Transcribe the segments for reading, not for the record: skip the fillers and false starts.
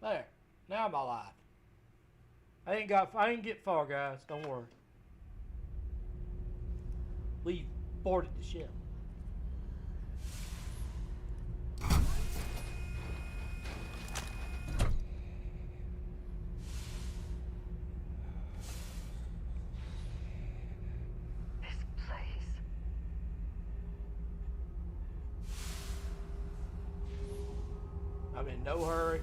There. Now I'm alive. I didn't get far, guys. Don't worry. We boarded the ship. This place. I'm in no hurry.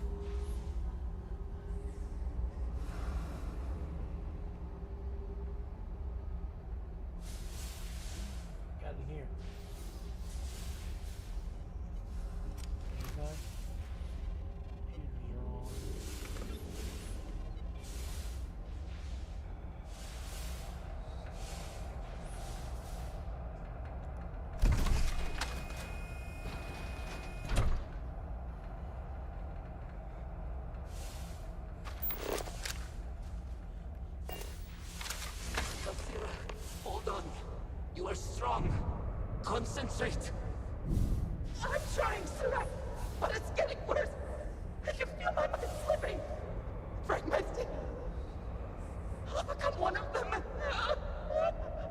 Got in here. Okay. Shooters are on. Hold on. You are strong. Concentrate. I'm trying, Sarah, but it's getting worse. I can feel my mind slipping. Fragmented. I'll become one of them.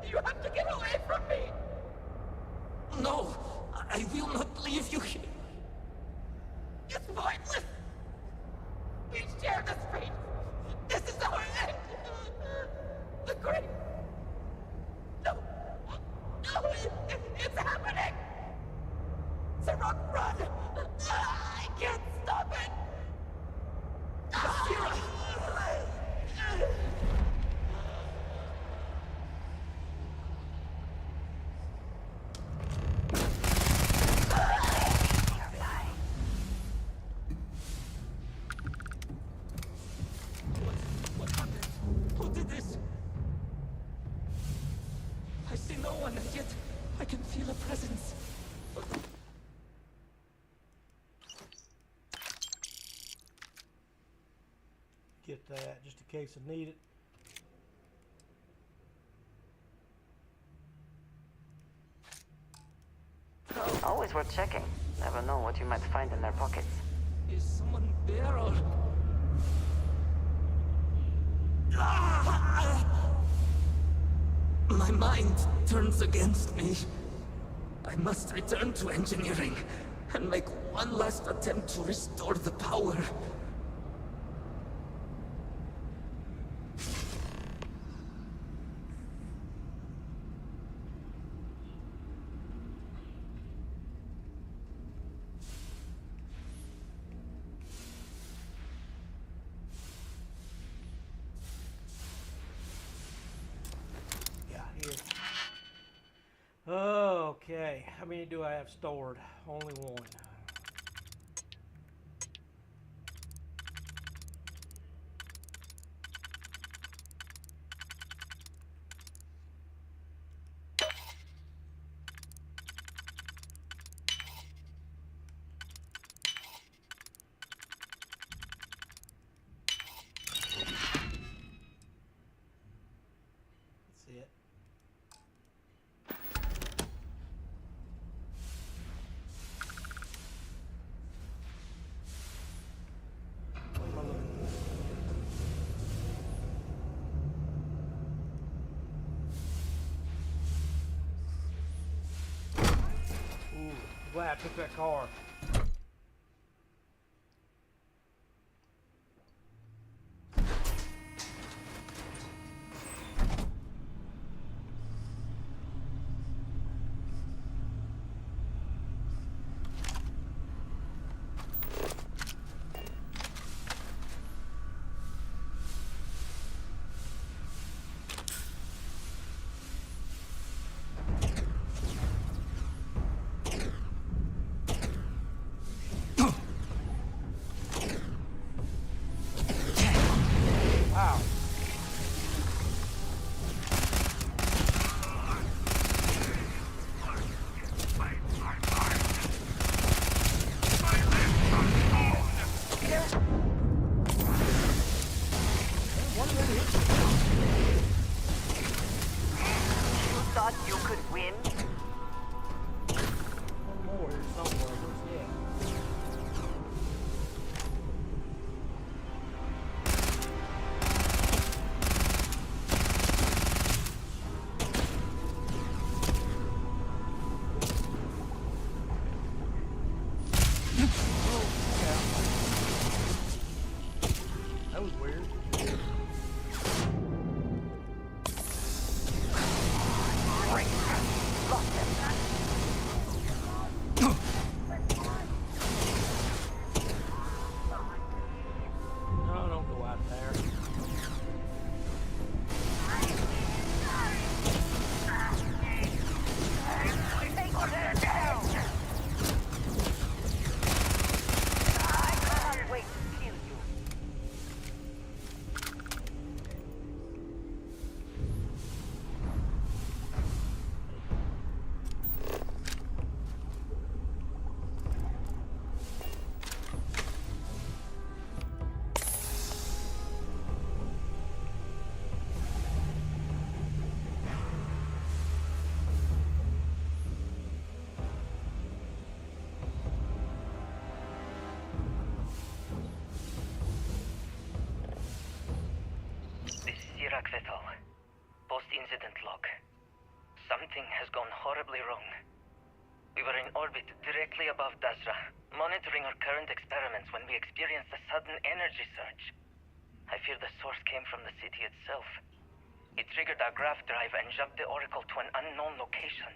You have to get away from me. No, I will not leave you here. It's pointless. We share this fate. This is our end. The great. No! No! It's happening! Sarah, run! I can't stop it! What happened? Who did this? I see no one, and yet I can feel a presence. Get that just in case I need it. Always worth checking. Never know what you might find in their pockets. Is someone there or... My mind turns against me. I must return to engineering and make one last attempt to restore the power. Okay, how many do I have stored? Only one. That's it. Glad I took that car. Yeah. That was weird. No, don't go out there. Post-incident log. Something has gone horribly wrong. We were in orbit directly above Dazra, monitoring our current experiments when we experienced a sudden energy surge. I fear the source came from the city itself. It triggered our grav drive and jumped the Oracle to an unknown location.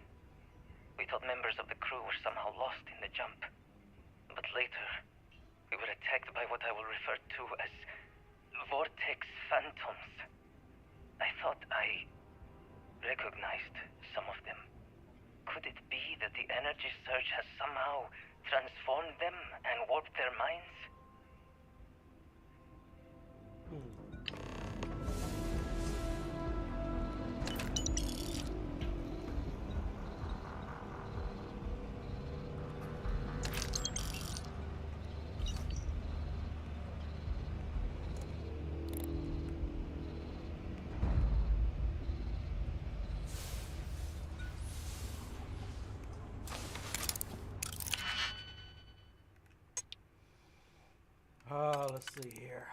We thought members of the crew were somehow lost in the jump. But later, we were attacked by what I will refer to as Vortex Phantoms. I thought I recognized some of them. Could it be that the energy surge has somehow transformed them and warped their minds? Let's see here.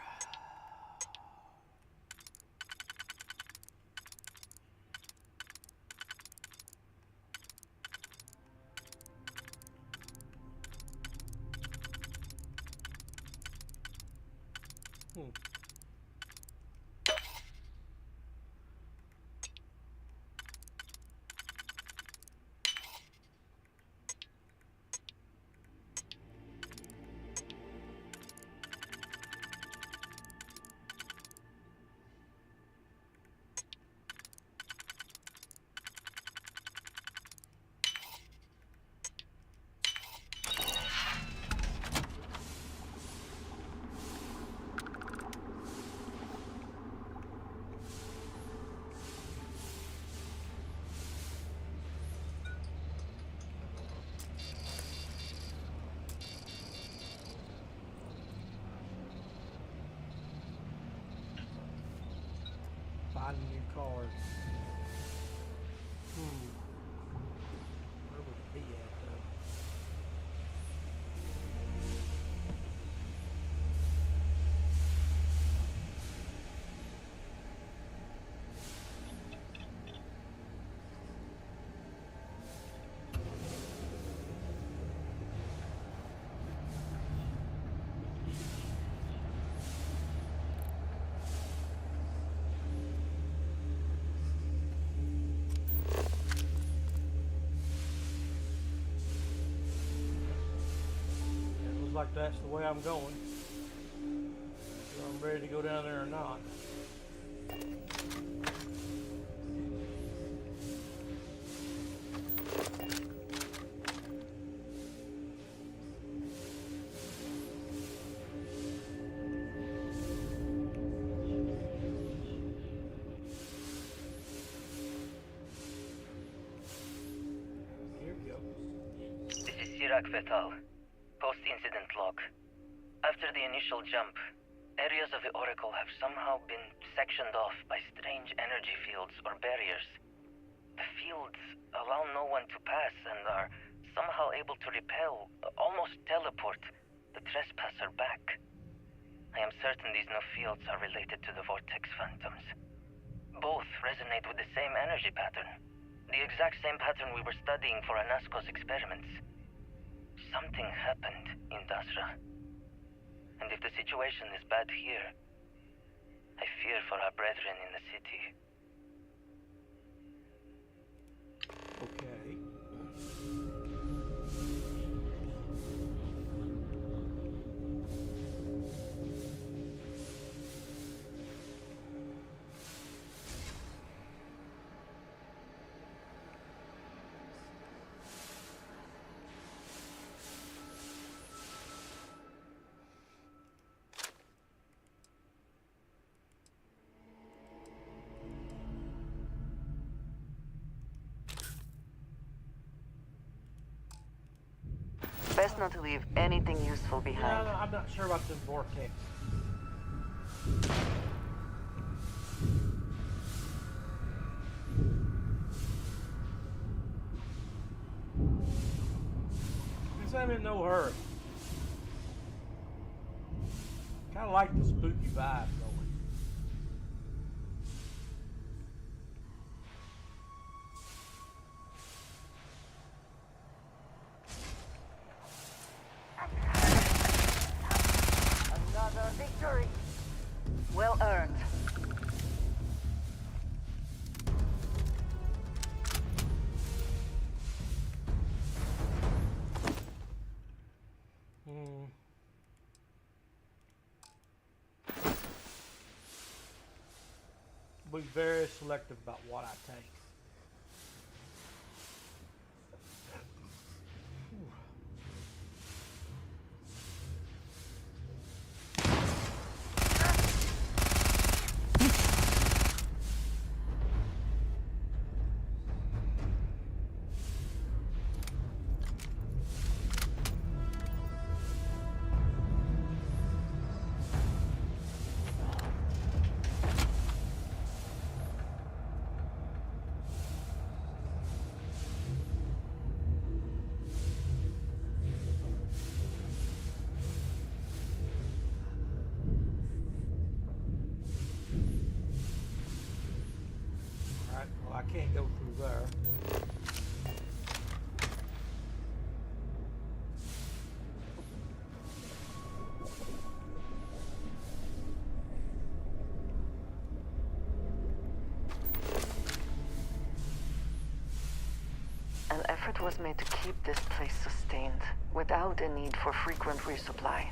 Find new cards. Where would it be at though? Like that's the way I'm going. Whether I'm ready to go down there or not. Here we go. This is Sirac Vetal. Post-incident log. After the initial jump, areas of the Oracle have somehow been sectioned off by strange energy fields or barriers. The fields allow no one to pass and are somehow able to repel, almost teleport, the trespasser back. I am certain these new fields are related to the Vortex Phantoms. Both resonate with the same energy pattern, the exact same pattern we were studying for Anasco's experiments. Something happened in Dazra. And if the situation is bad here, I fear for our brethren in the city. Okay. Best not to leave anything useful behind. Yeah, I'm not sure about the vortex. Guess I'm in no hurry. Kind of like the spooky vibe going. Another victory. Well earned. Be very selective about what I take. Alright, well I can't go through there. An effort was made to keep this place sustained, without a need for frequent resupply.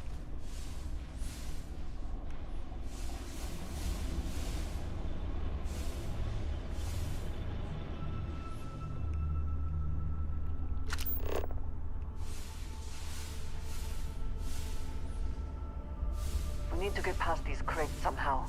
We need to get past these crates somehow.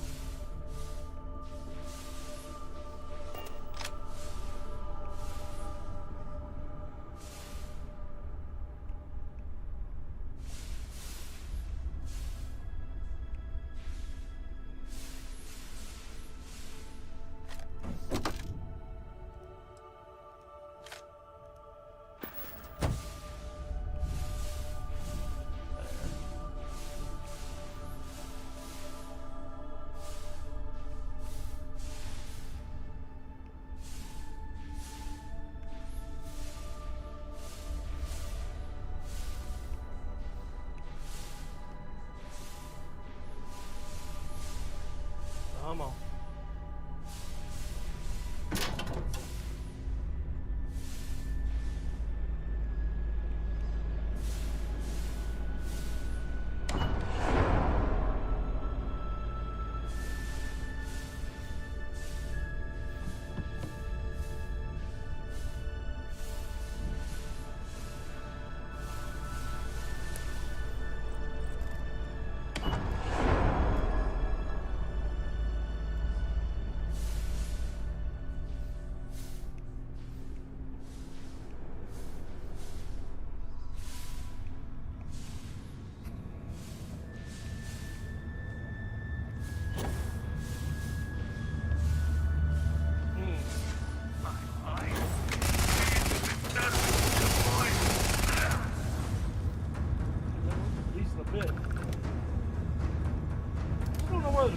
Come on.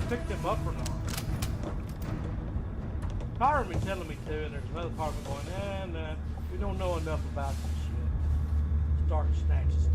Pick them up or not. Part of me telling me to, and there's another part of me going, nah, we don't know enough about this shit. Start snatching stuff.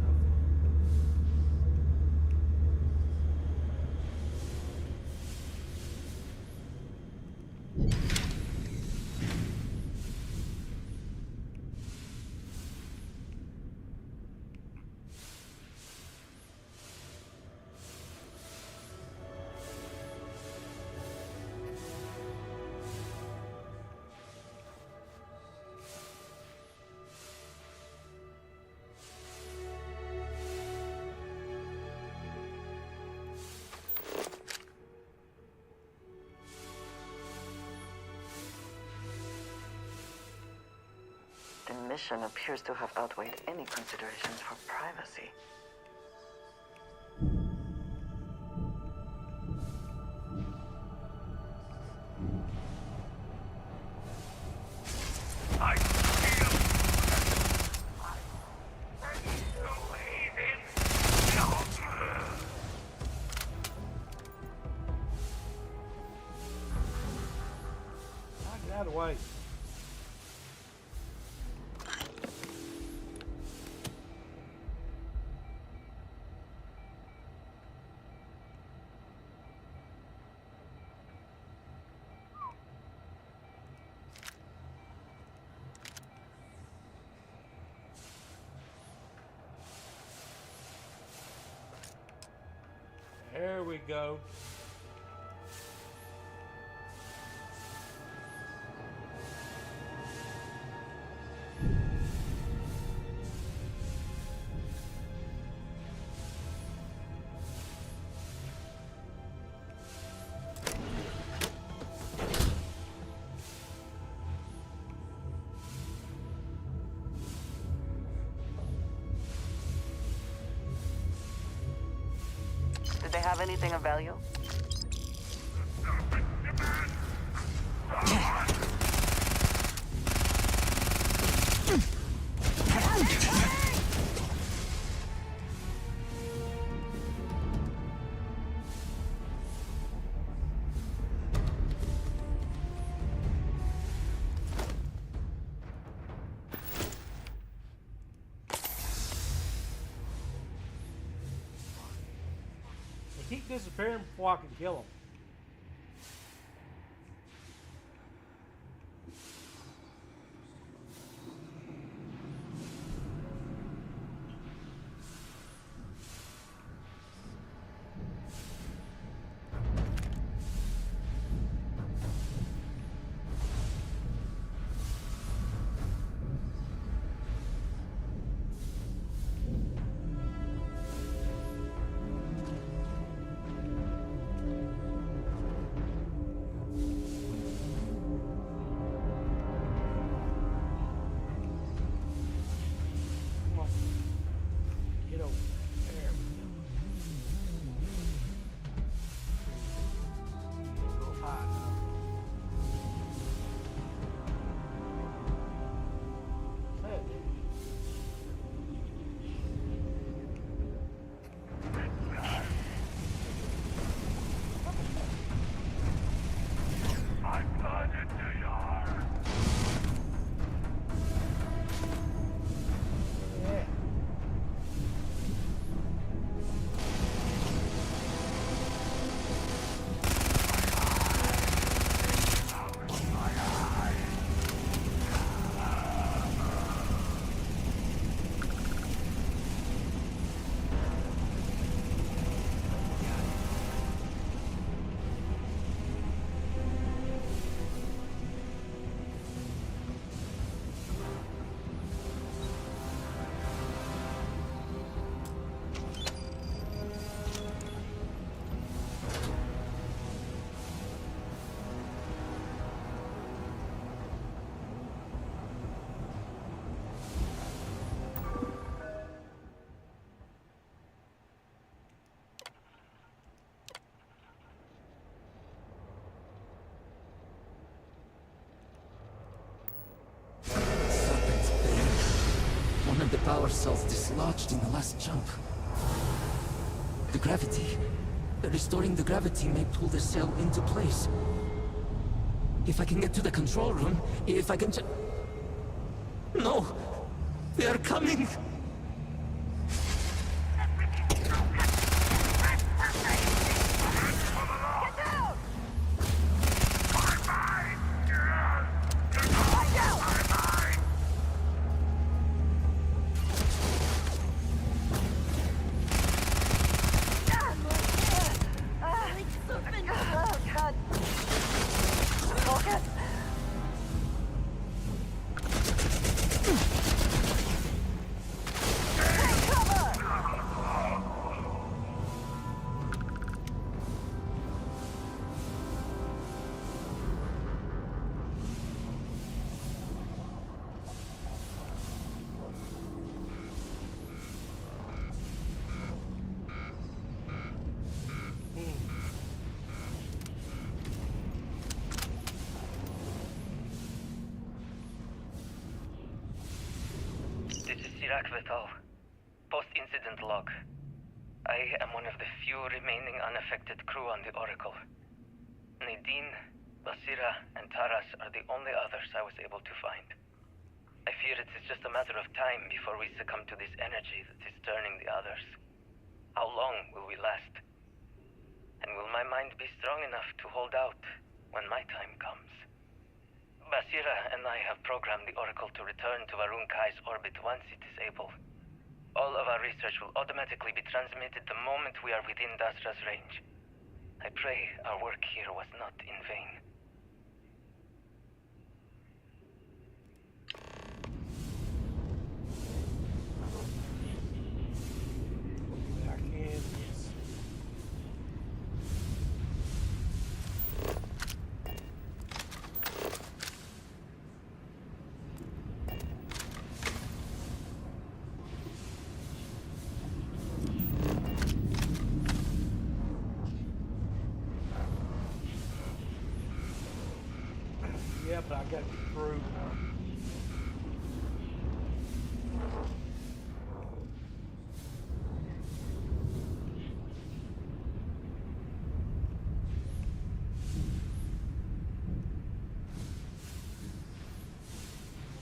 mission appears to have outweighed any considerations for privacy. I feel believe in Get out of the way. There we go. Did they have anything of value? They keep disappearing before I can kill them. Get over there. Go high enough. Say it, dude. my blood into yours. Yeah. Serpent's bane. One of the power cells dislodged in the last jump. The gravity. Restoring the gravity may pull the cell into place. If I can get to the control room, if I can No! They are coming! Irak Vital. Post-incident log. I am one of the few remaining unaffected crew on the Oracle. Nadine, Basira, and Taras are the only others I was able to find. I fear it is just a matter of time before we succumb to this energy that is turning the others. How long will we last? And will my mind be strong enough to hold out when my time comes? Basira and I have programmed the Oracle to return to Varun Kai's orbit once it is able. All of our research will automatically be transmitted the moment we are within Dasra's range. I pray our work here was not in vain. Back in, yes. Yeah, but I gotta get through. I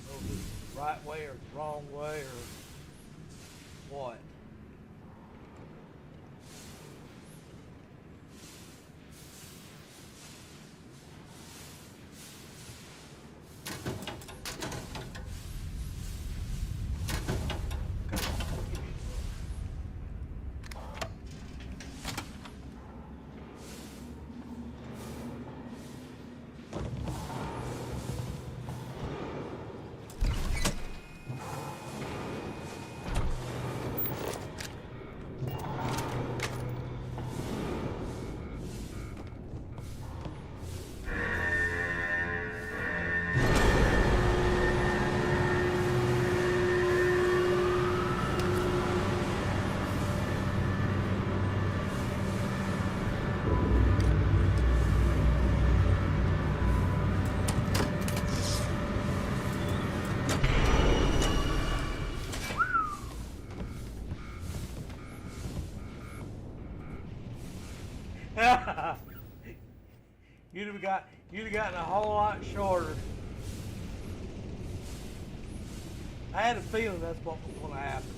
don't know if it's the right way or the wrong way or what. You'd have gotten a whole lot shorter. I had a feeling that's what was going to happen.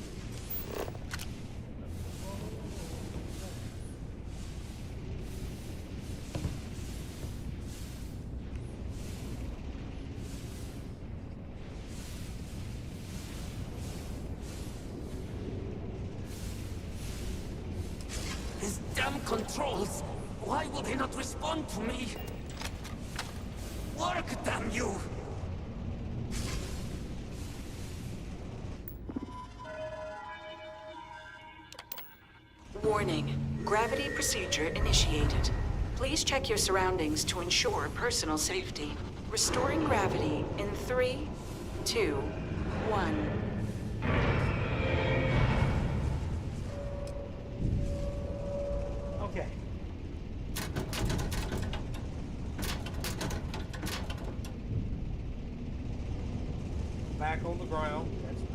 These damn controls! Why will they not respond to me? Work, damn you! Warning. Gravity procedure initiated. Please check your surroundings to ensure personal safety. Restoring gravity in 3, 2, 1. Okay. Back on the ground. That's nice.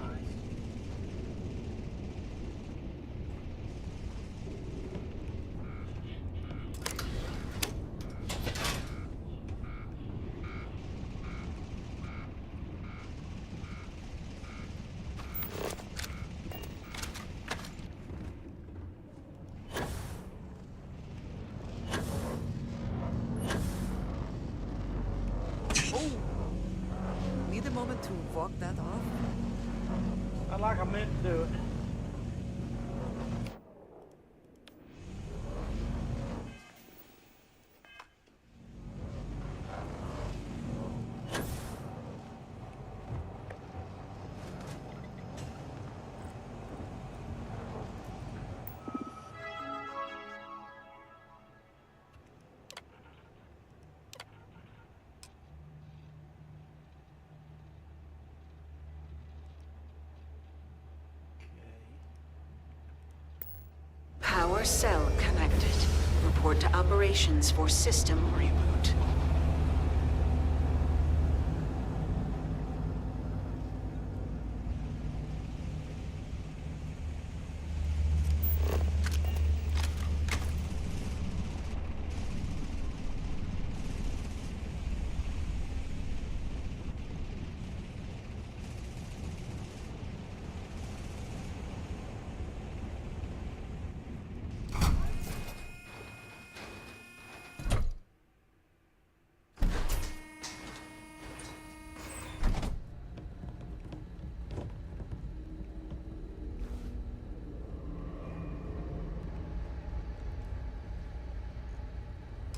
Need a moment to walk that off? Not like I meant to do it. Power cell connected. Report to operations for system reboot.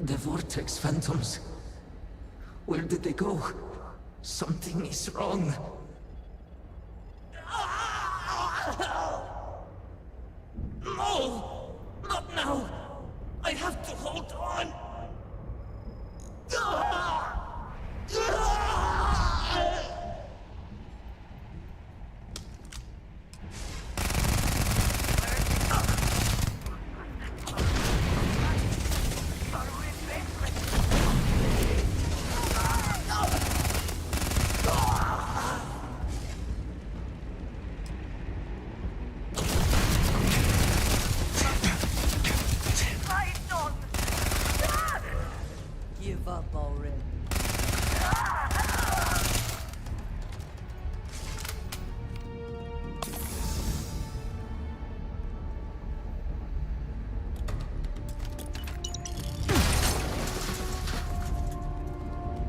The Vortex Phantoms. Where did they go? Something is wrong. No! Not now! I have to hold on! Give up already.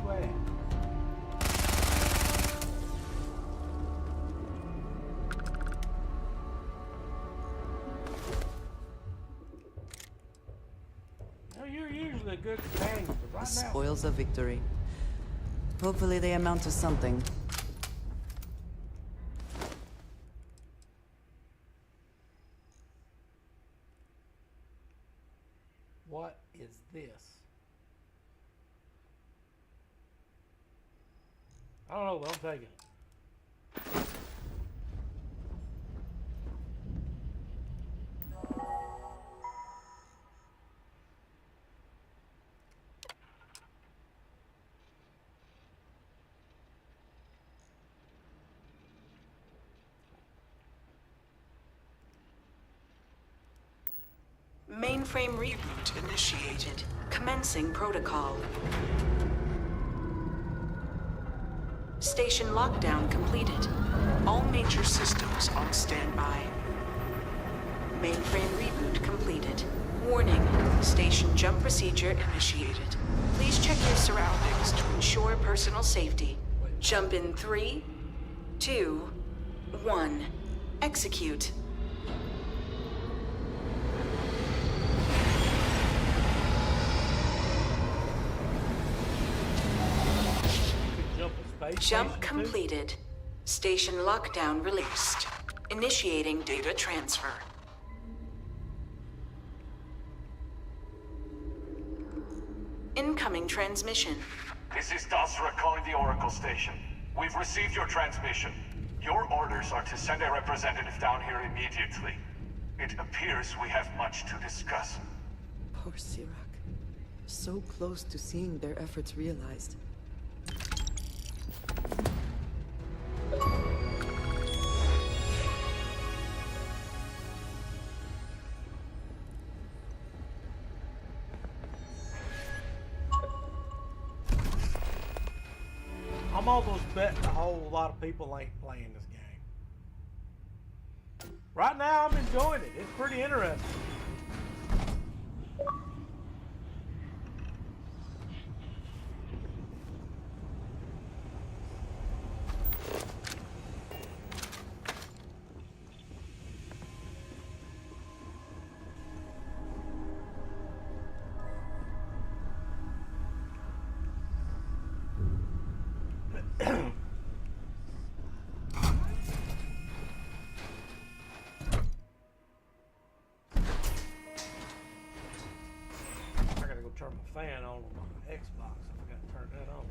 Where? No, you're usually a good companion, but The right now. spoils of victory. Hopefully they amount to something. What is this? I don't know, but I'm taking it. Mainframe reboot initiated. Commencing protocol. Station lockdown completed. All major systems on standby. Mainframe reboot completed. Warning, station jump procedure initiated. Please check your surroundings to ensure personal safety. Jump in 3, 2, 1. Execute. Jump a space Jump station, too? completed. Station lockdown released. Initiating data transfer. Incoming transmission. This is Dasra calling the Oracle station. We've received your transmission. Your orders are to send a representative down here immediately. It appears we have much to discuss. Poor Sirach. So close to seeing their efforts realized. I'm almost betting a whole lot of people ain't playing this game. Right now, I'm enjoying it. It's pretty interesting. I gotta go turn my fan on my Xbox. I forgot to turn that on.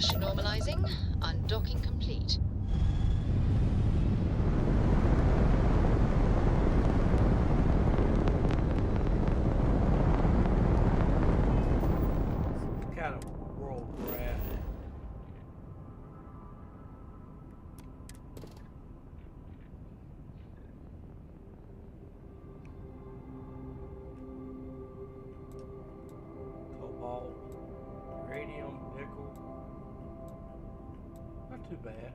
Pressure normalizing. Undocking complete. What kind of world we're at? Cobalt, uranium, nickel. Not too bad.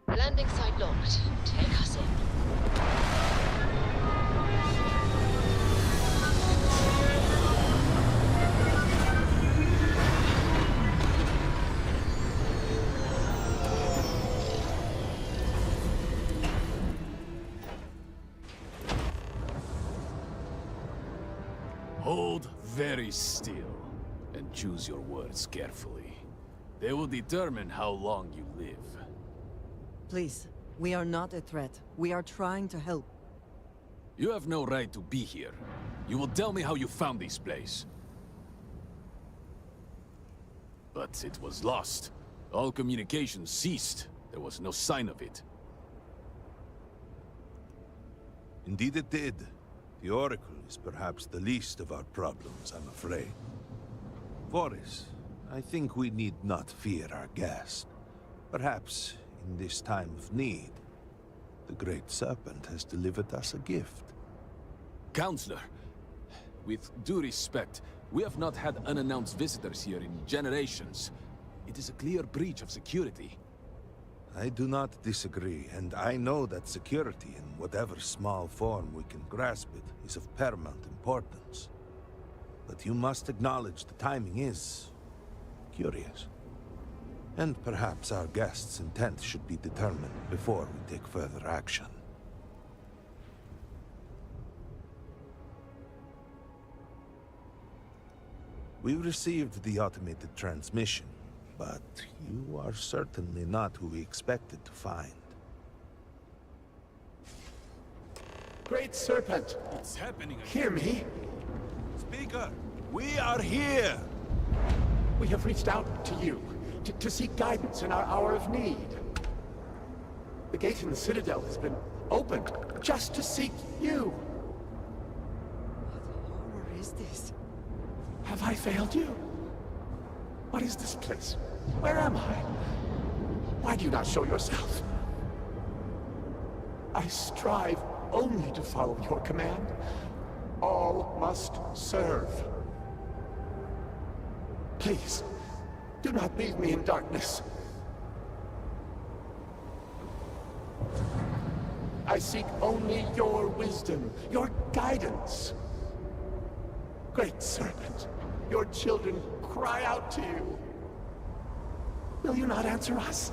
Landing site locked. Take us in. Hold very still and choose your words carefully. They will determine how long you live. Please, we are not a threat. We are trying to help. You have no right to be here. You will tell me how you found this place. But it was lost. All communication ceased. There was no sign of it. Indeed it did. The Oracle is perhaps the least of our problems, I'm afraid. Voris, I think we need not fear our guest. Perhaps, in this time of need, the Great Serpent has delivered us a gift. Counselor, with due respect, we have not had unannounced visitors here in generations. It is a clear breach of security. I do not disagree, and I know that security, in whatever small form we can grasp it, is of paramount importance. But you must acknowledge the timing is curious. And perhaps our guest's intent should be determined before we take further action. We received the automated transmission, but you are certainly not who we expected to find. Great Serpent! It's happening again. Hear me? Speaker, we are here! We have reached out to you to seek guidance in our hour of need. The gate in the Citadel has been opened just to seek you. What horror is this? Have I failed you? What is this place? Where am I? Why do you not show yourself? I strive only to follow your command. All must serve. Please, do not leave me in darkness. I seek only your wisdom, your guidance. Great Serpent, your children cry out to you. Will you not answer us?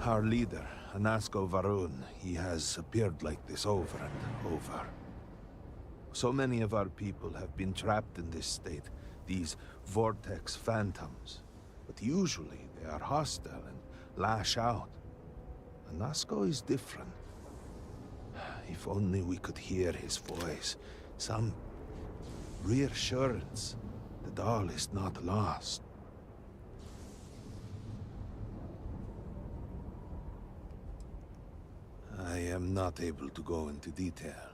Our leader, Anasko Varun, he has appeared like this over and over. So many of our people have been trapped in this state, these vortex phantoms. But usually they are hostile and lash out. Anasko is different. If only we could hear his voice, some reassurance that all is not lost. I am not able to go into detail.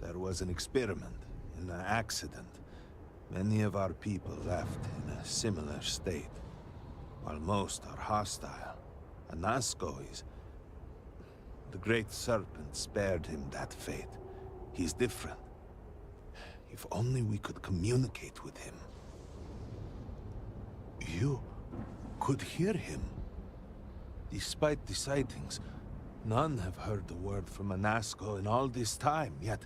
There was an experiment, an accident. Many of our people left in a similar state, while most are hostile. Anasko is... The Great Serpent spared him that fate. He's different. If only we could communicate with him. You could hear him. Despite the sightings, none have heard the word from Anasko in all this time, yet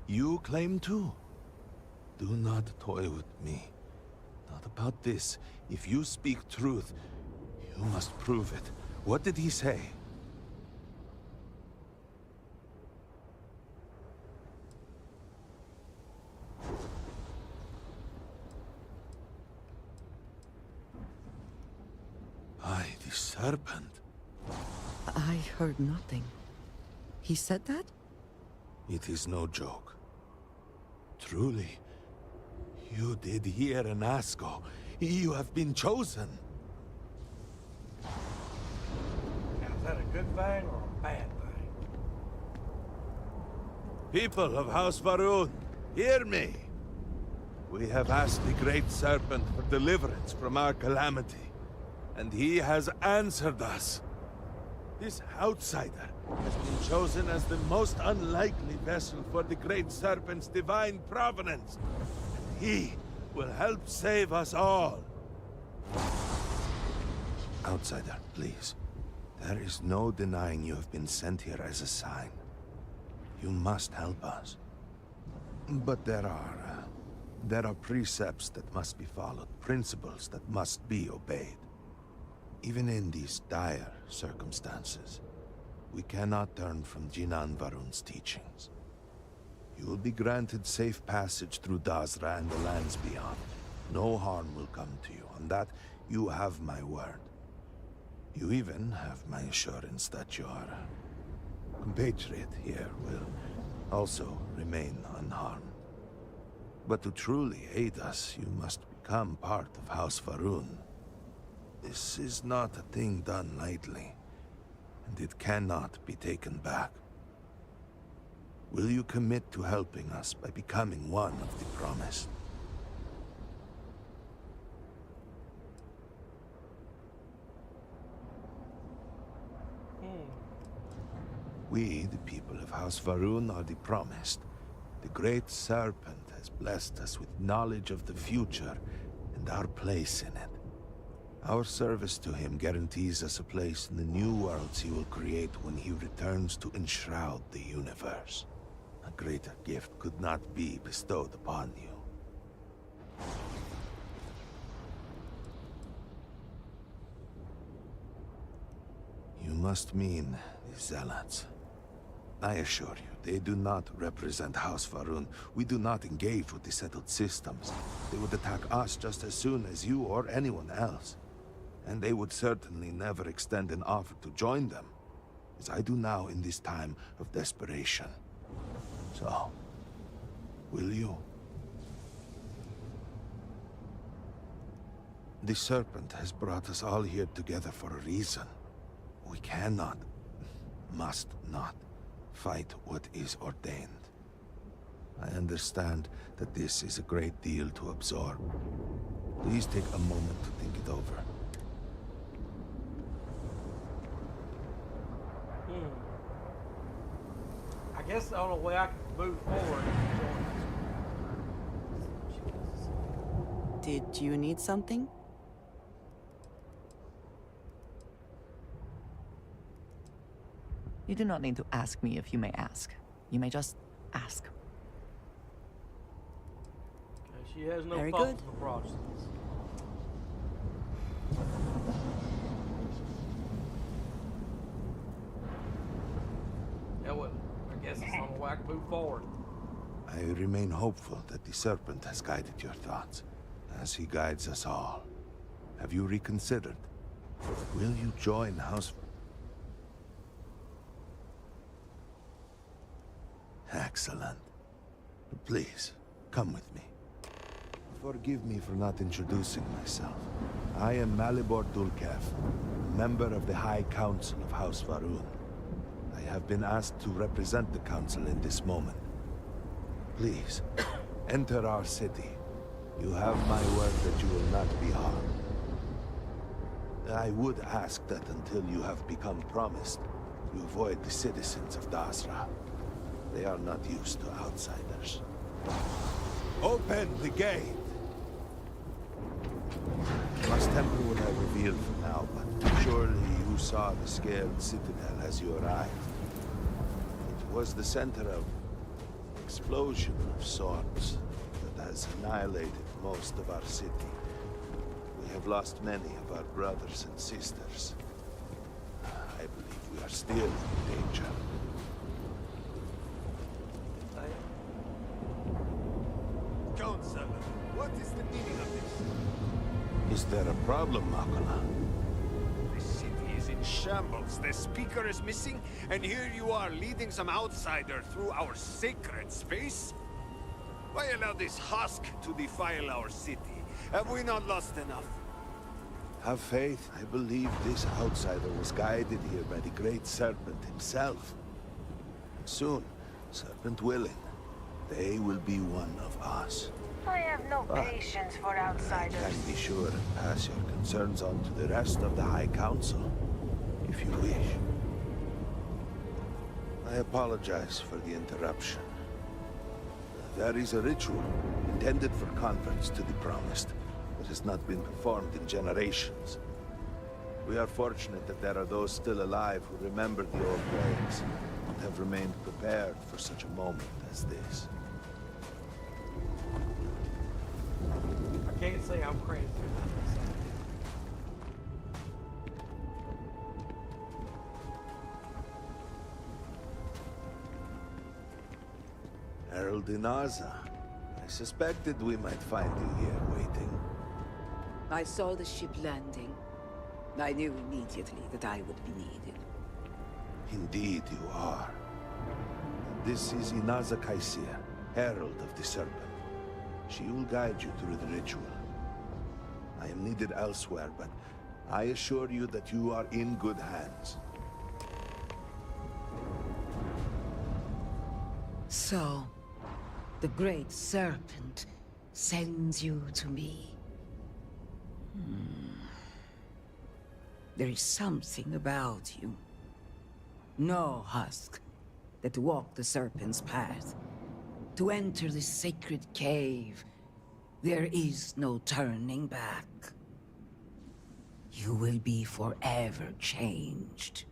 you claim to. Do not toy with me. Not about this. If you speak truth, you must prove it. What did he say? By the serpent. I heard nothing. He said that? It is no joke. Truly, you did hear Anasco. You have been chosen. Now, is that a good thing or a bad thing? People of House Varun, hear me. We have asked the Great Serpent for deliverance from our calamity, and he has answered us. This outsider has been chosen as the most unlikely vessel for the Great Serpent's divine providence. And he will help save us all. Outsider, please. There is no denying you have been sent here as a sign. You must help us. But there are precepts that must be followed, principles that must be obeyed. Even in these dire circumstances, we cannot turn from Jinan Varun's teachings. You will be granted safe passage through Dazra and the lands beyond. No harm will come to you. On that, you have my word. You even have my assurance that your compatriot here will also remain unharmed. But to truly aid us, you must become part of House Varun. This is not a thing done lightly, and it cannot be taken back. Will you commit to helping us by becoming one of the promised? We, the people of House Varun, are the promised. The Great Serpent has blessed us with knowledge of the future and our place in it. Our service to him guarantees us a place in the new worlds he will create when he returns to enshroud the universe. A greater gift could not be bestowed upon you. You must mean the Zealots. I assure you, they do not represent House Varun. We do not engage with the settled systems. They would attack us just as soon as you or anyone else. And they would certainly never extend an offer to join them, as I do now in this time of desperation. So, will you? The Serpent has brought us all here together for a reason. We cannot, must not, fight what is ordained. I understand that this is a great deal to absorb. Please take a moment to think it over. I guess the only way I can move forward is to join this. Did you need something? You do not need to ask me if you may ask. You may just ask. Okay, she has no Very fault good. in the process. Yeah, well, I guess it's the only way I can move forward. I remain hopeful that the Serpent has guided your thoughts, as he guides us all. Have you reconsidered? Will you join House... Excellent. Please, come with me. Forgive me for not introducing myself. I am Malibor Dulkev, member of the High Council of House Varun. I have been asked to represent the Council in this moment. Please, enter our city. You have my word that you will not be harmed. I would ask that until you have become promised, you avoid the citizens of Dazra. They are not used to outsiders. Open the gate! Must temper what I reveal for now, but surely you saw the scared citadel as you arrived. It was the center of an explosion of sorts that has annihilated most of our city, have lost many of our brothers and sisters. I believe we are still in danger. Counselor, what is the meaning of this? Is there a problem, Makala? The city is in shambles. The speaker is missing, and here you are leading some outsider through our sacred space? Why allow this husk to defile our city? Have we not lost enough? Have faith. I believe this outsider was guided here by the Great Serpent himself. Soon, Serpent willing, they will be one of us. I have no patience for outsiders. I can be sure and pass your concerns on to the rest of the High Council, if you wish. I apologize for the interruption. There is a ritual intended for converts to the Promised that has not been performed in generations. We are fortunate that there are those still alive who remember the old ways and have remained prepared for such a moment as this. I can't say I'm crazy. Herald Inaza. I suspected we might find you here waiting. I saw the ship landing. I knew immediately that I would be needed. Indeed you are. This is Inaza Kaisia, Herald of the Serpent. She will guide you through the ritual. I am needed elsewhere, but I assure you that you are in good hands. So, the Great Serpent sends you to me. There is something about you. No husk that to walk the Serpent's path, to enter this sacred cave, there is no turning back. You will be forever changed.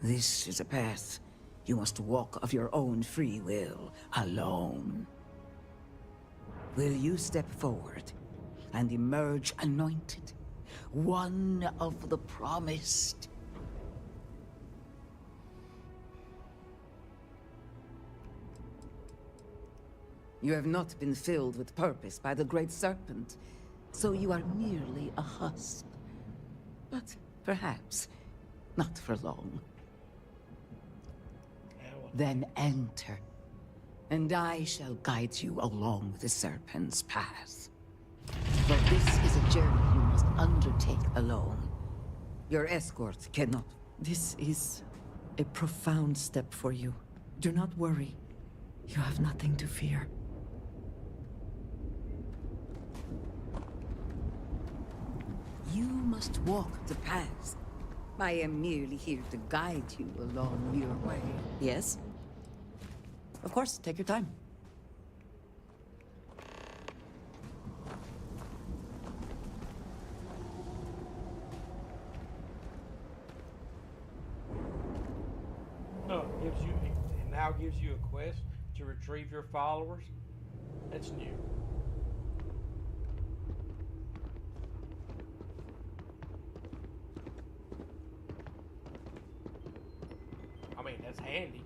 This is a path you must walk of your own free will, alone. Will you step forward and emerge anointed, one of the Promised? You have not been filled with purpose by the Great Serpent, so you are merely a husk. But perhaps not for long. Then enter, and I shall guide you along the Serpent's path. For this is a journey you must undertake alone. Your escort cannot. This is a profound step for you. Do not worry. You have nothing to fear. You must walk the path. I am merely here to guide you along your way. Yes? Of course, take your time. No, it now gives you a quest to retrieve your followers. That's new. I mean, that's handy.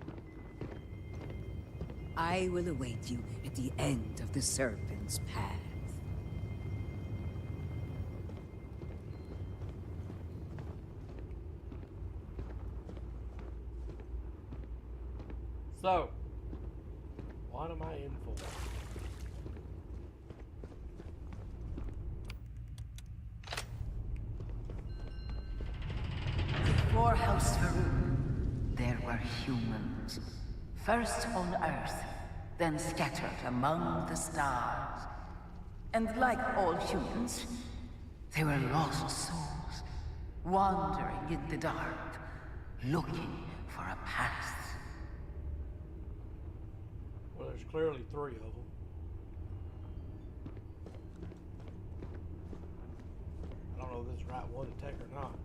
I will await you at the end of the Serpent's path. So, what am I in for? Before House Varun, there were humans. First on Earth, then scattered among the stars. And like all humans, they were lost souls, wandering in the dark, looking for a path. Well, there's clearly 3 of them. I don't know if this is the right one to take or not.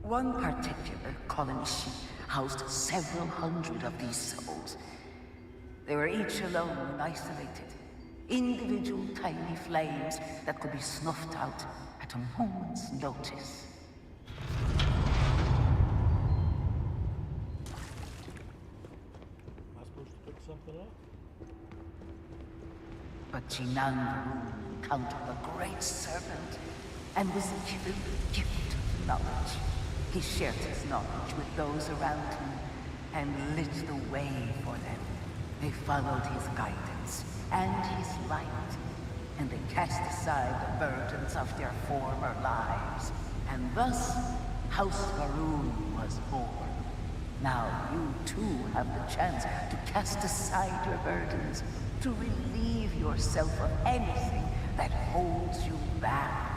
One particular colony ship housed several hundred of these souls. They were each alone and isolated, Individual tiny flames that could be snuffed out at a moment's notice. Am I supposed to pick something up? But Jinan Varun encountered the great serpent and was given the gift of knowledge. He shared his knowledge with those around him and lit the way for them. They followed his guidance and his light, and they cast aside the burdens of their former lives. And thus, House Varun was born. Now you too have the chance to cast aside your burdens, to relieve yourself of anything that holds you back.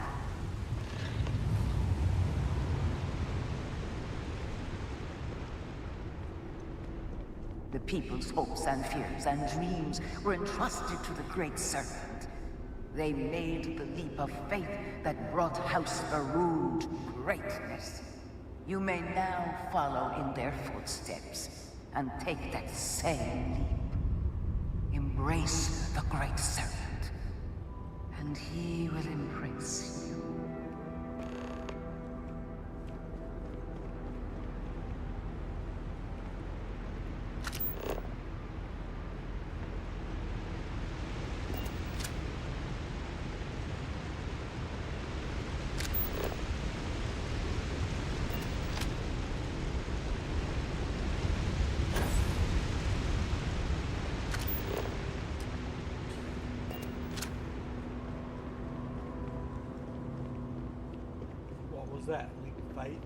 The people's hopes and fears and dreams were entrusted to the Great Serpent. They made the leap of faith that brought House Varun to greatness. You may now follow in their footsteps and take that same leap. Embrace the Great Serpent, and he will embrace you. That leap of faith?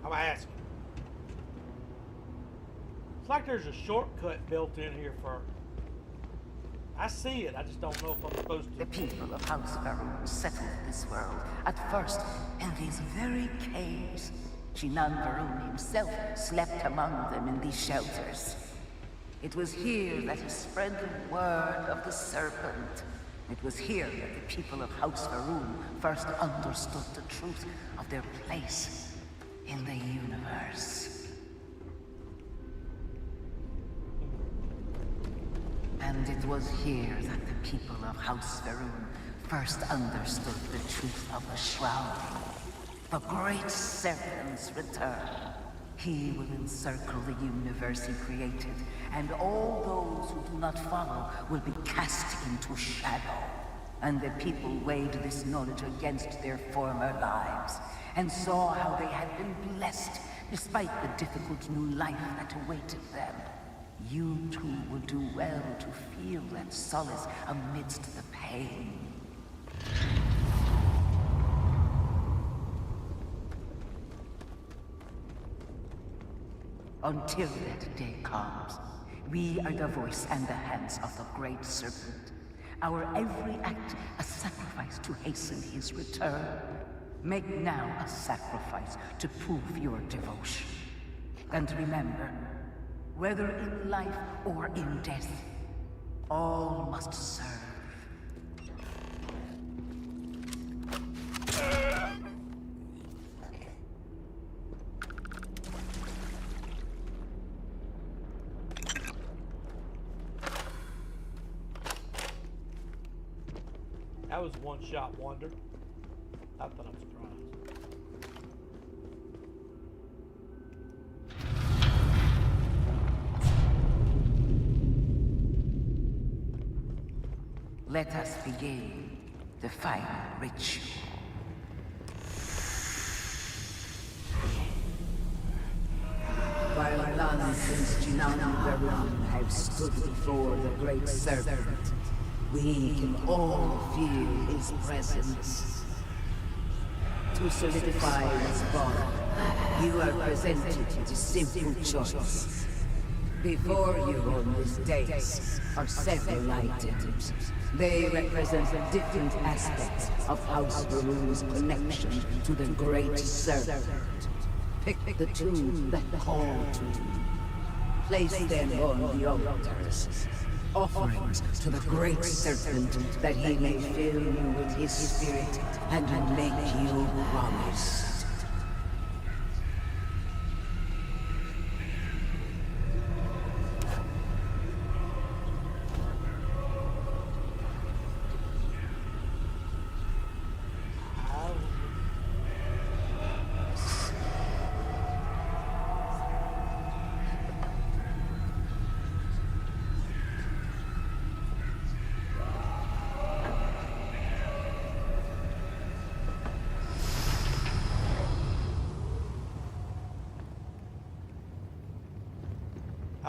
I'm asking. It's like there's a shortcut built in here for. I see it. I just don't know if I'm supposed to. The people of House Varun settled this world at first in these very caves. Jinan Varun himself slept among them in these shelters. It was here that he spread the word of the serpent. It was here that the people of House Varun first understood the truth of their place in the universe. And it was here that the people of House Varun first understood the truth of the shrouding, the Great Serpent's return. He will encircle the universe he created, and all those who do not follow will be cast into shadow. And the people weighed this knowledge against their former lives, and saw how they had been blessed despite the difficult new life that awaited them. You too will do well to feel that solace amidst the pain. Until that day comes, we are the voice and the hands of the Great Serpent. Our every act a sacrifice to hasten his return. Make now a sacrifice to prove your devotion. And remember, whether in life or in death, all must serve. That was one-shot wonder. Not that I'm surprised. Let us begin the final ritual. While none since Jinan Varun have stood before the Great Serpent, we can all feel his presence. To solidify his bond, you are presented with a simple choice. Before you on this dais are several items. They represent different aspects of House Varun's connection to the Great Serpent. Pick the two that call to you. Place them on the altars. Offerings to the Great Serpent that he may fill you with his spirit and make you promise.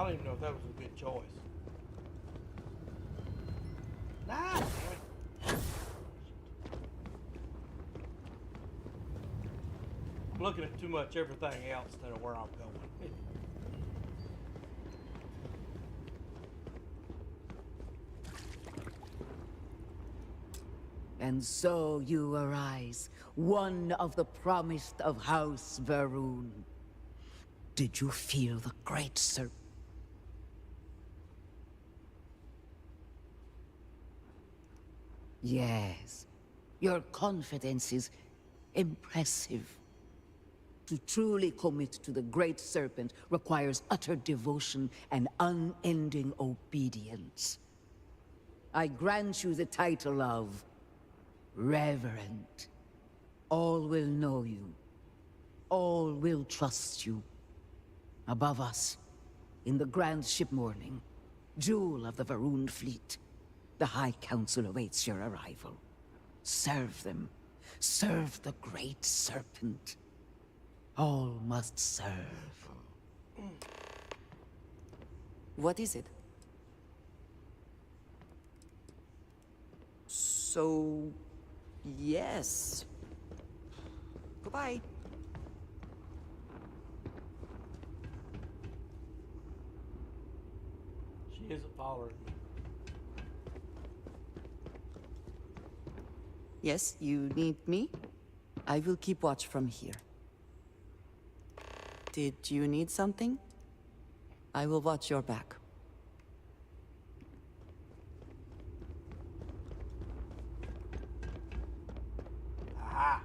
don't even know if that was a good choice. Nah, damn it. I'm looking at too much everything else instead of where I'm going. And so you arise, one of the promised of House Varun. Did you feel the great serpent? Yes. Your confidence is impressive. To truly commit to the Great Serpent requires utter devotion and unending obedience. I grant you the title of Reverend. All will know you. All will trust you. Above us, in the grand ship morning, jewel of the Varun fleet, the High Council awaits your arrival. Serve them. Serve the Great Serpent. All must serve. What is it? So... yes. Goodbye. She isn't following me. Yes, you need me? I will keep watch from here. Did you need something? I will watch your back. Aha!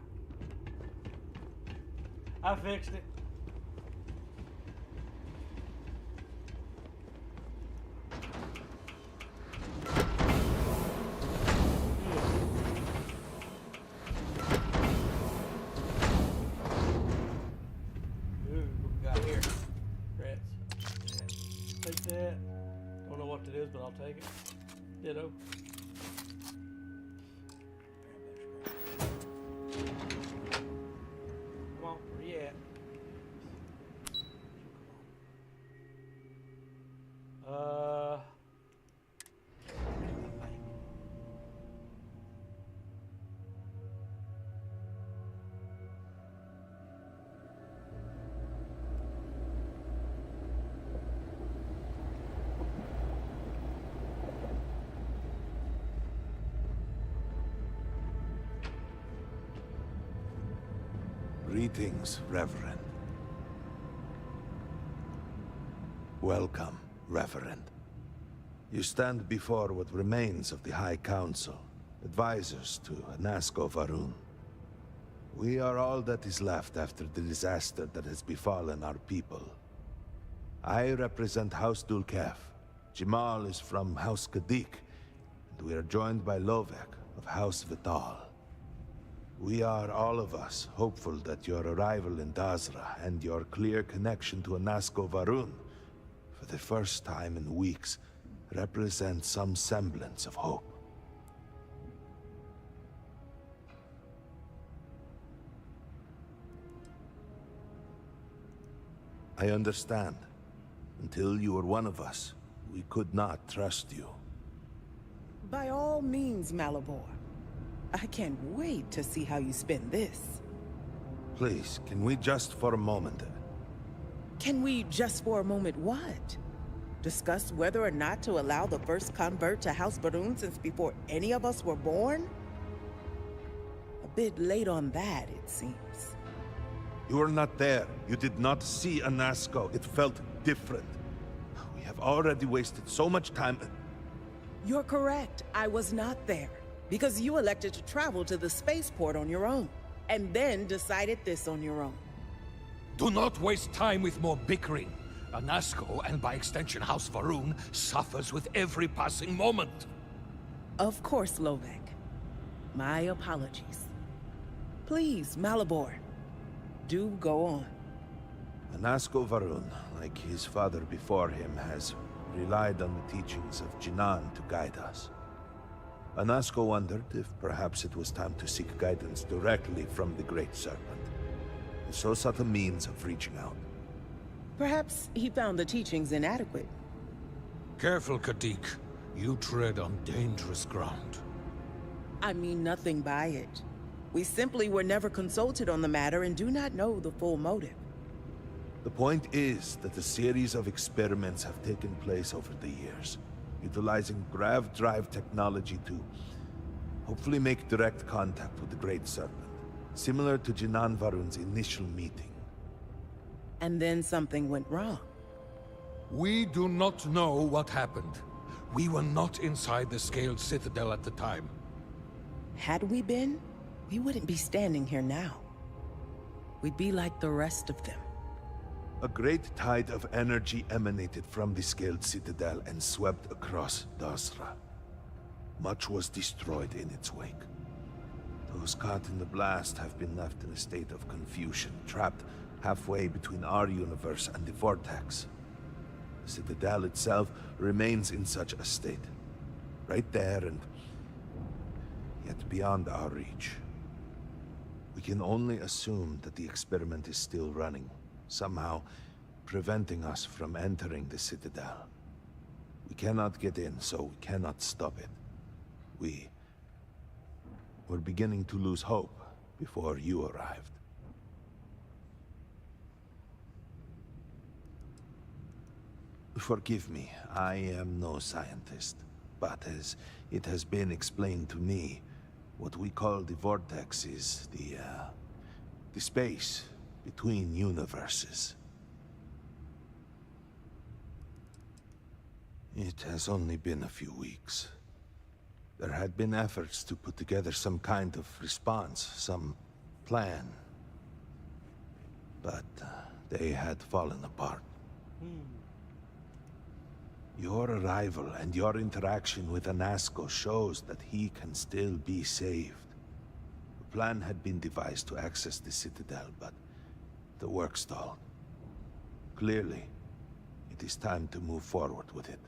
I fixed it. But I'll take it. Ditto. Come on, where you at? Greetings, Reverend. Welcome, Reverend. You stand before what remains of the High Council, advisors to Anasco Varun. We are all that is left after the disaster that has befallen our people. I represent House Dulkef. Jamal is from House Kadik, and we are joined by Lovek of House Vital. We are, all of us, hopeful that your arrival in Dazra and your clear connection to Anasco Varun, for the first time in weeks, represent some semblance of hope. I understand. Until you were one of us, we could not trust you. By all means, Malabor. I can't wait to see how you spend this. Please, can we just for a moment... Can we just for a moment what? Discuss whether or not to allow the first convert to House Varun since before any of us were born? A bit late on that, it seems. You were not there. You did not see Anasco. It felt different. We have already wasted so much time... You're correct. I was not there. Because you elected to travel to the spaceport on your own, and then decided this on your own. Do not waste time with more bickering. Anasco, and by extension House Varun, suffers with every passing moment. Of course, Lovek. My apologies. Please, Malabor, do go on. Anasco Varun, like his father before him, has relied on the teachings of Jinan to guide us. Anasco wondered if perhaps it was time to seek guidance directly from the Great Serpent, and so sought a means of reaching out. Perhaps he found the teachings inadequate. Careful, Kadik. You tread on dangerous ground. I mean nothing by it. We simply were never consulted on the matter and do not know the full motive. The point is that a series of experiments have taken place over the years, utilizing grav drive technology to hopefully make direct contact with the Great Serpent, similar to Jinan Varun's initial meeting. And then something went wrong. We do not know what happened. We were not inside the Scaled Citadel at the time. Had we been, we wouldn't be standing here now. We'd be like the rest of them. A great tide of energy emanated from the Scaled Citadel and swept across Dasra. Much was destroyed in its wake. Those caught in the blast have been left in a state of confusion, trapped halfway between our universe and the Vortex. The Citadel itself remains in such a state. Right there and yet beyond our reach. We can only assume that the experiment is still running, somehow preventing us from entering the Citadel. We cannot get in, so we cannot stop it. We're beginning to lose hope before you arrived. Forgive me, I am no scientist, but as it has been explained to me, what we call the Vortex is the space between universes. It has only been a few weeks. There had been efforts to put together some kind of response, some plan. But they had fallen apart. Your arrival and your interaction with Anasco shows that he can still be saved. A plan had been devised to access the Citadel, but the work stalled. Clearly, it is time to move forward with it.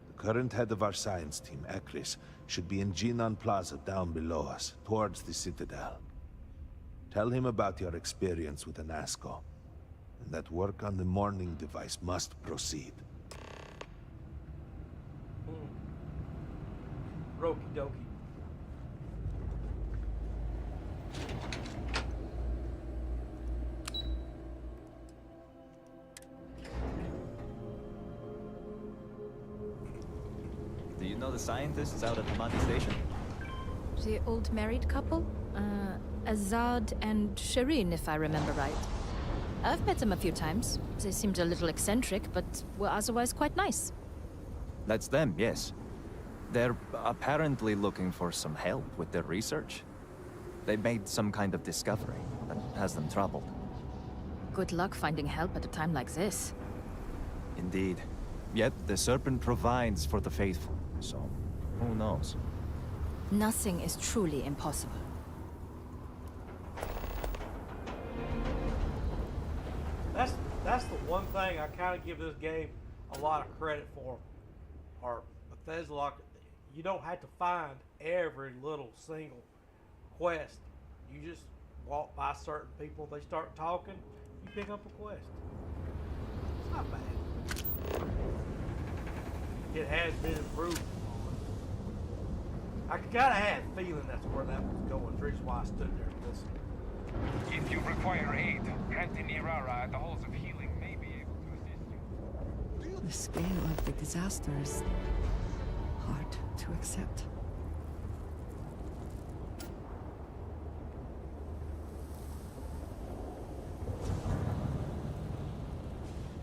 The current head of our science team, Ekris, should be in Jinan Plaza down below us, towards the Citadel. Tell him about your experience with Anasco, and that work on the morning device must proceed. Okie dokie. Do you know the scientists out at the Mati station? The old married couple? Azad and Shireen, if I remember right. I've met them a few times. They seemed a little eccentric, but were otherwise quite nice. That's them, yes. They're apparently looking for some help with their research. They made some kind of discovery that has them troubled. Good luck finding help at a time like this. Indeed. Yet the Serpent provides for the faithful, so who knows? Nothing is truly impossible. That's the one thing I kind of give this game a lot of credit for. Or Bethesda, like, you don't have to find every little single quest. You just walk by certain people, they start talking, you pick up a quest. It's not bad. It has been improved on. I kind of had a feeling that's where that was going. That's why I stood there and listened. If you require aid, Captain Irara at the Halls of Healing may be able to assist you. The scale of the disaster is hard to accept.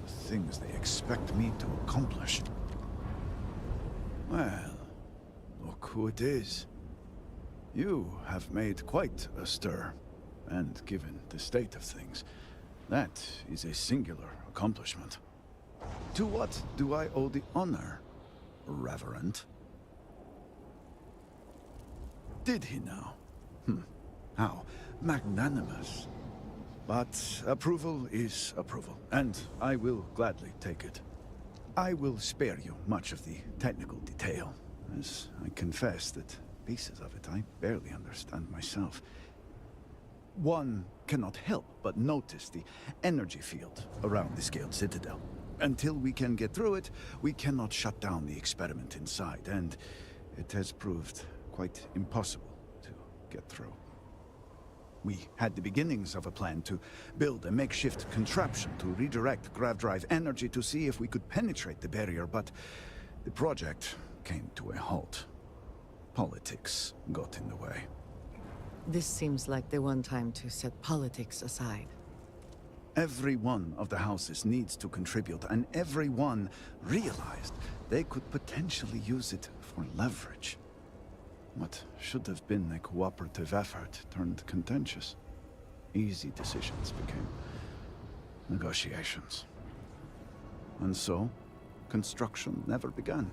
The things they expect me to accomplish. Well, look who it is. You have made quite a stir, and given the state of things, that is a singular accomplishment. To what do I owe the honor, Reverend? Did he now? How magnanimous. But approval is approval, and I will gladly take it. I will spare you much of the technical detail, as I confess that pieces of it I barely understand myself. One cannot help but notice the energy field around the scaled citadel. Until we can get through it, we cannot shut down the experiment inside, and it has proved quite impossible to get through. We had the beginnings of a plan to build a makeshift contraption to redirect grav drive energy to see if we could penetrate the barrier, but the project came to a halt. Politics got in the way. This seems like the one time to set politics aside. Every one of the houses needs to contribute, and everyone realized they could potentially use it for leverage. What should have been a cooperative effort turned contentious. Easy decisions became negotiations. And so, construction never began.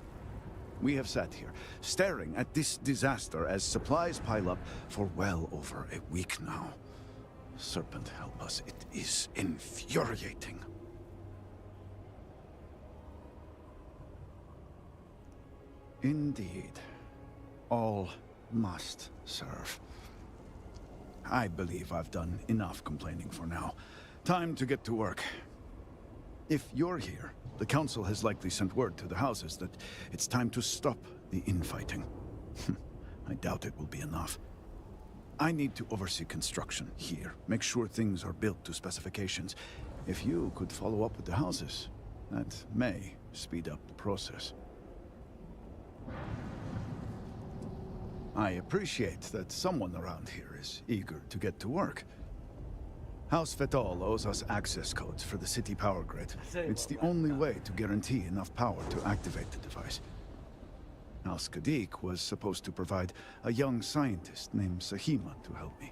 We have sat here, staring at this disaster as supplies pile up for well over a week now. Serpent help us, it is infuriating. Indeed. All must serve. I believe I've done enough complaining for now. Time to get to work. If you're here, the Council has likely sent word to the houses that it's time to stop the infighting. I doubt it will be enough. I need to oversee construction here, make sure things are built to specifications. If you could follow up with the houses, that may speed up the process. I appreciate that someone around here is eager to get to work. House Fetal owes us access codes for the city power grid. It's the only way to guarantee enough power to activate the device. House Kadik was supposed to provide a young scientist named Sahima to help me.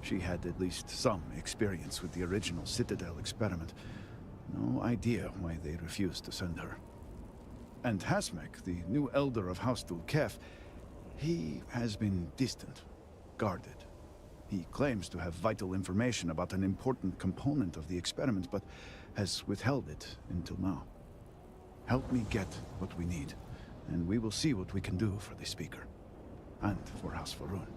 She had at least some experience with the original Citadel experiment. No idea why they refused to send her. And Hasmek, the new elder of House Dulkef, he has been distant, guarded. He claims to have vital information about an important component of the experiment, but has withheld it until now. Help me get what we need, and we will see what we can do for the Speaker, and for House Varun.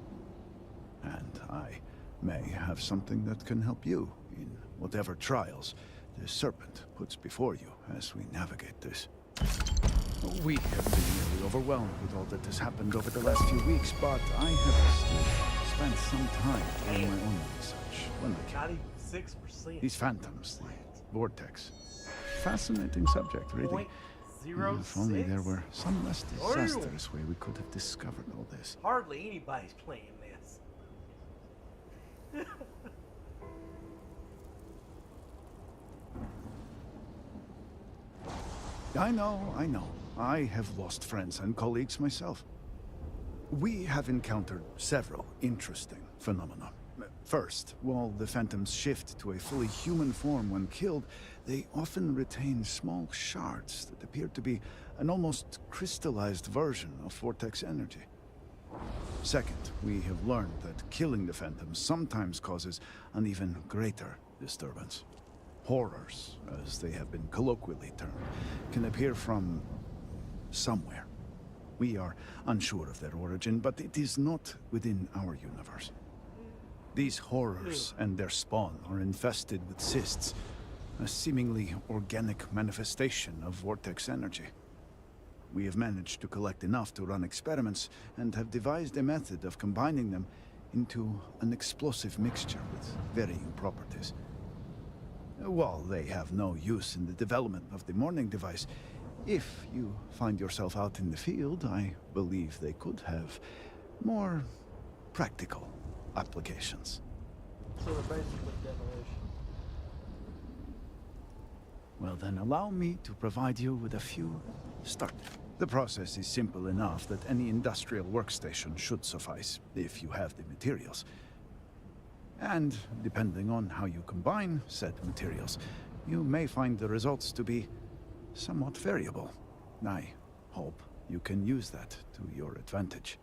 And I may have something that can help you in whatever trials the Serpent puts before you as we navigate this. We have been nearly overwhelmed with all that has happened over the last few weeks, but I have still spent some time doing my own research. When I Not can. even 6%. These phantoms, the vortex. Fascinating subject, really. If only there were some less disastrous way we could have discovered all this. Hardly anybody's playing this. I know. I have lost friends and colleagues myself. We have encountered several interesting phenomena. First, while the phantoms shift to a fully human form when killed, they often retain small shards that appear to be an almost crystallized version of vortex energy. Second, we have learned that killing the phantoms sometimes causes an even greater disturbance. Horrors, as they have been colloquially termed, can appear from somewhere. We are unsure of their origin, but it is not within our universe. These horrors and their spawn are infested with cysts, a seemingly organic manifestation of vortex energy. We have managed to collect enough to run experiments and have devised a method of combining them into an explosive mixture with varying properties. While they have no use in the development of the morning device, if you find yourself out in the field, I believe they could have more practical applications. So they're basically demolition. Well then, allow me to provide you with a few starters. The process is simple enough that any industrial workstation should suffice, if you have the materials. And, depending on how you combine said materials, you may find the results to be somewhat variable. I hope you can use that to your advantage.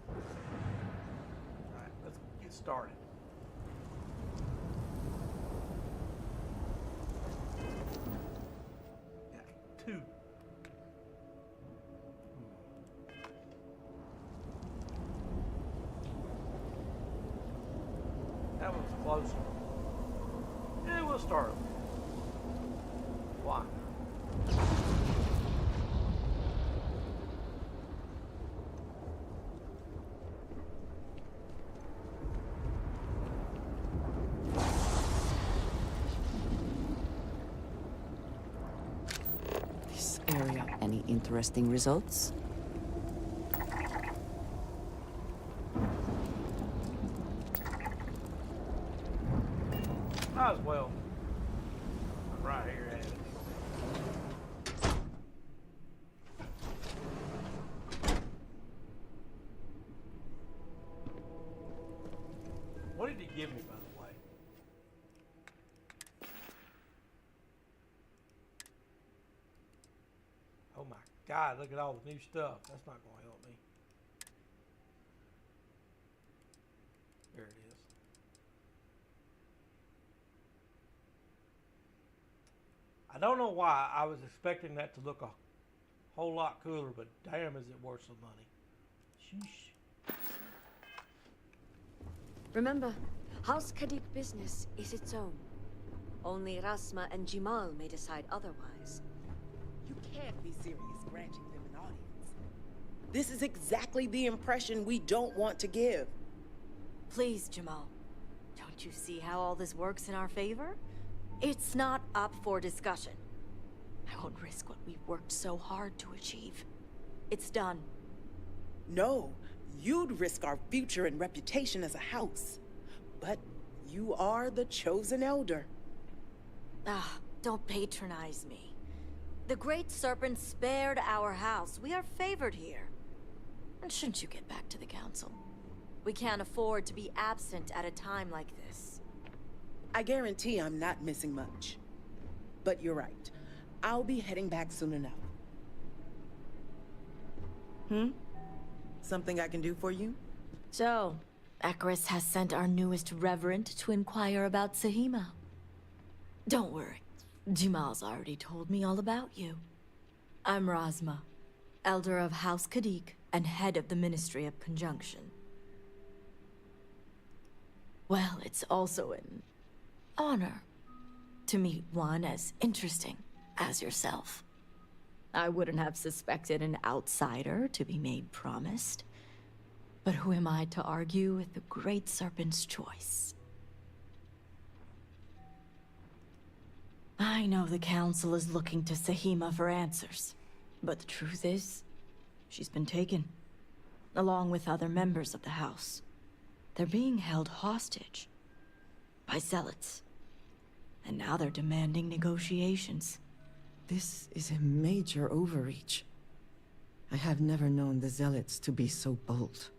Alright, let's get started. Yeah, 2. closer. Yeah, we'll start. Why? This area. Any interesting results? Might as well. Right here at it. What did he give me, by the way? Oh my God, look at all the new stuff. That's not going to help me. There it is. I don't know why I was expecting that to look a whole lot cooler, but damn is it worth some money. Sheesh. Remember, House Khadik business is its own. Only Rasma and Jimal may decide otherwise. You can't be serious granting them an audience. This is exactly the impression we don't want to give. Please, Jamal. Don't you see how all this works in our favor? It's not up for discussion. I won't risk what we've worked so hard to achieve. It's done. No, you'd risk our future and reputation as a house. But you are the chosen elder. Ah, don't patronize me. The Great Serpent spared our house. We are favored here. And shouldn't you get back to the council? We can't afford to be absent at a time like this. I guarantee I'm not missing much. But you're right. I'll be heading back soon enough. Something I can do for you? So, Akaris has sent our newest reverend to inquire about Sahima. Don't worry. Jimal's already told me all about you. I'm Rasma, elder of House Khadik and head of the Ministry of Conjunction. Well, it's also an honor to meet one as interesting as yourself. I wouldn't have suspected an outsider to be made promised. But who am I to argue with the Great Serpent's choice? I know the Council is looking to Sahima for answers. But the truth is, she's been taken, along with other members of the House. They're being held hostage by zealots. And now they're demanding negotiations. This is a major overreach. I have never known the Zealots to be so bold.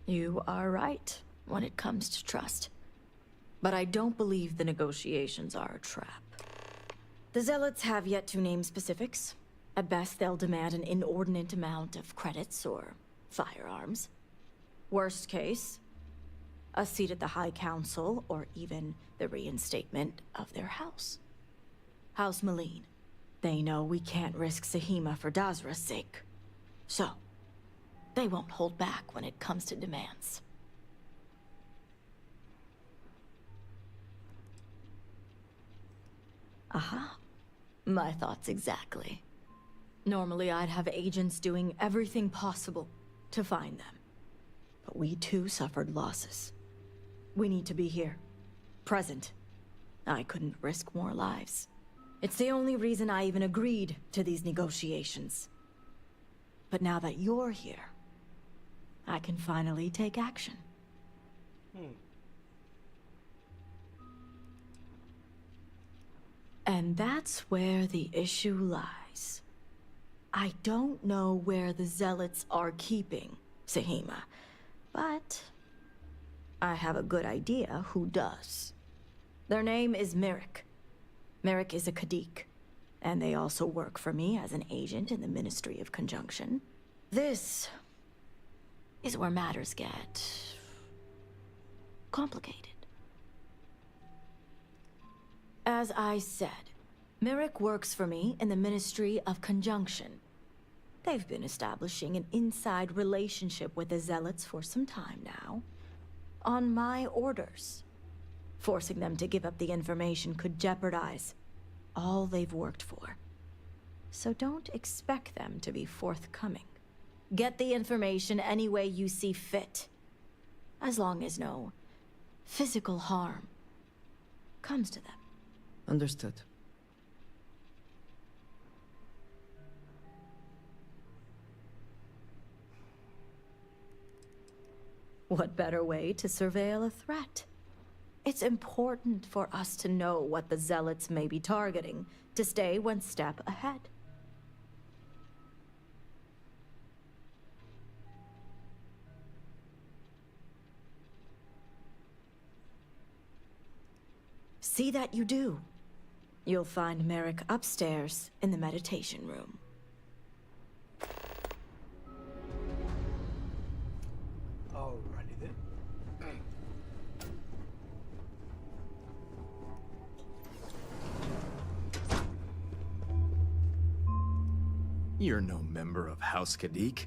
You are right when it comes to trust. But I don't believe the negotiations are a trap. The Zealots have yet to name specifics. At best, they'll demand an inordinate amount of credits or firearms. Worst case, a seat at the High Council, or even the reinstatement of their house. House Maleen. They know we can't risk Sahima for Dazra's sake. So, they won't hold back when it comes to demands. Aha. My thoughts exactly. Normally I'd have agents doing everything possible to find them. But we too suffered losses. We need to be here. Present. I couldn't risk more lives. It's the only reason I even agreed to these negotiations. But now that you're here, I can finally take action. And that's where the issue lies. I don't know where the Zealots are keeping Sahima, but I have a good idea who does. Their name is Merrick. Merrick is a Khadik, and they also work for me as an agent in the Ministry of Conjunction. This is where matters get complicated. As I said, Merrick works for me in the Ministry of Conjunction. They've been establishing an inside relationship with the Zealots for some time now. On my orders. Forcing them to give up the information could jeopardize all they've worked for. So don't expect them to be forthcoming. Get the information any way you see fit. As long as no physical harm comes to them. Understood. What better way to surveil a threat? It's important for us to know what the Zealots may be targeting, to stay one step ahead. See that you do. You'll find Merrick upstairs in the meditation room. Alrighty then. You're no member of House Kadik.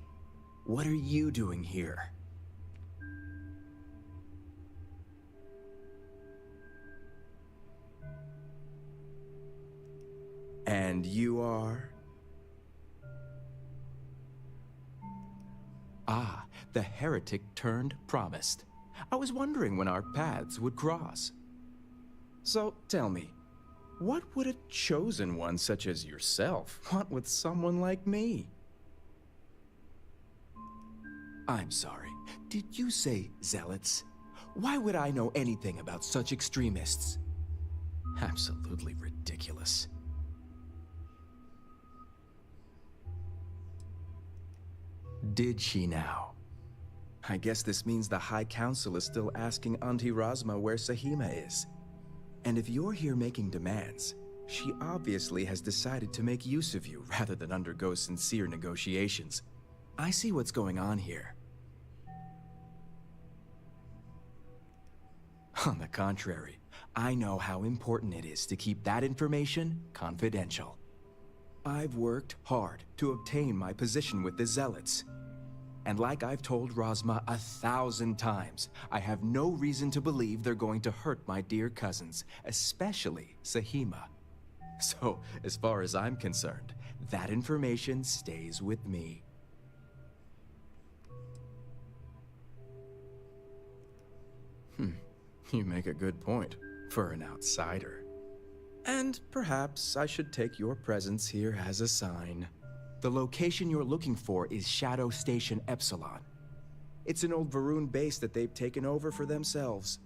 What are you doing here? And you are? Ah, the heretic turned promised. I was wondering when our paths would cross. So, tell me, what would a chosen one such as yourself want with someone like me? I'm sorry. Did you say zealots? Why would I know anything about such extremists? Absolutely ridiculous. Did she now? I guess this means the High Council is still asking Auntie Razma where Sahima is. And if you're here making demands, she obviously has decided to make use of you rather than undergo sincere negotiations. I see what's going on here. On the contrary, I know how important it is to keep that information confidential. I've worked hard to obtain my position with the Zealots. And like I've told Razma 1,000 times, I have no reason to believe they're going to hurt my dear cousins, especially Sahima. So, as far as I'm concerned, that information stays with me. You make a good point, for an outsider. And perhaps I should take your presence here as a sign. The location you're looking for is Shadow Station Epsilon. It's an old Varun base that they've taken over for themselves.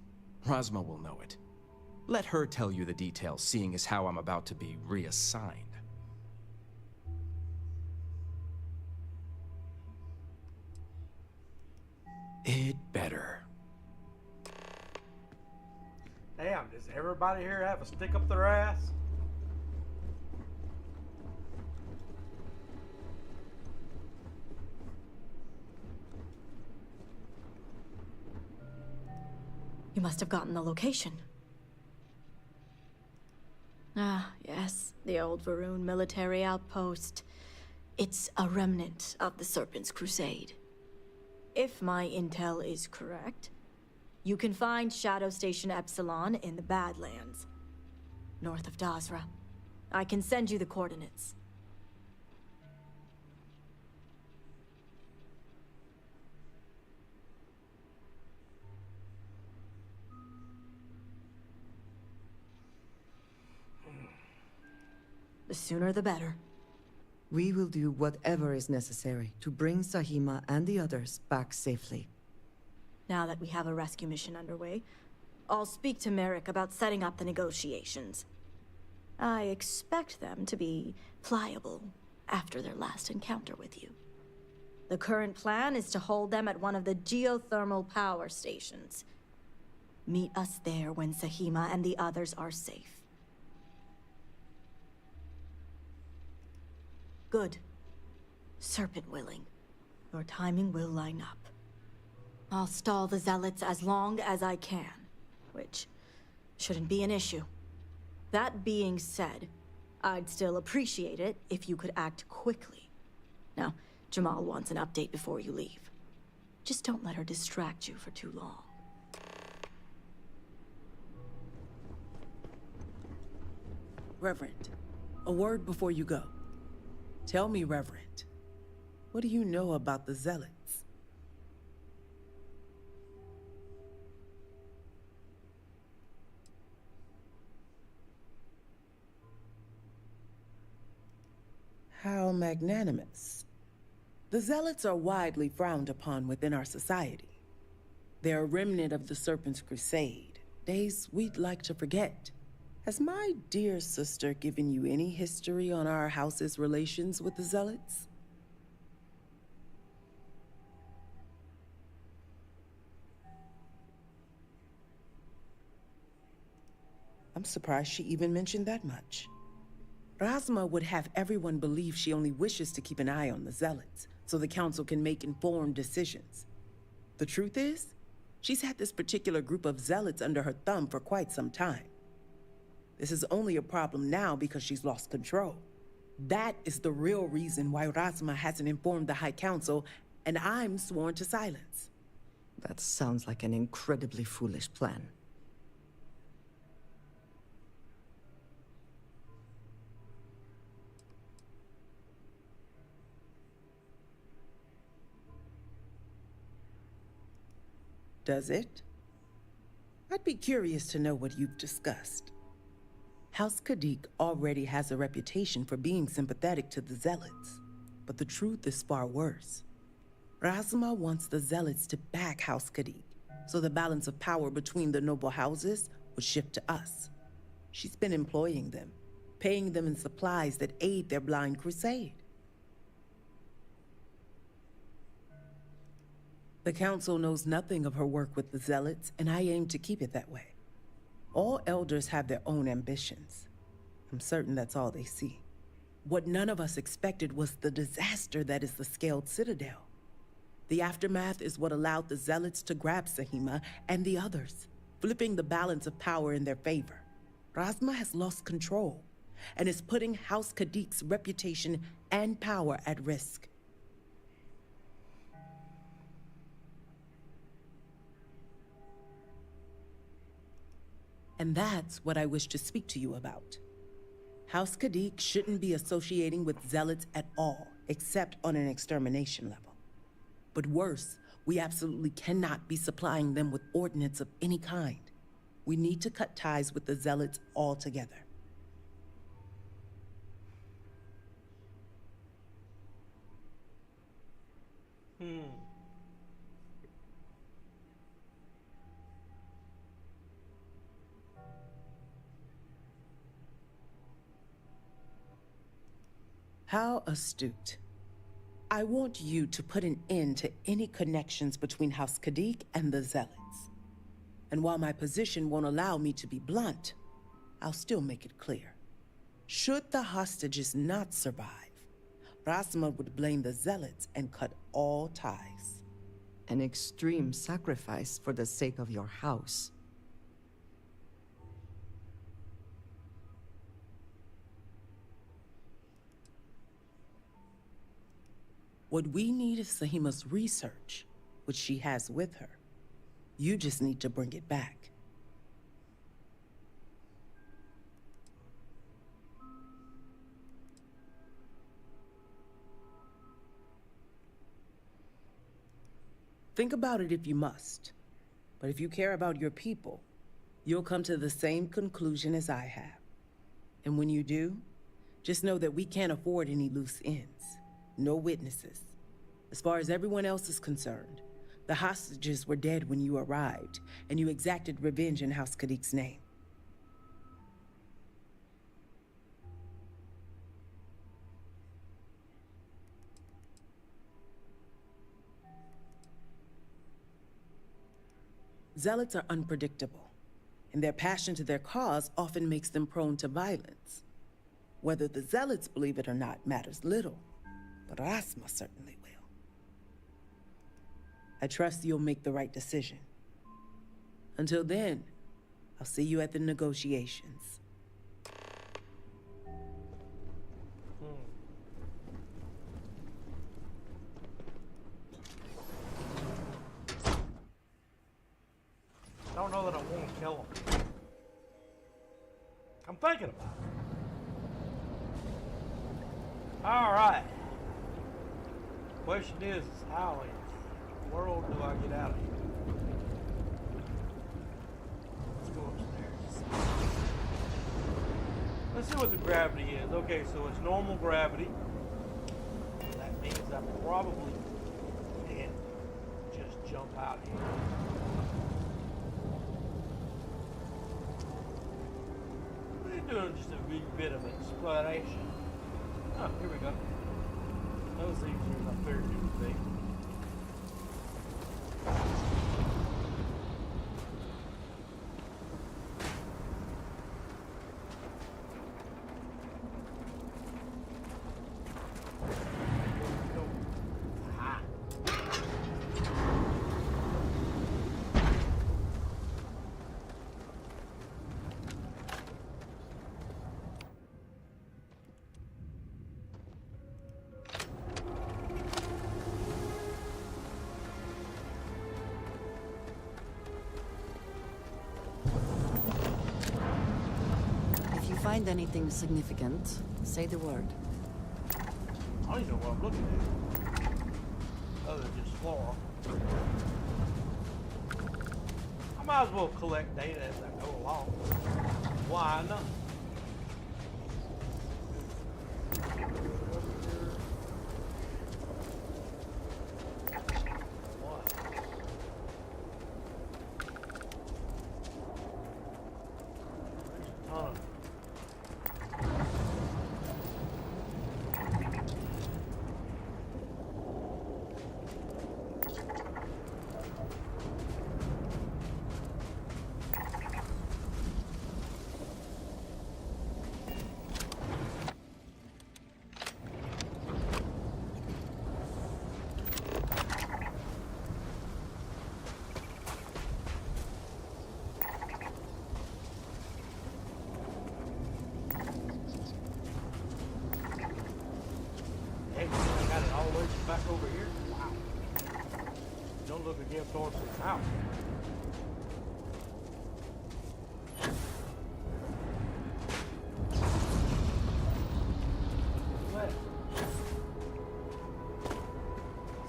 Razma will know it. Let her tell you the details, seeing as how I'm about to be reassigned. It better. Damn, does everybody here have a stick up their ass? You must have gotten the location. Ah, yes, the old Varun military outpost. It's a remnant of the Serpent's Crusade. If my intel is correct, you can find Shadow Station Epsilon in the Badlands, north of Dazra. I can send you the coordinates. The sooner the better. We will do whatever is necessary to bring Sahima and the others back safely. Now that we have a rescue mission underway, I'll speak to Merrick about setting up the negotiations. I expect them to be pliable after their last encounter with you. The current plan is to hold them at one of the geothermal power stations. Meet us there when Sahima and the others are safe. Good. Serpent willing. Your timing will line up. I'll stall the Zealots as long as I can, which shouldn't be an issue. That being said, I'd still appreciate it if you could act quickly. Now, Jamal wants an update before you leave. Just don't let her distract you for too long. Reverend, a word before you go. Tell me, Reverend, what do you know about the Zealots? How magnanimous. The Zealots are widely frowned upon within our society. They're a remnant of the Serpent's Crusade, days we'd like to forget. Has my dear sister given you any history on our house's relations with the Zealots? I'm surprised she even mentioned that much. Razma would have everyone believe she only wishes to keep an eye on the Zealots, so the Council can make informed decisions. The truth is, she's had this particular group of Zealots under her thumb for quite some time. This is only a problem now because she's lost control. That is the real reason why Razma hasn't informed the High Council, and I'm sworn to silence. That sounds like an incredibly foolish plan. Does it? I'd be curious to know what you've discussed. House Khadik already has a reputation for being sympathetic to the Zealots, but the truth is far worse. Razma wants the Zealots to back House Khadik, so the balance of power between the noble houses would shift to us. She's been employing them, paying them in supplies that aid their blind crusade. The Council knows nothing of her work with the Zealots, and I aim to keep it that way. All elders have their own ambitions. I'm certain that's all they see. What none of us expected was the disaster that is the Scaled Citadel. The aftermath is what allowed the Zealots to grab Sahima and the others, flipping the balance of power in their favor. Razma has lost control and is putting House Khadik's reputation and power at risk. And that's what I wish to speak to you about. House Khadik shouldn't be associating with Zealots at all, except on an extermination level. But worse, we absolutely cannot be supplying them with ordnance of any kind. We need to cut ties with the Zealots altogether. How astute. I want you to put an end to any connections between House Khadik and the Zealots. And while my position won't allow me to be blunt, I'll still make it clear. Should the hostages not survive, Razma would blame the Zealots and cut all ties. An extreme sacrifice for the sake of your house. What we need is Sahima's research, which she has with her. You just need to bring it back. Think about it if you must. But if you care about your people, you'll come to the same conclusion as I have. And when you do, just know that we can't afford any loose ends. No witnesses. As far as everyone else is concerned, the hostages were dead when you arrived, and you exacted revenge in House Khadik's name. Zealots are unpredictable, and their passion to their cause often makes them prone to violence. Whether the Zealots believe it or not matters little, but Razma certainly will. I trust you'll make the right decision. Until then, I'll see you at the negotiations. I'm thinking about it. All right. Question is how in the world do I get out of here? Let's go upstairs. Let's see what the gravity is. Okay, so it's normal gravity. That means I probably can't just jump out here. We're doing just a wee bit of exploration. Oh, here we go. That was easier than I figured it would be. Find anything significant, say the word. I don't even know what I'm looking at. Other than just flora. I might as well collect data as I go along. Why not? Back over here. Wow. Don't look again towards the house. What?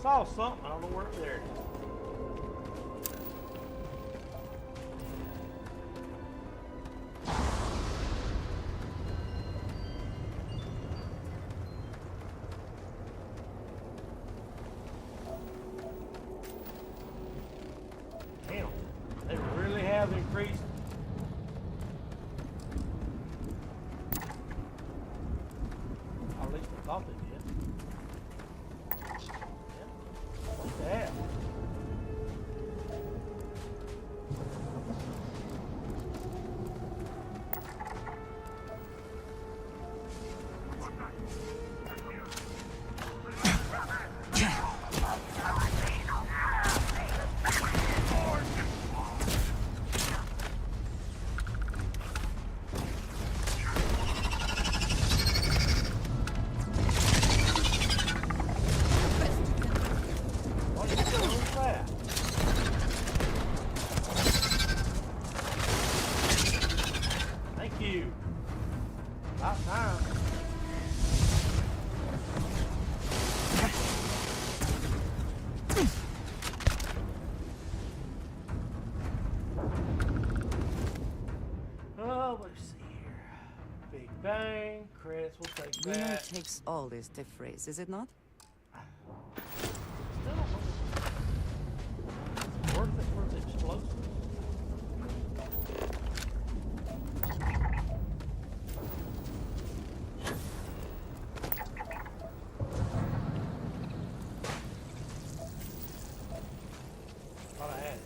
Saw something. I don't know where there it is. Increased. At least I thought they did. Yeah. What the hell? Bang, credits, we'll take that. Winner takes all is the phrase, is it not? Worth it for the explosives. Thought I had it.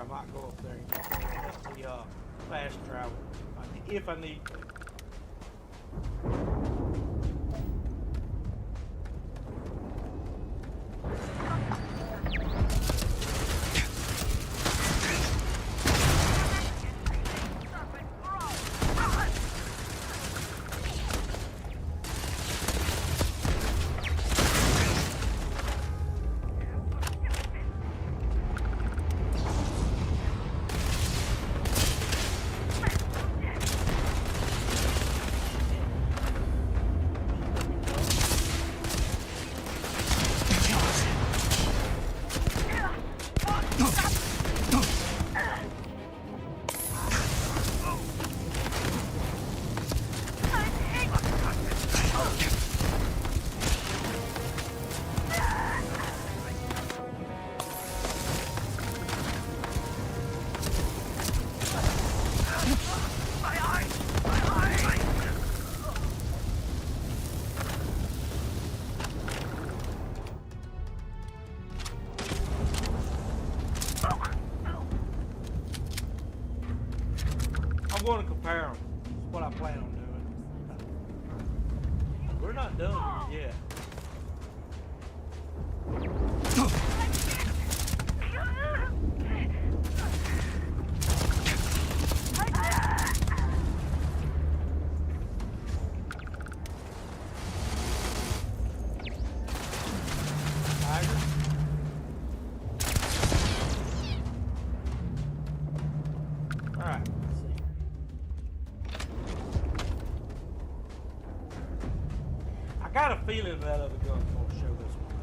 I might go up there and get some to help me fast travel if I need to. I'm going to compare them. That's what I plan on doing. We're not done yet. Alright, let's see. I got a feeling that other gun's gonna show this one up.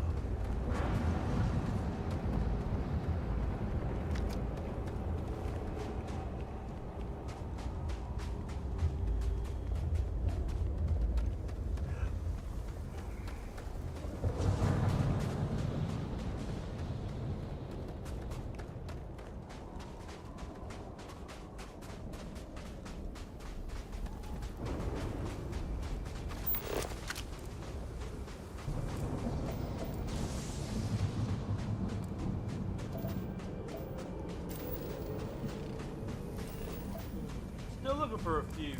Still looking for a few.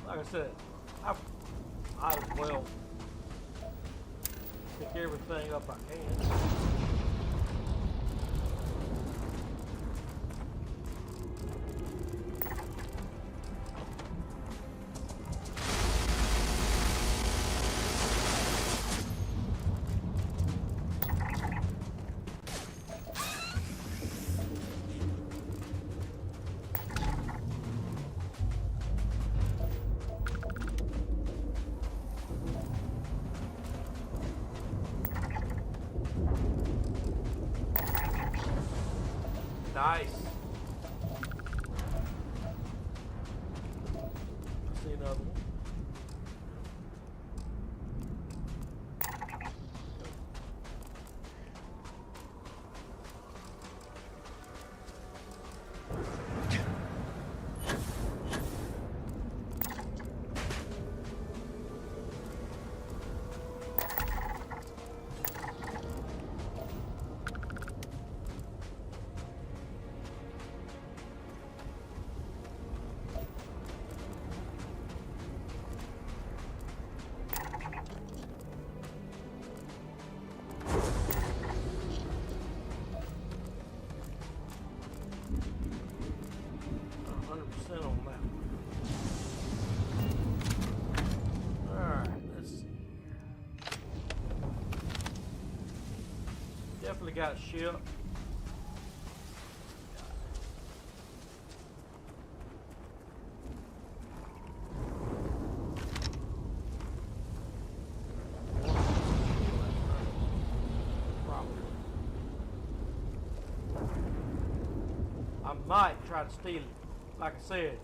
Like I said, I as well pick everything up I can. Nice. I see another one. On that one. Alright, let's see here. Definitely got a ship. Probably. might try to steal it. Like I said,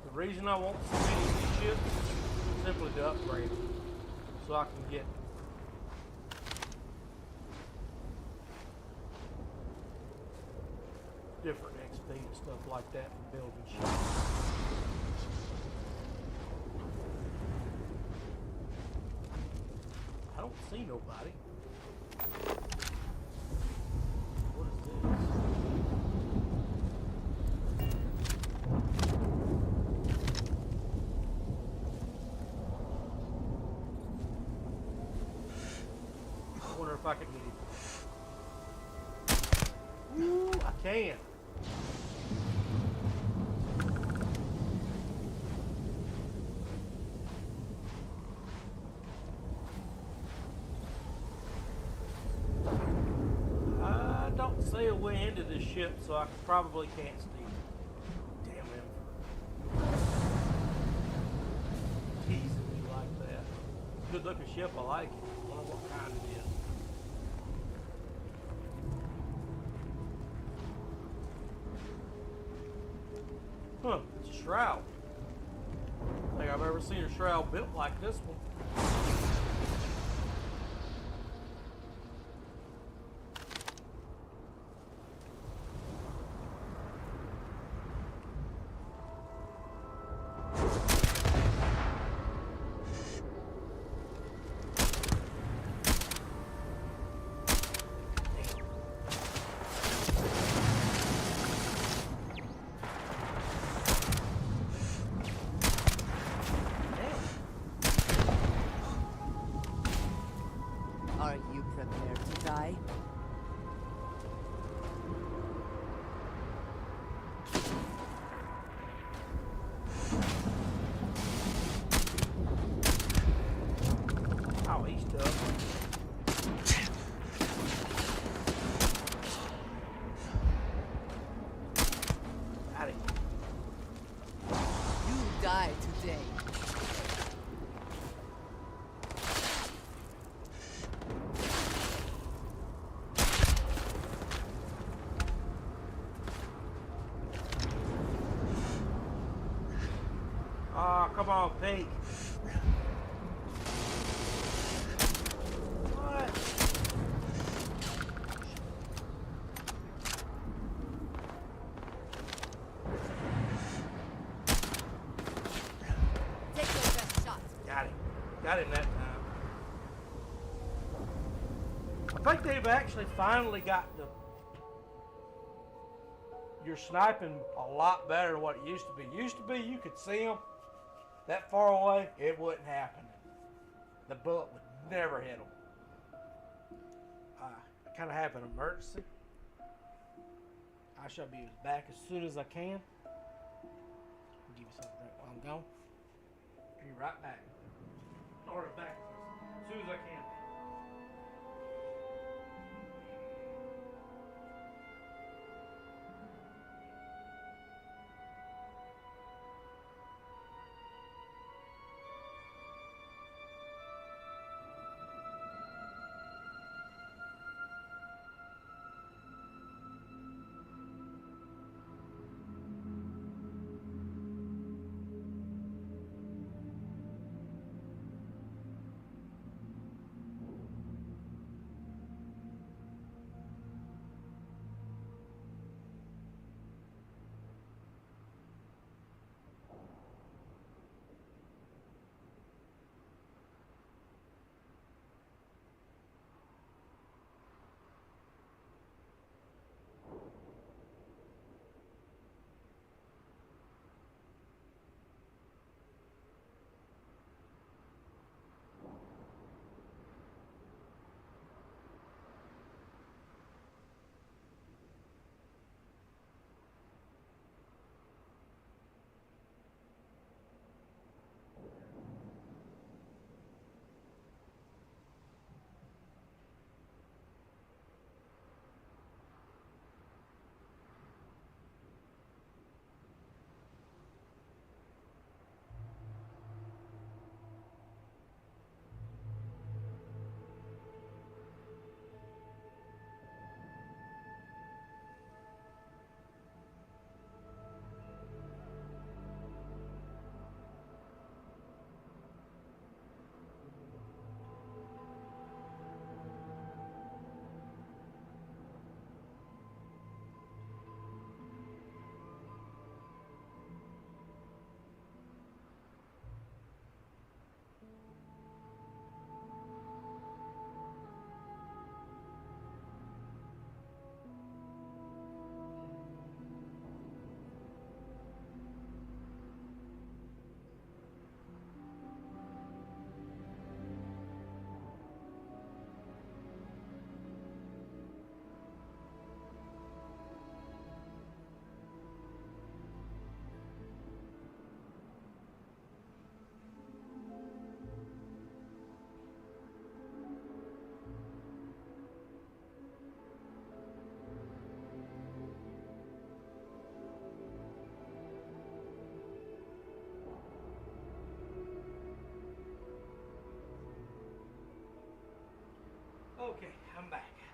the reason I want so many of these ships is simply to upgrade them. So I can get different XP and stuff like that for building ships. I don't see nobody. What is this? I wonder if I can get him. Ooh, I can. I don't see a way into this ship, so I probably can't steal it. Damn him. Teasing me like that. Good looking ship, I like it. I wonder what kind it is. Huh, it's a shroud. I don't think I've ever seen a shroud built like this one. Are you prepared to die? Oh, he's tough. Got it. You die today. Oh, come on, Pete. What? Take your best shot. Got him. Got him that time. I think they've actually finally got your sniping a lot better than what it used to be. Used to be you could see them that far away, it wouldn't happen. The bullet would never hit them. I kind of have an emergency. I shall be back as soon as I can. I'll give you something to drink while I'm gone. Be right back. Or back as soon as I can.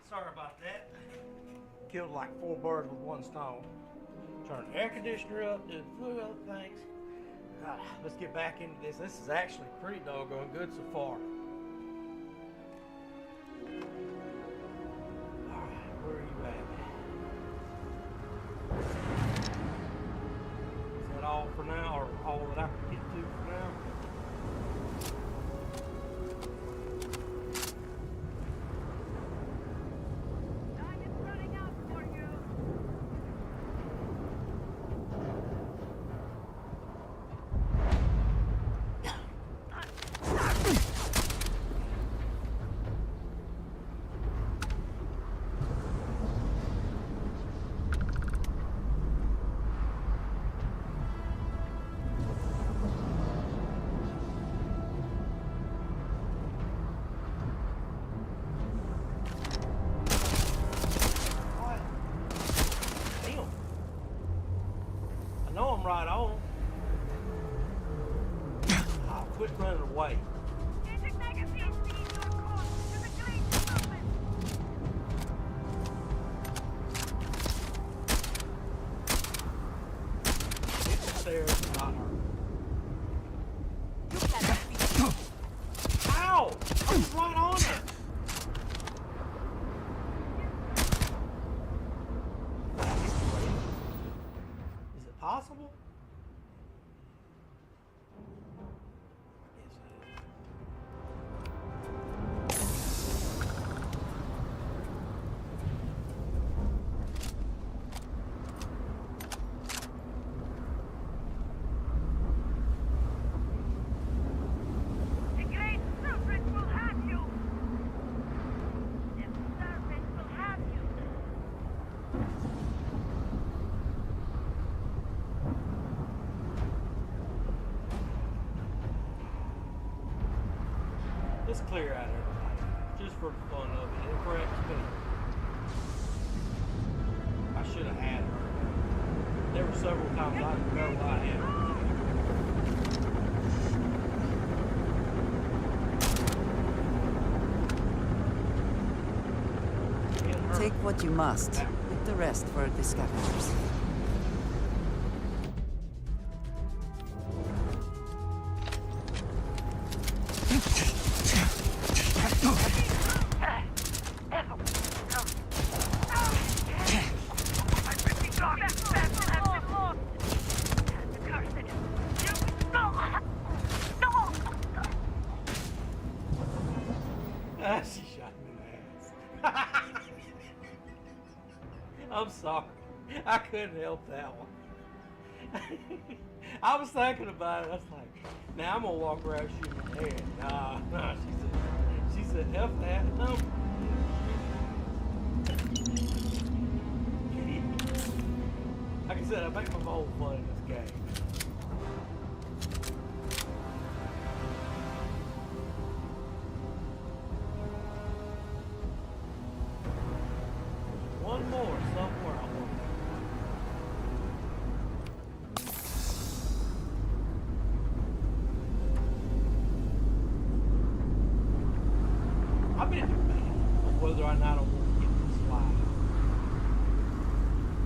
Sorry about that. Killed like 4 birds with 1 stone. Turned the air conditioner up, did a few other things. Let's get back into this. This is actually pretty doggone good so far. Alright, where are you at? Is that all for now, or all that I can get to for now? Right on. I'll quit running away. Hit the stairs, not her. Ow! I was right on it. Is it possible? Let's clear out everybody, just for the fun of it. It corrects me. I should have had her. There were several times I didn't know I had her. Take what you must, with the rest for the scavengers. She shot me in the ass. I'm sorry. I couldn't help that one. I was thinking about it. I was like, now I'm gonna walk around shooting my head. Nah, she said, F that. No. Like I said, I make my whole fun in this game. One more somewhere I want. I've been debating on whether or not I want to get this slide.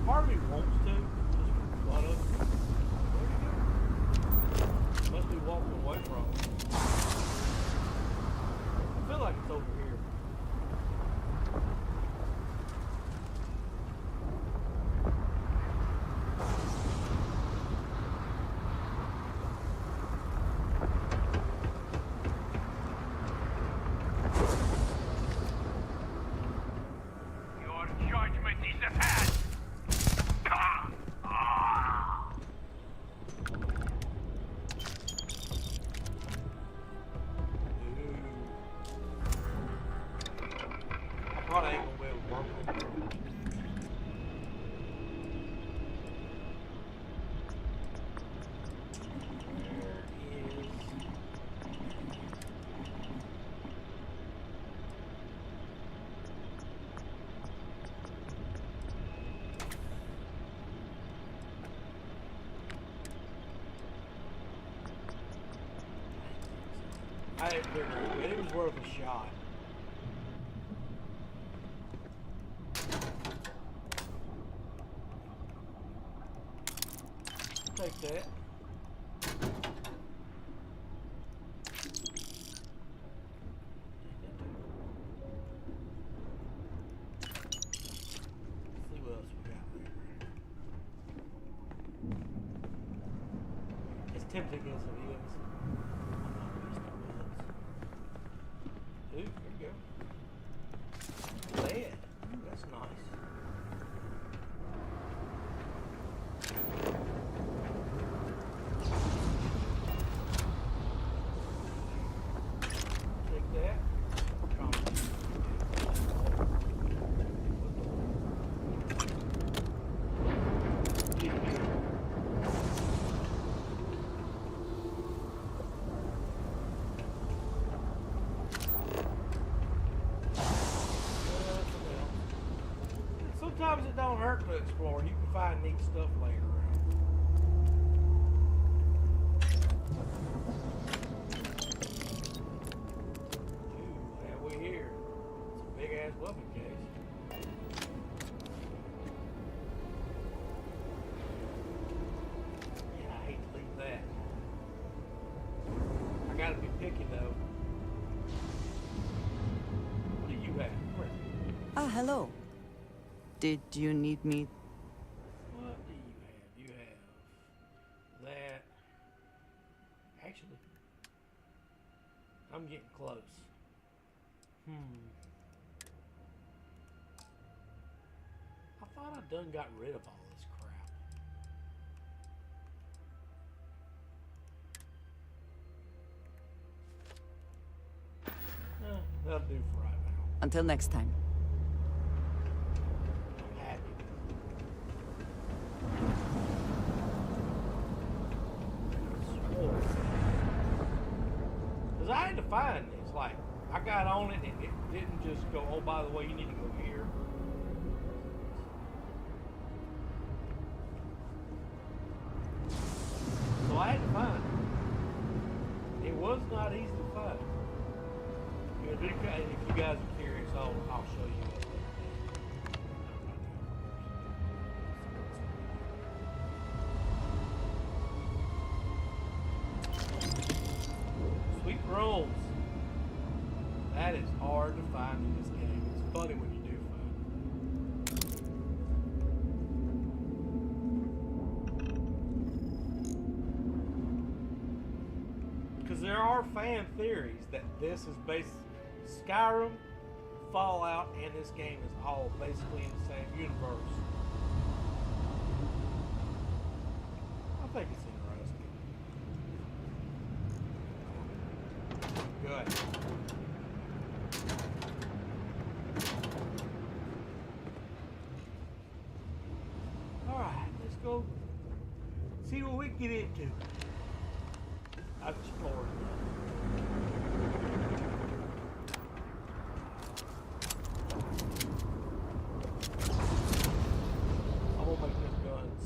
Part of me wants to, just for the fun of it. Where'd it go? Must be walking away from it. I feel like it's over here. Probably ain't gonna be able to work with it. I didn't figure it, but it was worth a shot. take that. See what else we got there. It's tempting as it is. Ooh, there you go. Lead. Ooh, that's nice. Take that. Sometimes it don't hurt to explore. You can find neat stuff laying around. Ooh, that we here. It's a big ass weapon case. Yeah, I hate to leave that. I gotta be picky though. What do you have? Where? Ah, hello. Did you need me? What do you have? You have that. Actually, I'm getting close. I thought I done got rid of all this crap. That'll do for right now. Until next time. Because I had to find this. Like, I got on it and it didn't just go, oh, by the way, you need to go here. So I had to find it. It was not easy to find. If you guys are curious, I'll show you. Sweet rolls. That is hard to find in this game. It's funny when you do find it. Because there are fan theories that this is based Skyrim, Fallout, and this game is all basically in the same universe. I think it's interesting. Good. Alright, let's go see what we can get into. I've explored. I'm gonna make this guns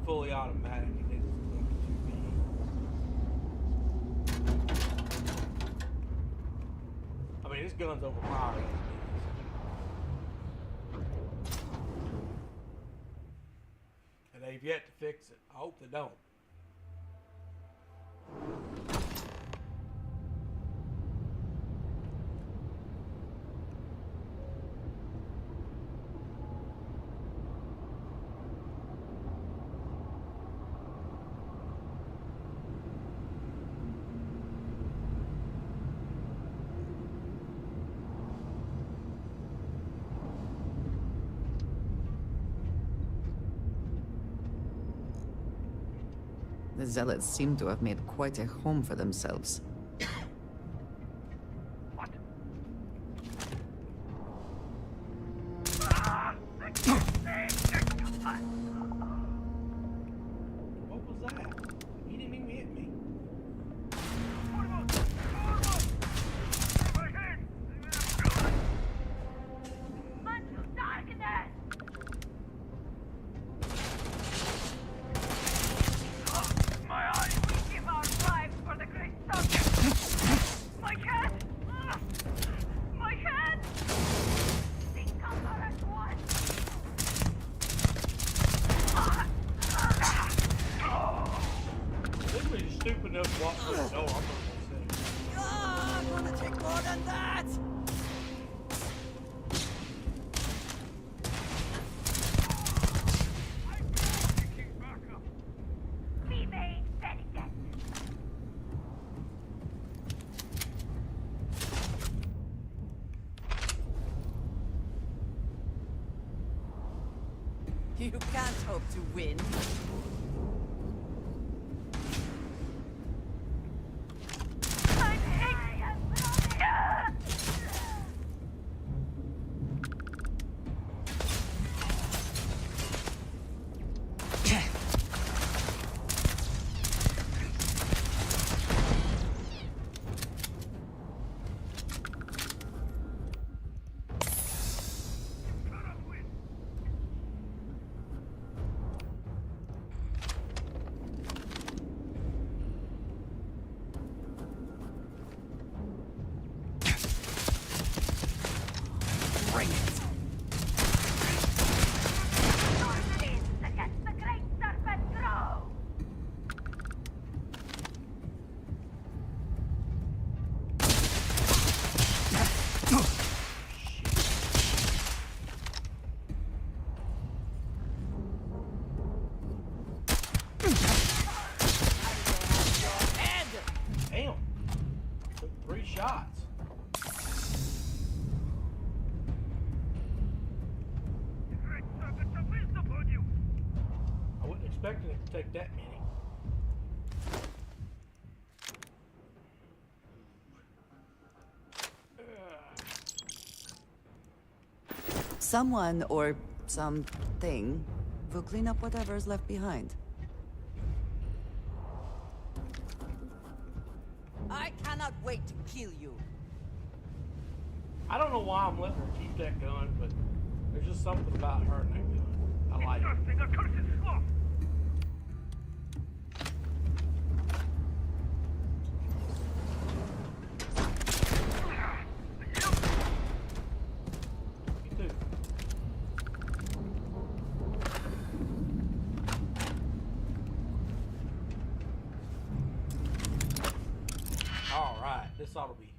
fully automatic and it's going to be. I mean, this gun's overpowered. And they've yet to fix it. I hope they don't. The Zealots seem to have made quite a home for themselves. What was that? He didn't even hit me. walk through the door, I'm gonna go sit. I'm gonna take more than that! You can't hope to win. Bring it. Damn. Took 3 shots. I wasn't expecting it to take that many. Someone or something will clean up whatever's left behind. I cannot wait to kill you. I don't know why I'm letting her keep that gun, but there's just something about her and that gun. I like it. Me too. All right, this ought to be.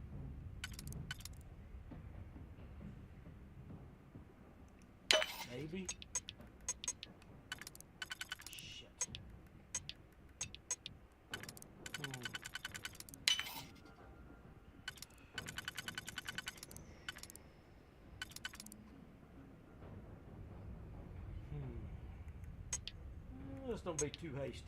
Maybe. Shit. Let's don't be too hasty.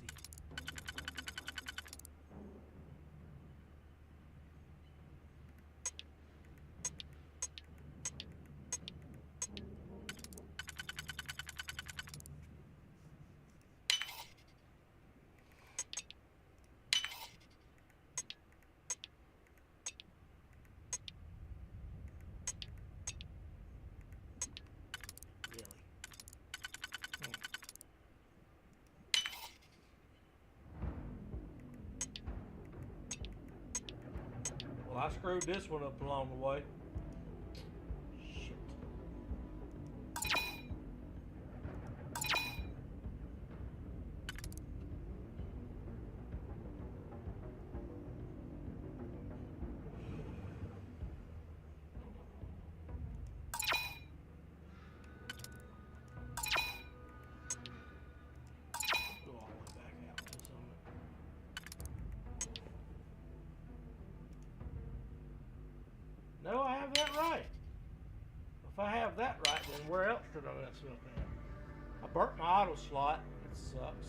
Well, I screwed this one up along the way. Shit. Go all the way back out to some. No, I have that right. If I have that right, then where else did I mess up at? I burnt my auto slot. It sucks.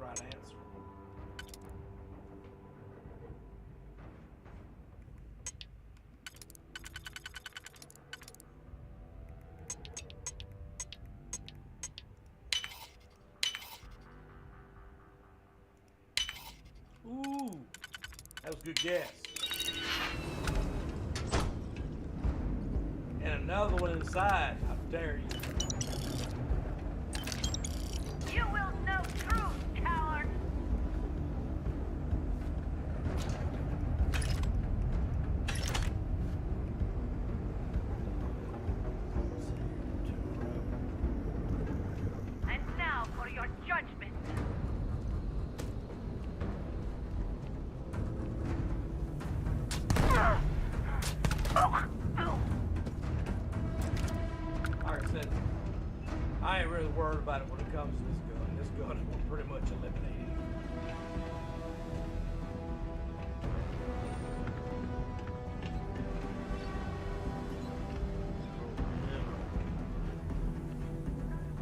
right answer. Ooh, that was a good guess. And another one inside. How dare you? You will know truth, coward! And now for your judgment! Like I said, I ain't really worried about it when it comes to this gun. This gun will pretty much eliminate it.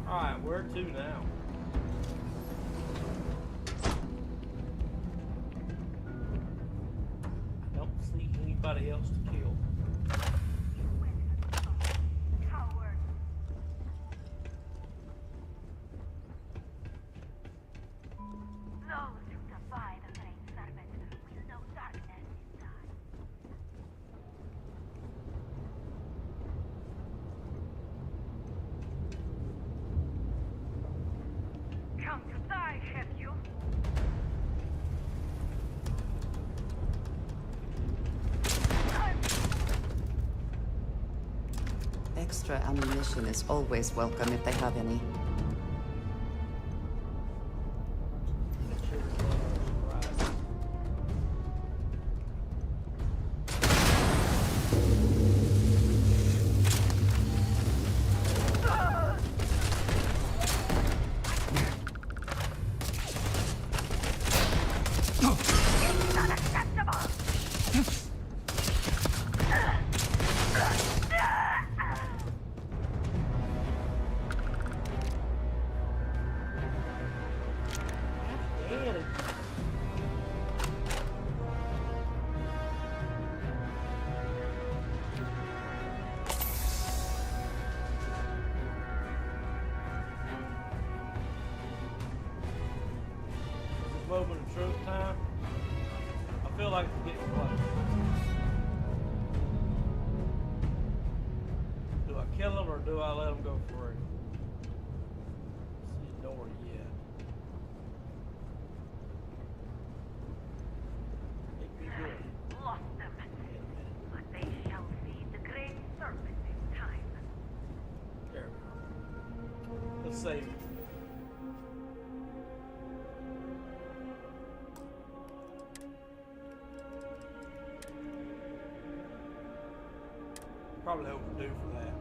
Alright, where to now? I don't see anybody else to kill. Those who defy the Great Serpent will know darkness inside. Come to die, have you? Extra ammunition is always welcome if they have any. Moment of truth time. I feel like it's getting close. Do I kill him or do I let him go free? See the door yet. Make me good. Lost them. But they shall feed the Great Serpent in time. There we go. Let's save it. Probably overdue for that.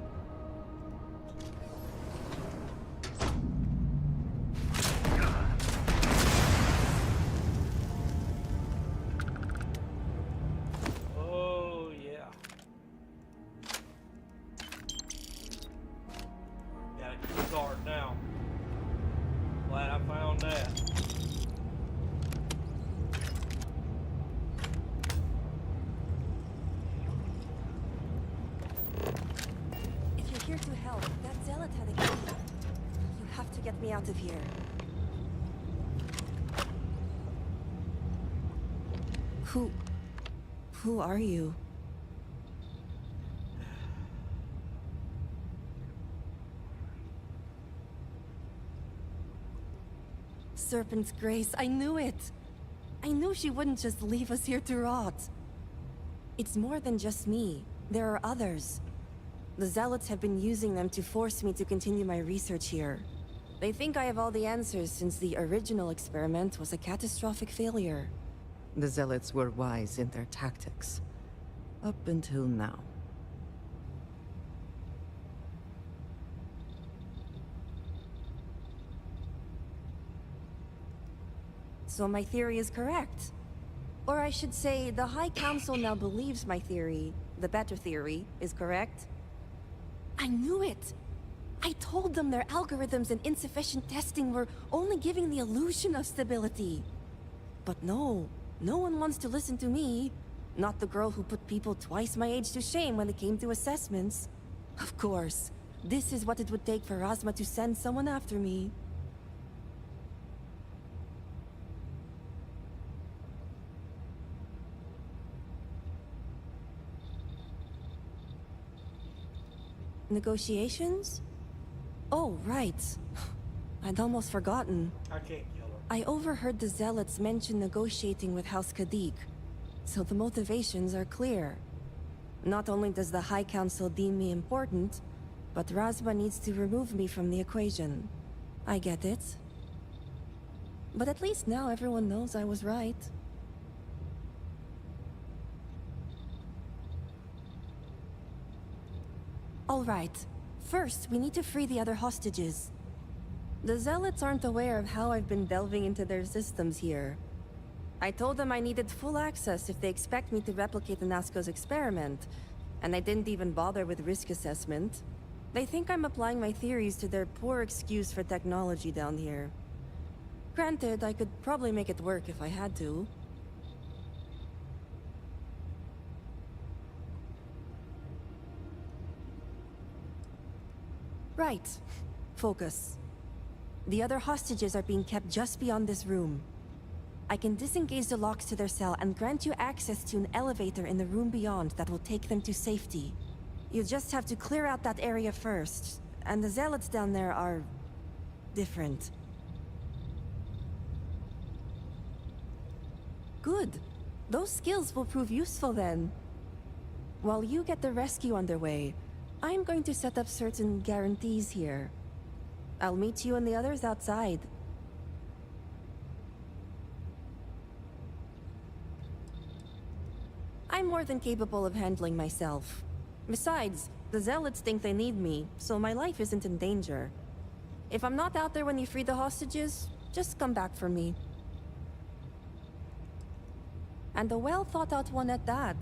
Oh, yeah. Got a key card now. Glad I found that. Here to help. That zealot had a key. You have to get me out of here. Who are you? Serpent's Grace, I knew it! I knew she wouldn't just leave us here to rot. It's more than just me. There are others. The Zealots have been using them to force me to continue my research here. They think I have all the answers since the original experiment was a catastrophic failure. The Zealots were wise in their tactics. Up until now. So my theory is correct. Or I should say, the High Council now believes my theory, the better theory, is correct. I knew it! I told told them their algorithms and insufficient testing were only giving the illusion of stability. But no one wants to listen to me. Not the girl who put people twice my age to shame when it came to assessments. Of course, this is what it would take for Razma to send someone after me. Negotiations? Oh, right. I'd almost forgotten. I can't kill her. I overheard the Zealots mention negotiating with House Kadik, so the motivations are clear. Not only does the High Council deem me important, but Razma needs to remove me from the equation. I get it. But at least now everyone knows I was right. All right. First, we need to free the other hostages. The Zealots aren't aware of how I've been delving into their systems here. I told them I needed full access if they expect me to replicate Anasco's experiment, and I didn't even bother with risk assessment. They think I'm applying my theories to their poor excuse for technology down here. Granted, I could probably make it work if I had to. Right. Focus. The other hostages are being kept just beyond this room. I can disengage the locks to their cell and grant you access to an elevator in the room beyond that will take them to safety. You just have to clear out that area first, and the Zealots down there are... different. Good. Those skills will prove useful then. While you get the rescue underway, I'm going to set up certain guarantees here. I'll meet you and the others outside. I'm more than capable of handling myself. Besides, the Zealots think they need me, so my life isn't in danger. If I'm not out there when you free the hostages, just come back for me. And a well-thought-out one at that.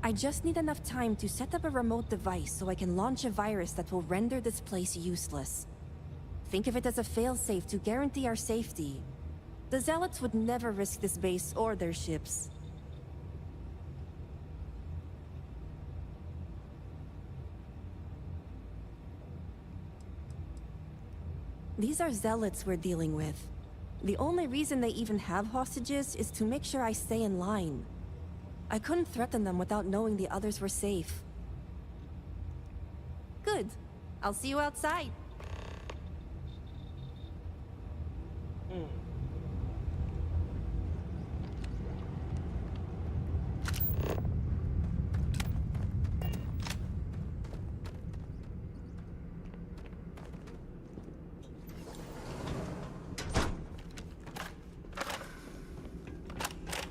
I just need enough time to set up a remote device so I can launch a virus that will render this place useless. Think of it as a failsafe to guarantee our safety. The Zealots would never risk this base or their ships. These are Zealots we're dealing with. The only reason they even have hostages is to make sure I stay in line. I couldn't threaten them without knowing the others were safe. Good. I'll see you outside.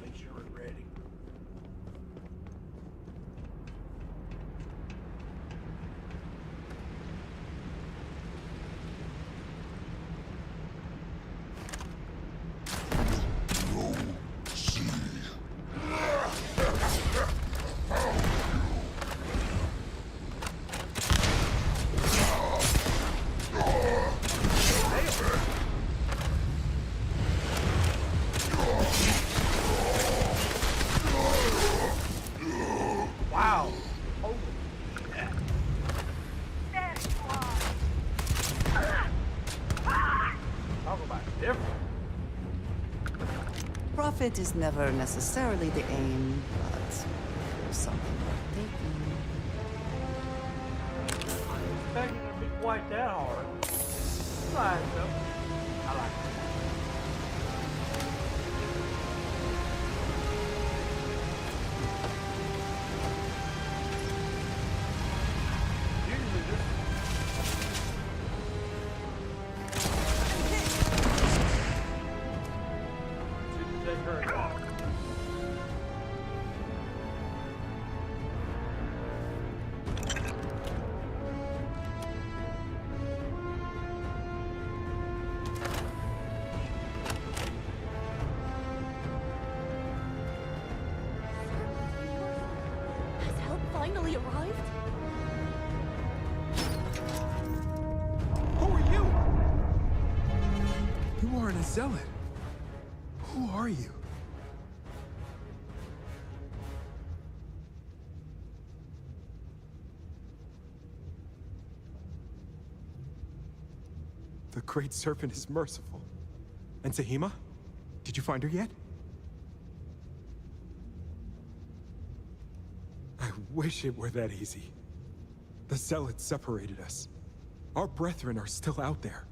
Make sure we're ready. Wow. Holy crap. There you are. Talk about different. Profit is never necessarily the aim, but something worth taking. Expecting to be quite that hard. Right, though. I like it. Usually this shouldn't take very long. You aren't a zealot. Who are you? The Great Serpent is merciful. And Sahima? Did you find her yet? I wish it were that easy. The Zealots separated us. Our brethren are still out there.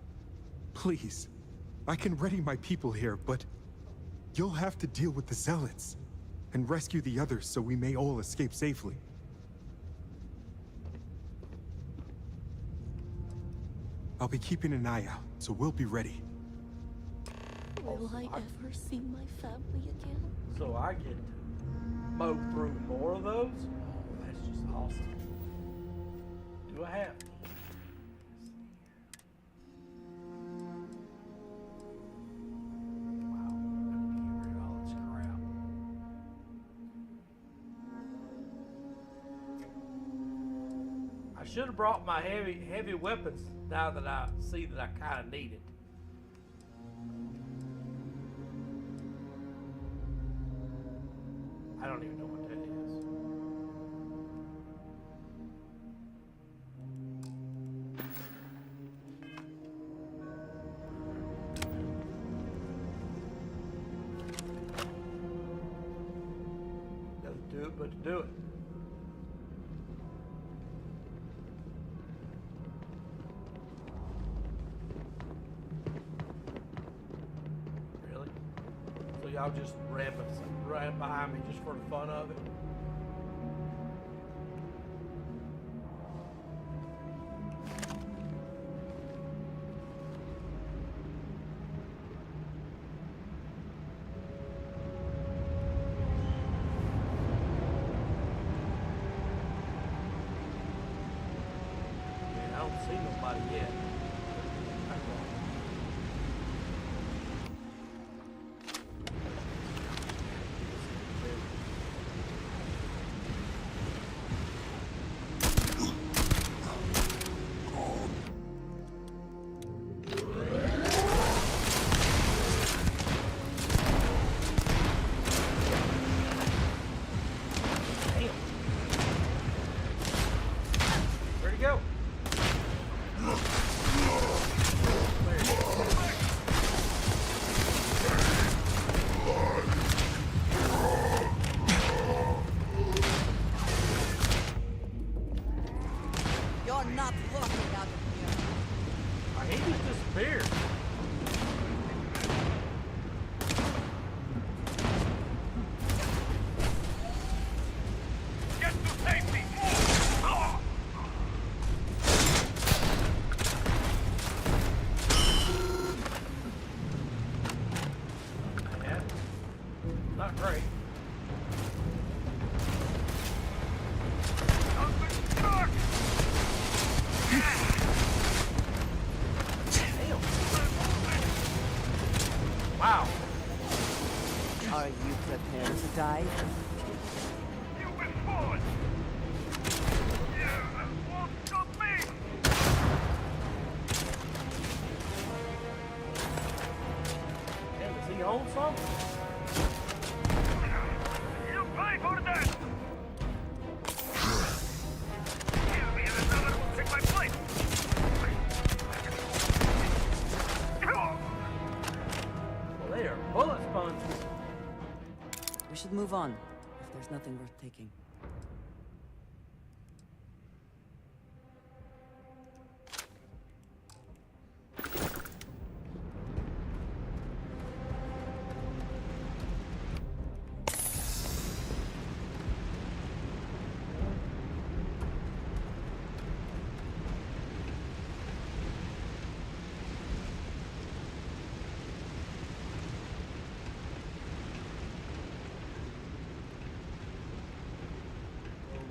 Please, I can ready my people here, but you'll have to deal with the Zealots and rescue the others so we may all escape safely. I'll be keeping an eye out, so we'll be ready. Will I ever see my family again? So I get to mow through more of those? Oh, that's just awesome. Do I have? Wow, get rid of all this crap. I should have brought my heavy weapons now that I see that I kind of need it. I don't even know what that is. Doesn't do it, but to do it. Really? So y'all just ran behind me just for the fun of it? I don't see nobody yet. Where'd he go? You're not walking out of here. He just disappeared. Get to safety! Yeah. Not great. Wow. Are you prepared to die? You will fall! You won't stop me! Damn, is he on something? You pay for that! Give me the dollar who take my place! Well, they are bullet sponges. We should move on, if there's nothing worth taking.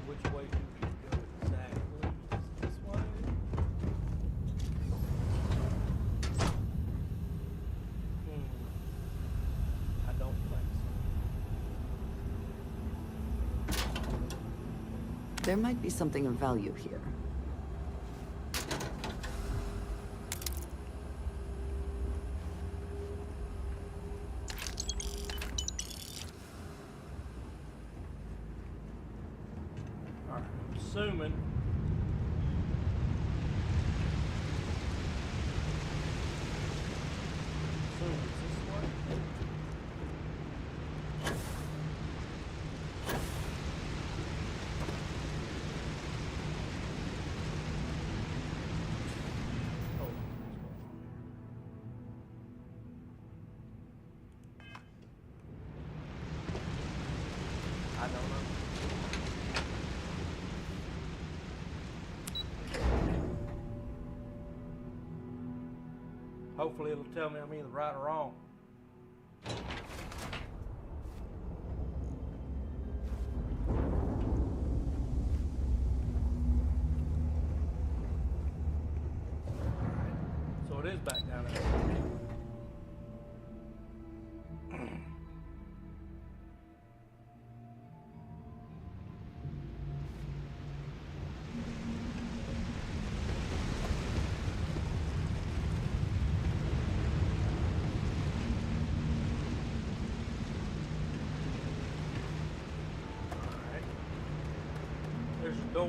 Which way do we go exactly? Is this way? I don't think so. There might be something of value here. assuming. Assuming it's this way. I don't know. Hopefully it'll tell me I'm either right or wrong. So it is back down there.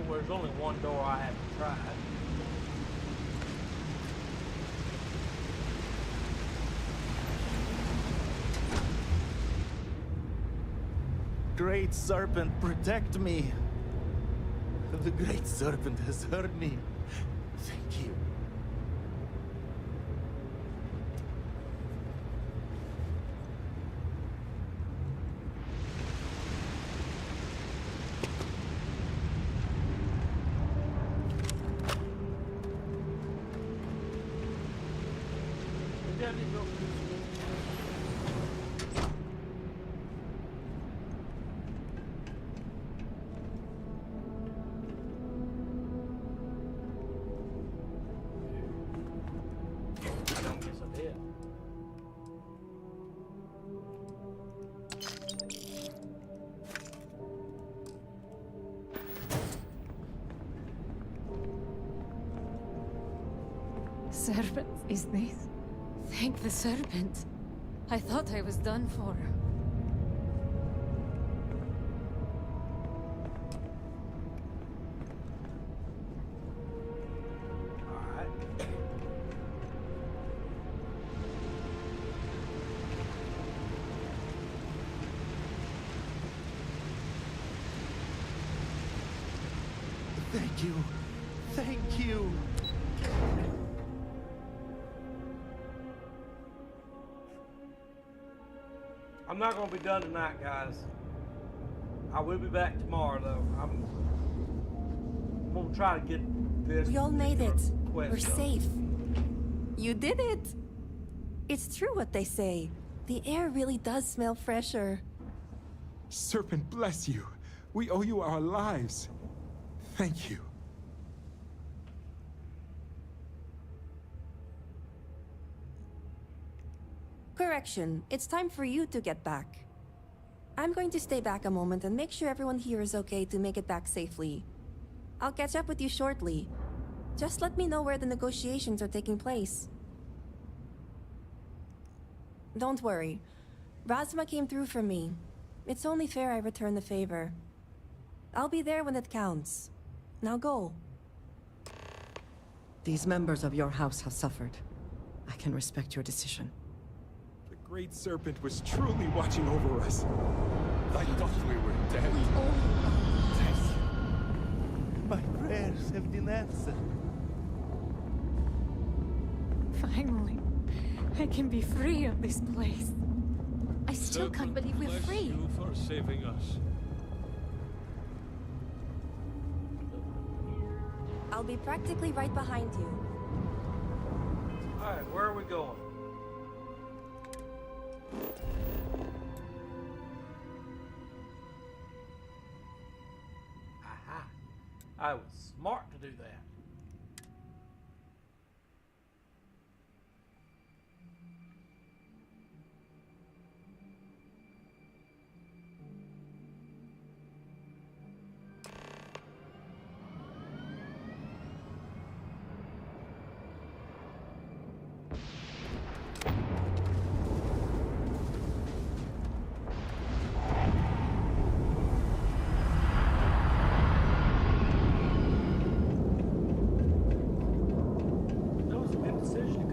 There's only one door I haven't tried. Great Serpent, protect me. The Great Serpent has heard me. Thank you. Serpent, is this? Thank the serpent. I thought I was done for. Thank you. Thank you. I'm not going to be done tonight, guys. I will be back tomorrow, though. I'm going to try to get this. We all made it. We're done. safe. You did it. It's true what they say. The air really does smell fresher. Serpent bless you. We owe you our lives. Thank you. Correction, it's time for you to get back. I'm going to stay back a moment and make sure everyone here is okay to make it back safely. I'll catch up with you shortly. Just let me know where the negotiations are taking place. Don't worry. Razma came through for me. It's only fair I return the favor. I'll be there when it counts. Now go. These members of your house have suffered. I can respect your decision. The Great Serpent was truly watching over us. I thought we were dead. My prayers have been answered. Finally, I can be free of this place. I still can't believe we're free. Bless you for saving us. I'll be practically right behind you. Alright, where are we going? Aha. I was smart to do that.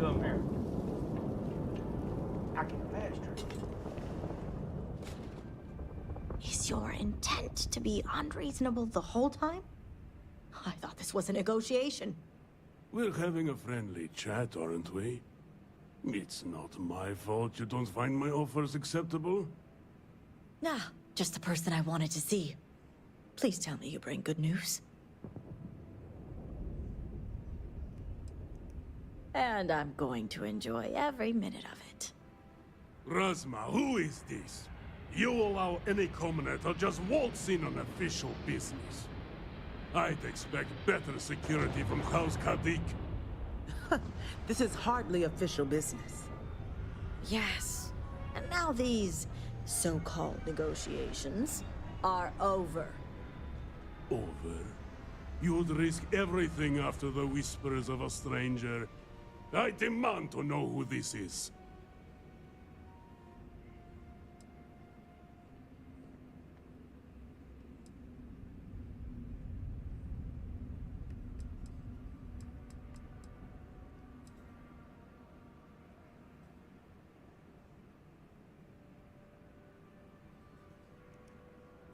come here. I can pasture. Is your intent to be unreasonable the whole time? I thought this was a negotiation. We're having a friendly chat, aren't we? It's not my fault you don't find my offers acceptable. Nah, just the person I wanted to see. Please tell me you bring good news. And I'm going to enjoy every minute of it. Razma, who is this? You allow any commoner to just waltz in on official business. I'd expect better security from House Kadik. This is hardly official business. Yes. And now these so-called negotiations are over. Over? You'd risk everything after the whispers of a stranger. I demand to know who this is.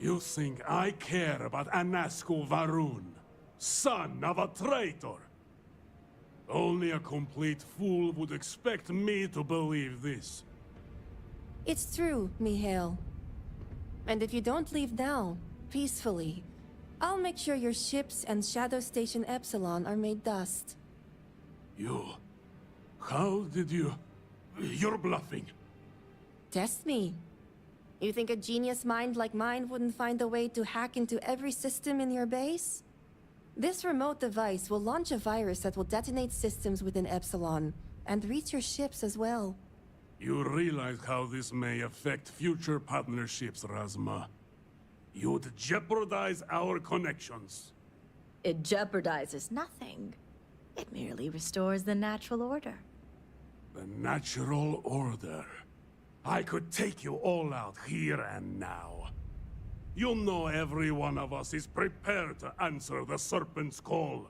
You think I care about Anasko Varun, son of a traitor? Only a complete fool would expect me to believe this. It's true, Mihail. And if you don't leave now, peacefully, I'll make sure your ships and Shadow Station Epsilon are made dust. You... How did you... You're bluffing. Test me. You think a genius mind like mine wouldn't find a way to hack into every system in your base? This remote device will launch a virus that will detonate systems within Epsilon, and reach your ships as well. You realize how this may affect future partnerships, Razma. You'd jeopardize our connections. It jeopardizes nothing. It merely restores the natural order. The natural order. I could take you all out here and now. You know every one of us is prepared to answer the Serpent's call.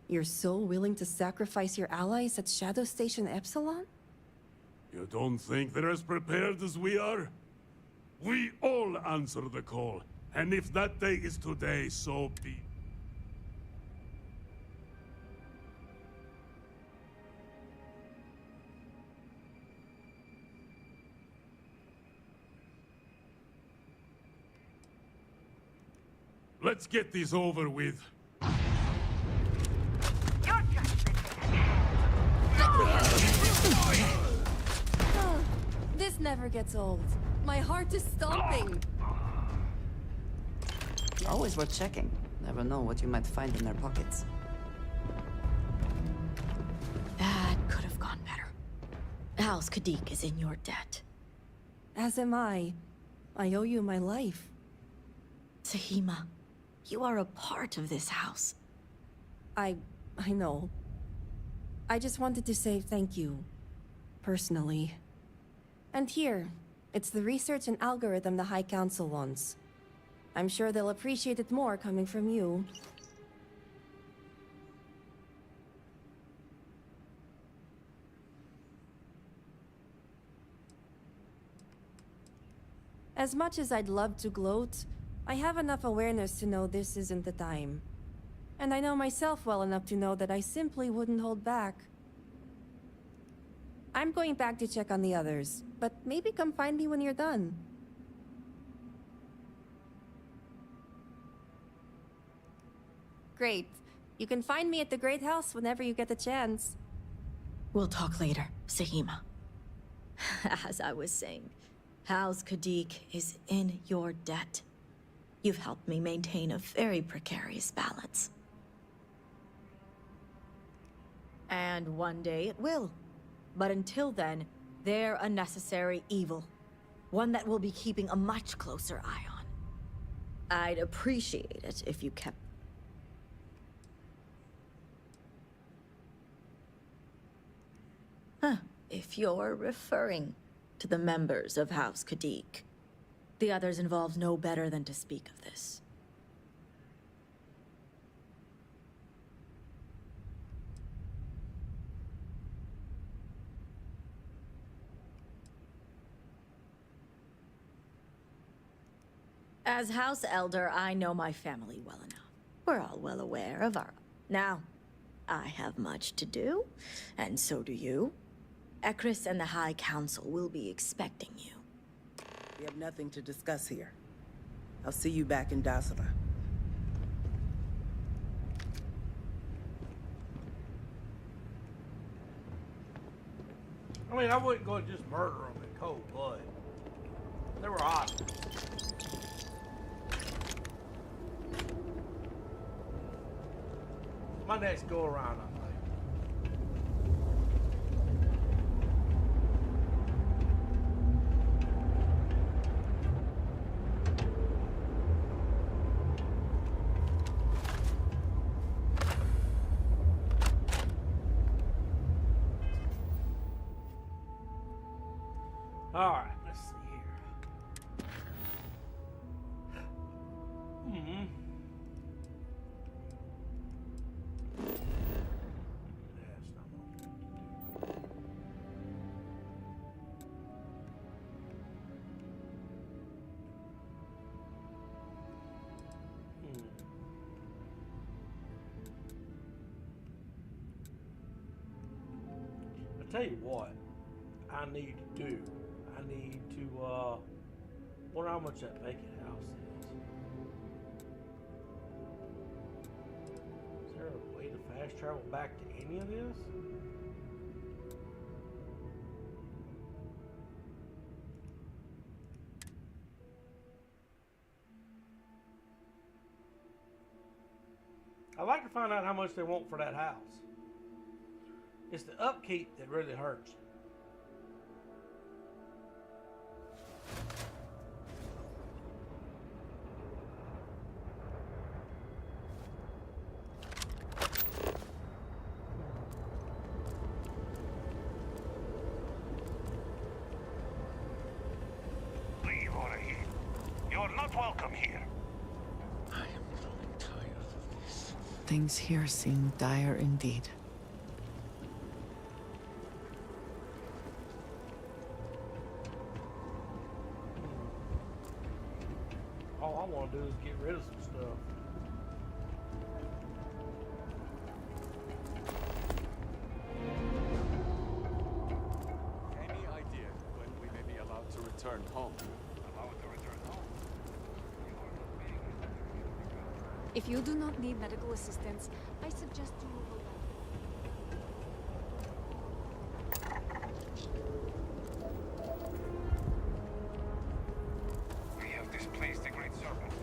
You're so willing to sacrifice your allies at Shadow Station Epsilon? You don't think they're as prepared as we are? We all answer the call, and if that day is today, so be it. Let's get this over with. This never gets old. My heart is stomping. Always worth checking. Never know what you might find in their pockets. That could have gone better. House Kadik is in your debt. As am I. I owe you my life. Sahima, you are a part of this house. I know. I just wanted to say thank you. Personally. And here, it's the research and algorithm the High Council wants. I'm sure they'll appreciate it more coming from you. As much as I'd love to gloat, I have enough awareness to know this isn't the time. And I know myself well enough to know that I simply wouldn't hold back. I'm going back to check on the others, but maybe come find me when you're done. Great. You can find me at the Great House whenever you get the chance. We'll talk later, Sahima. As I was saying, House Kadik is in your debt. You've helped me maintain a very precarious balance. And one day it will. But until then, they're a necessary evil. One that we'll be keeping a much closer eye on. I'd appreciate it if you kept... Huh, if you're referring to the members of House Kadik. The others involved know better than to speak of this. As House Elder, I know my family well enough. We're all well aware of our... Now, I have much to do, and so do you. Ekris and the High Council will be expecting you. We have nothing to discuss here. I'll see you back in Dasra. I mean, I wouldn't go and just murder them in cold blood. They were options. My next go around, I think. All right, let's see here. Hmm. I tell you what, I need to do. I need to, wonder how much that vacant house is. Is there a way to fast travel back to any of this? I'd like to find out how much they want for that house. It's the upkeep that really hurts. Leave already. You're not welcome here. I am growing tired of this. Things here seem dire indeed. All I want to do is get rid of some stuff. Any idea when we may be allowed to return home? If you do not need medical assistance, I suggest you move along. We have displaced the Great Serpent.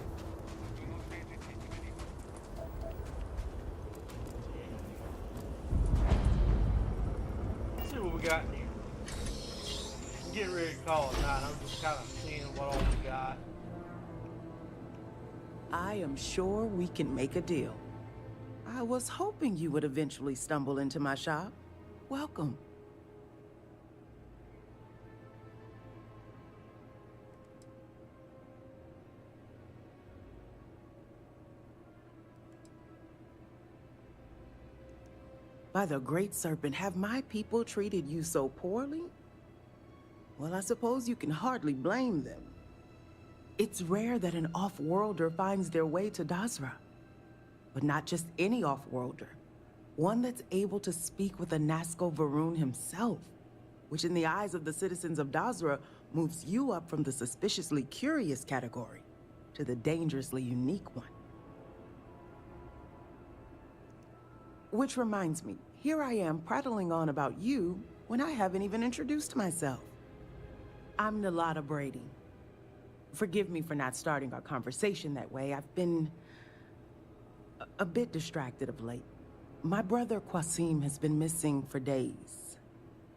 Do not pay attention to anyone. Let's see what we got in here. I'm getting ready to call it night. I'm just kind of seeing what all we got. I am sure we can make a deal. I was hoping you would eventually stumble into my shop. Welcome. By the Great Serpent, have my people treated you so poorly? Well, I suppose you can hardly blame them. It's rare that an off-worlder finds their way to Dasra. But not just any off-worlder. One that's able to speak with a Nazco Varun himself, which in the eyes of the citizens of Dasra moves you up from the suspiciously curious category to the dangerously unique one. Which reminds me, here I am prattling on about you when I haven't even introduced myself. I'm Nalada Brady. Forgive me for not starting our conversation that way. I've been a bit distracted of late. My brother Qasim has been missing for days.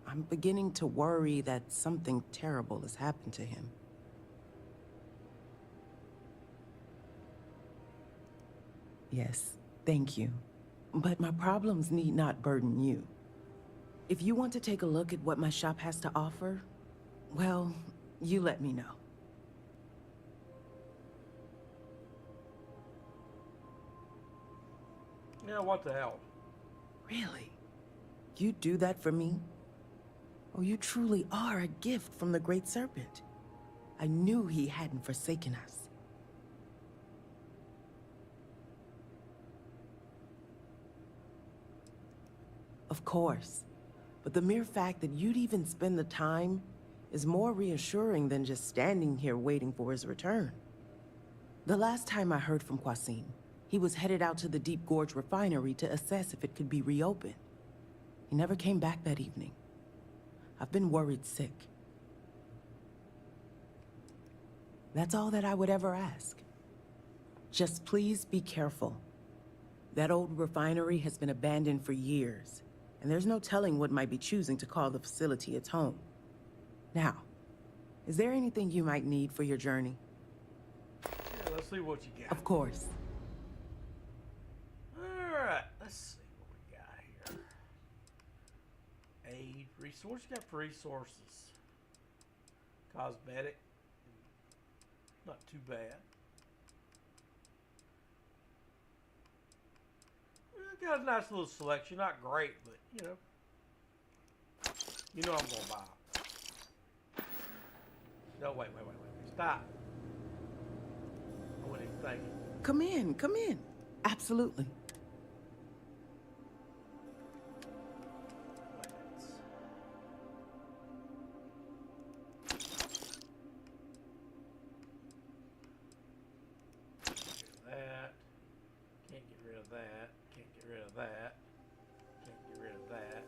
I'm beginning to worry that something terrible has happened to him. Yes, thank you. But my problems need not burden you. If you want to take a look at what my shop has to offer, well, you let me know. Yeah, what the hell? Really? You'd do that for me? Oh, you truly are a gift from the Great Serpent. I knew he hadn't forsaken us. Of course. But the mere fact that you'd even spend the time is more reassuring than just standing here waiting for his return. The last time I heard from Qasim, he was headed out to the Deep Gorge refinery to assess if it could be reopened. He never came back that evening. I've been worried sick. That's all that I would ever ask. Just please be careful. That old refinery has been abandoned for years, and there's no telling what might be choosing to call the facility its home. Now, is there anything you might need for your journey? Yeah, let's see what you got. Of course. Alright, let's see what we got here. Aid, resource, you got resources. Cosmetic, not too bad. Got a nice little selection, not great, but you know I'm gonna buy. No, wait, stop. I wasn't even thinking. Come in. Absolutely. That. Can't get rid of that. Can't get rid of that. Can't get rid of that.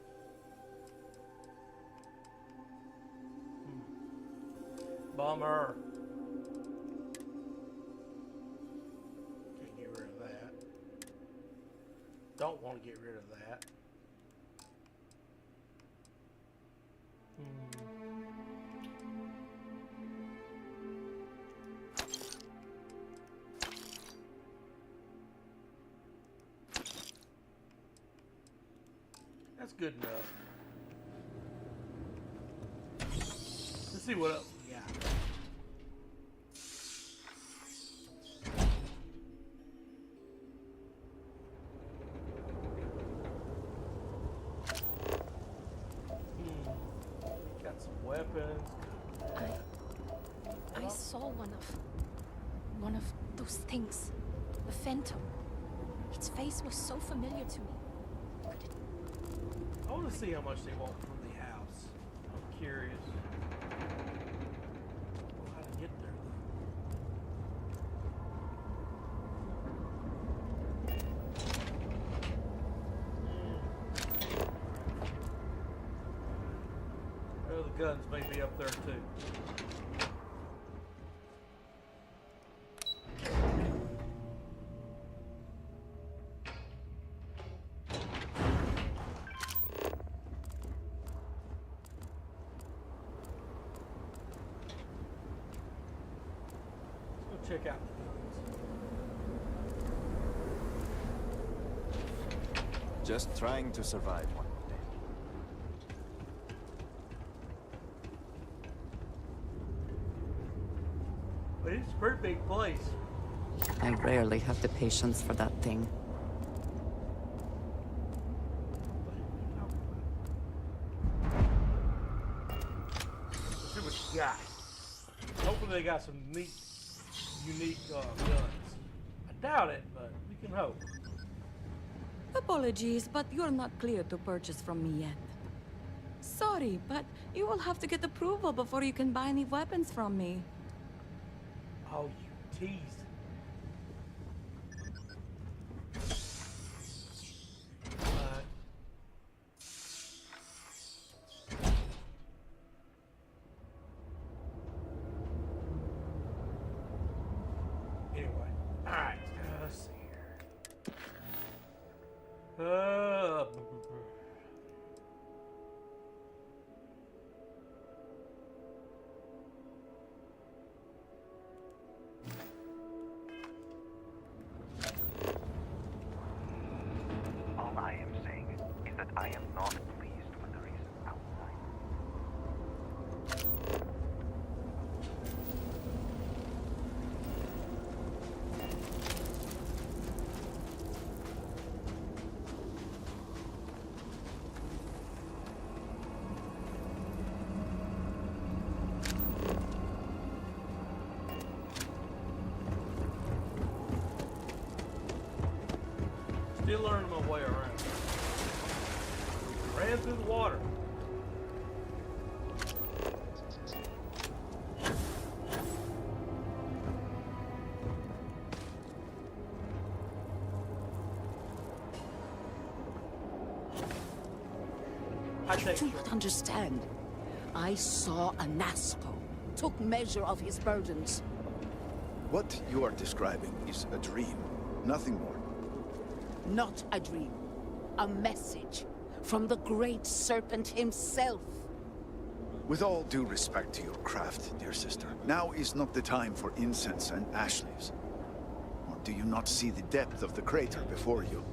Bummer. Can't get rid of that. Don't want to get rid of that. That's good enough. Let's see what else we got. Got some weapons. I saw one of those things. The Phantom. Its face was so familiar to me. I want to see how much they want from the house. I'm curious. How to get there, though. Well, the guns may be up there too. Check out the guns. Just trying to survive one day. But it's a pretty big place. I rarely have the patience for that thing. Let's see what you got. Hopefully they got some unique guns. I doubt it, but we can hope. Apologies, but you're not clear to purchase from me yet. Sorry, but you will have to get approval before you can buy any weapons from me. Oh, you teased. All I am saying is that I am not pleased with the recent outside. Still learning my way around. Ran through the water. I do not understand. I saw a Nasco, took measure of his burdens. What you are describing is a dream, nothing more. Not a dream. A message from the Great Serpent himself. With all due respect to your craft, dear sister, now is not the time for incense and ash leaves. Or do you not see the depth of the crater before you?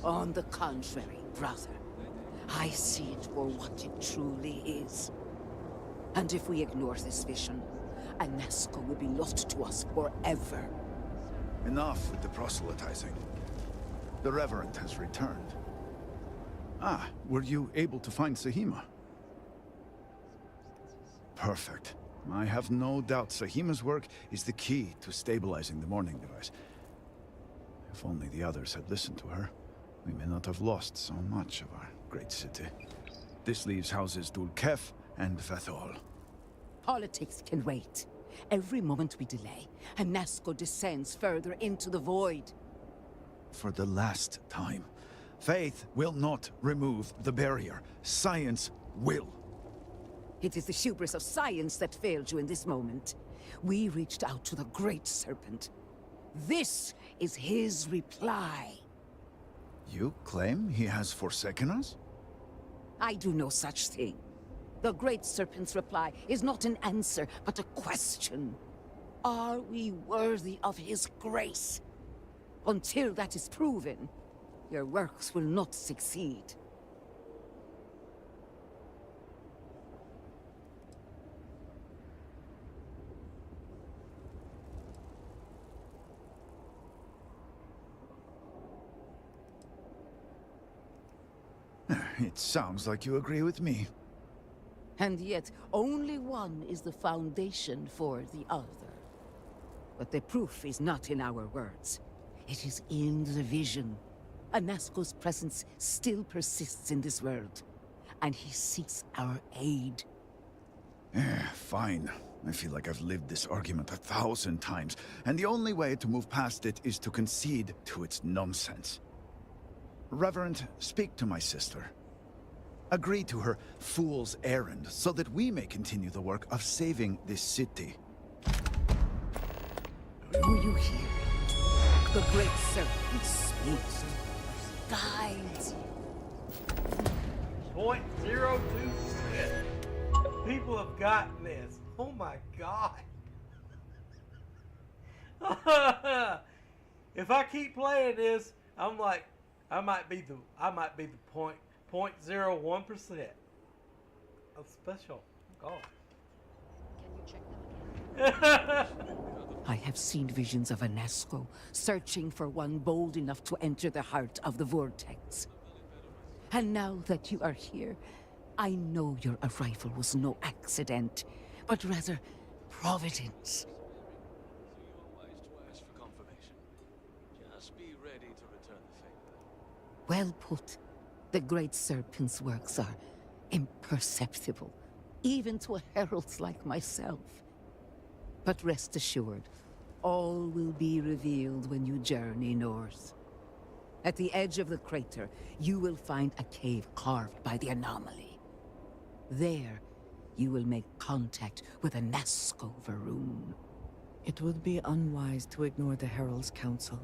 On the contrary, brother. I see it for what it truly is. And if we ignore this vision, Anasco will be lost to us forever. Enough with the proselytizing. The Reverend has returned. Ah, were you able to find Sahima? Perfect. I have no doubt Sahima's work is the key to stabilizing the mourning device. If only the others had listened to her, we may not have lost so much of our great city. This leaves houses Dul Kef and Vethol. Politics can wait. Every moment we delay, Anasco descends further into the void. For the last time, faith will not remove the barrier. Science will. It is the hubris of science that failed you in this moment. We reached out to the Great Serpent. This is his reply. You claim he has forsaken us? I do no such thing. The Great Serpent's reply is not an answer, but a question. Are we worthy of his grace? Until that is proven, your works will not succeed. It sounds like you agree with me. And yet, only one is the foundation for the other. But the proof is not in our words. It is in the vision. Anasco's presence still persists in this world, and he seeks our aid. Fine. I feel like I've lived this argument 1,000 times, and the only way to move past it is to concede to its nonsense. Reverend, speak to my sister. Agree to her fool's errand, so that we may continue the work of saving this city. Do you hear it? The Great Serpent speaks. Guides. 0.02%. People have gotten this. Oh my god. If I keep playing this, I'm like, I might be the 0.01% of special. God. Can you check them again? I have seen visions of Anasco, searching for one bold enough to enter the heart of the vortex. And now that you are here, I know your arrival was no accident, but rather providence. Just be ready to return the favor. Well put. The Great Serpent's works are imperceptible, even to heralds like myself. But rest assured, all will be revealed when you journey north. At the edge of the crater, you will find a cave carved by the anomaly. There, you will make contact with a Nasco Varun. It would be unwise to ignore the Herald's counsel.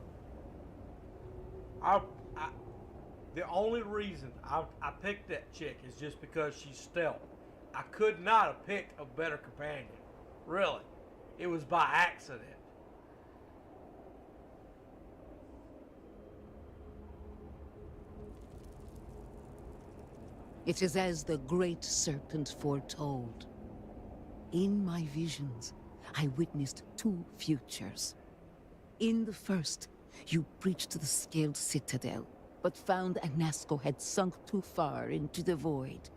The only reason I picked that chick is just because she's stealth. I could not have picked a better companion. Really. It was by accident. It is as the Great Serpent foretold. In my visions, I witnessed two futures. In the first, you breached the scaled citadel, but found Anasco had sunk too far into the void.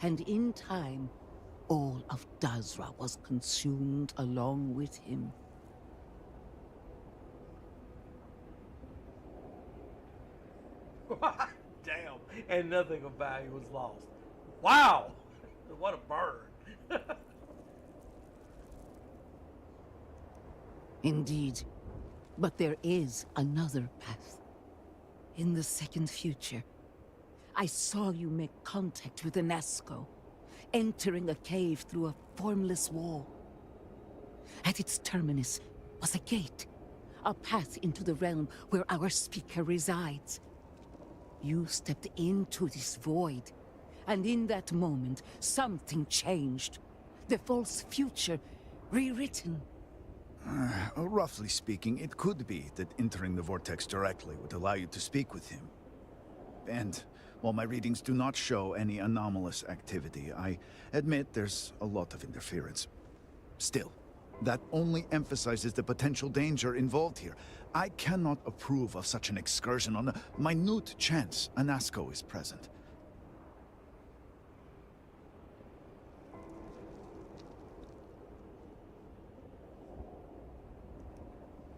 And in time, all of Dazra was consumed along with him. Damn, and nothing of value was lost. Wow, what a burn. Indeed. But there is another path. In the second future, I saw you make contact with the Nazco, entering a cave through a formless wall. At its terminus was a gate, a path into the realm where our speaker resides. You stepped into this void, and in that moment, something changed. The false future, rewritten. Roughly speaking, it could be that entering the vortex directly would allow you to speak with him. And while my readings do not show any anomalous activity, I admit there's a lot of interference. Still, that only emphasizes the potential danger involved here. I cannot approve of such an excursion on a minute chance a Nazco is present.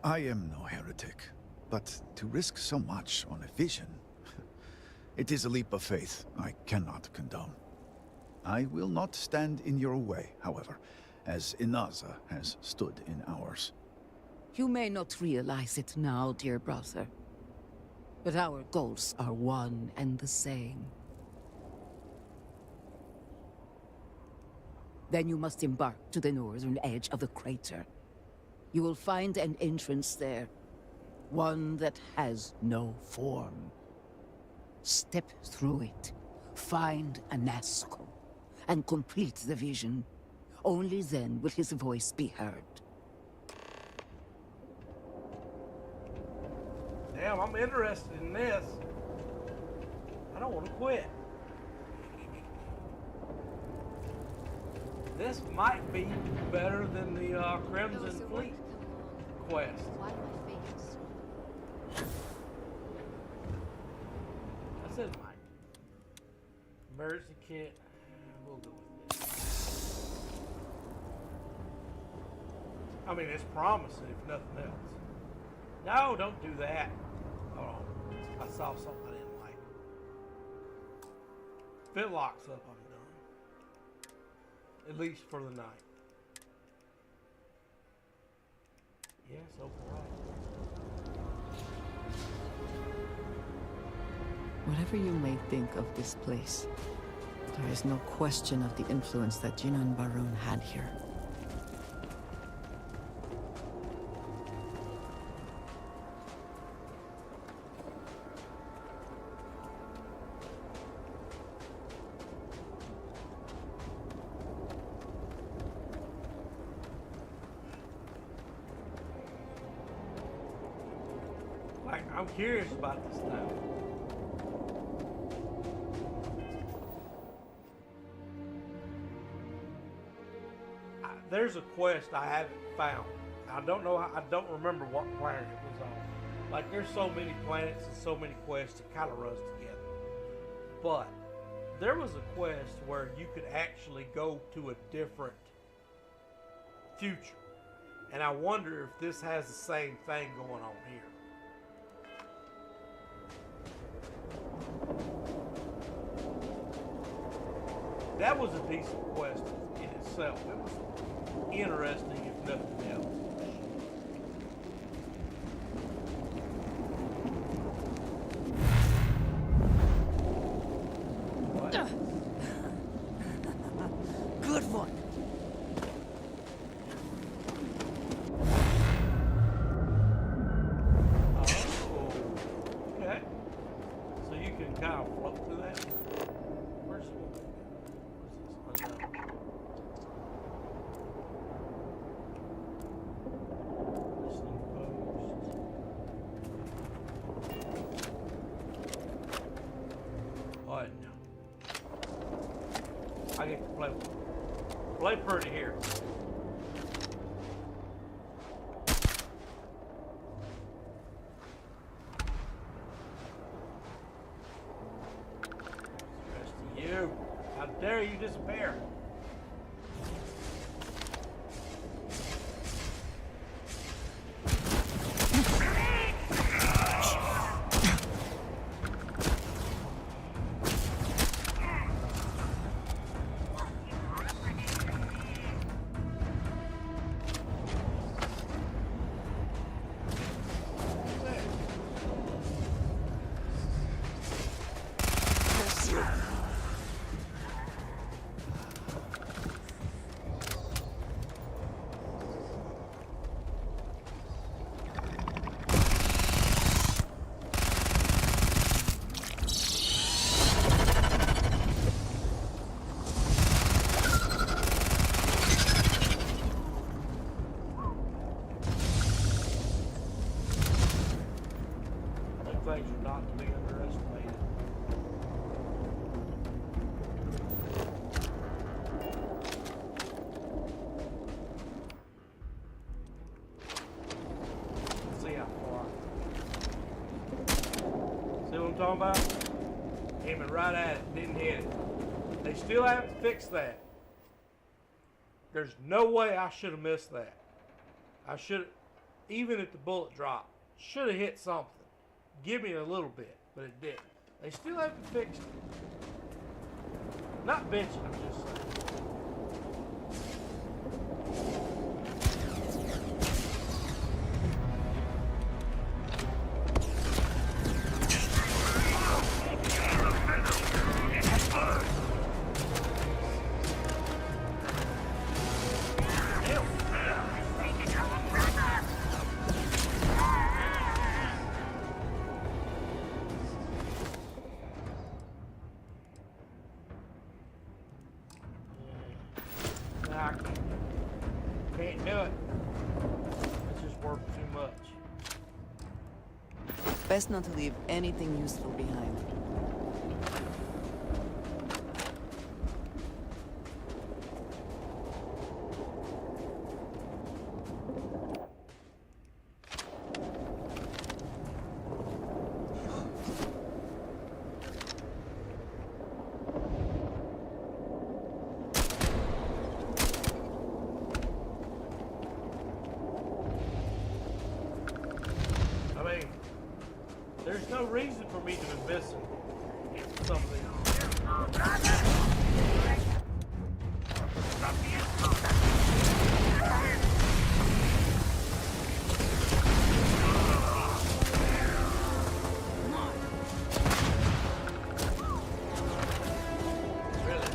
I am no heretic, but to risk so much on a vision, it is a leap of faith I cannot condone. I will not stand in your way, however, as Inaza has stood in ours. You may not realize it now, dear brother, but our goals are one and the same. Then you must embark to the northern edge of the crater. You will find an entrance there, one that has no form. Step through it, find a Nazco, and complete the vision. Only then will his voice be heard. Damn, I'm interested in this. I don't want to quit. This might be better than the Crimson Fleet quest. I said Mike. Emergency kit. We'll go with this. I mean, it's promising if nothing else. No, don't do that. Hold on. I saw something I didn't like. If it locks up, I'm done. At least for the night. Yes, override. Whatever you may think of this place, there is no question of the influence that Jinan Barun had here. Like, I'm curious about this now. There's a quest I haven't found. I don't know. I don't remember what planet it was on. Like, there's so many planets and so many quests, it kind of runs together. But there was a quest where you could actually go to a different future, and I wonder if this has the same thing going on here. That was a decent quest in itself. It was interesting, if nothing else. What? Good one. Oh, okay. So you can kind of float through that. Where's this? Unknown. What? I get to play pretty here. Rest of you. How dare you disappear? things are not to be underestimated. Let's see how far. See what I'm talking about? Aiming right at it, didn't hit it. They still haven't fixed that. There's no way I should have missed that. I should, even if the bullet dropped, should have hit something. Give me a little bit, but it didn't. They still haven't fixed it. Not benching, I'm just saying. Can't do it. It's just work too much. Best not to leave anything useful behind. I mean, there's no reason for me to be missing some of these. Really?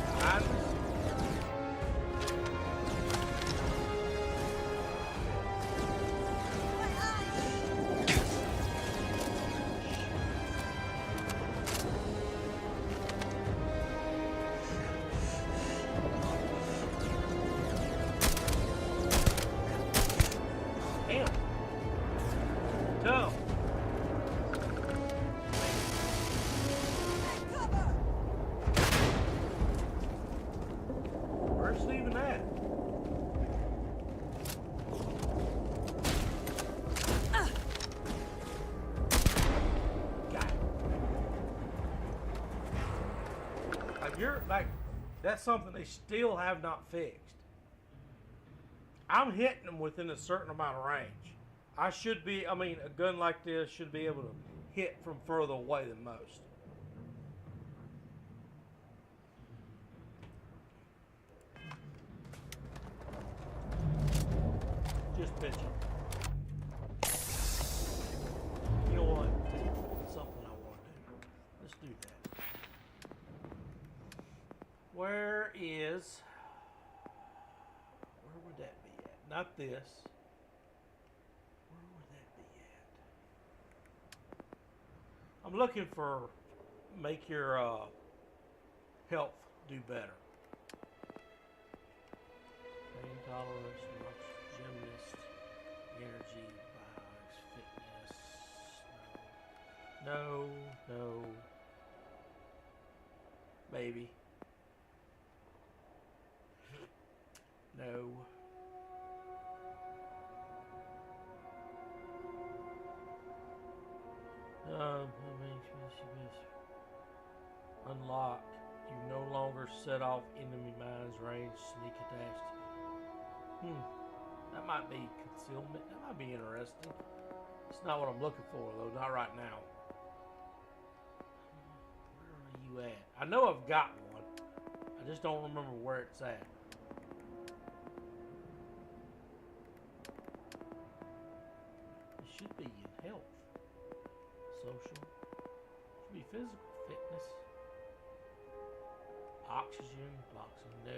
Damn. Tough. Where's it even at? God. Like you're like, that's something they still have not fixed. I'm hitting them within a certain amount of range. I should be, I mean, a gun like this should be able to hit from further away than most. Just pitching. You know what? Something I want to do. Let's do that. Where would that be at? Not this. Where would that be at? I'm looking for make your health do better. Pain tolerance, gymnast, energy, vibes, fitness. No. Maybe. No. Unlocked. You no longer set off enemy mines range, sneak attached. That might be concealment. That might be interesting. It's not what I'm looking for though, not right now. Where are you at? I know I've got one. I just don't remember where it's at. It should be in health. Social. Should be physical fitness. Oxygen, boxing, no.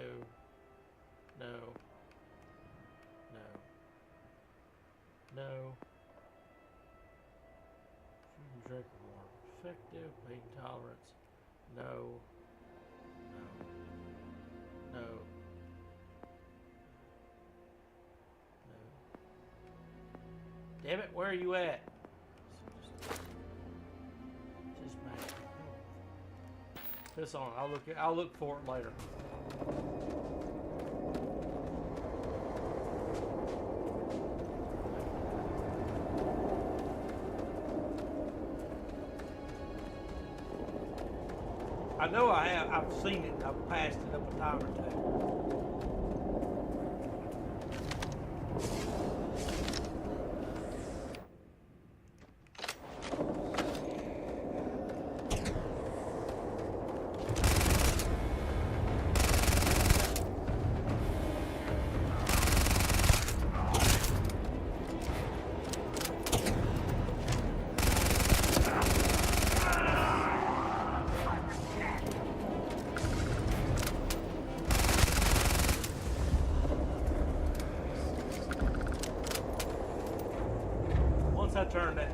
Food and drink water. Effective, pain tolerance, no. Damn it, where are you at? It's on. I'll look for it later. I know I have. I've seen it. I've passed it up a time or two.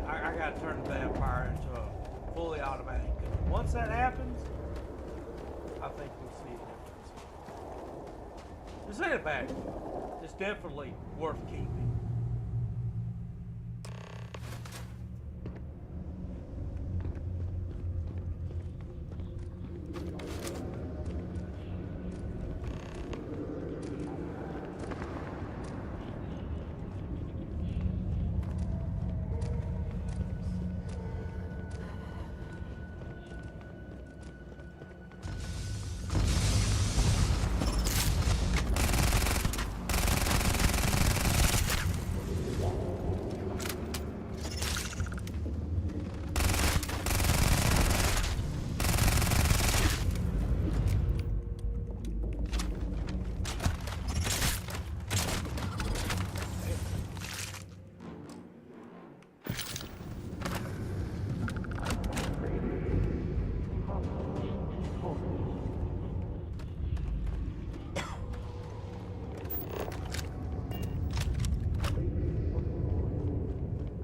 I gotta turn the vampire into a fully automatic. Once that happens, I think we'll see a difference. This ain't a bad game. It's definitely worth keeping.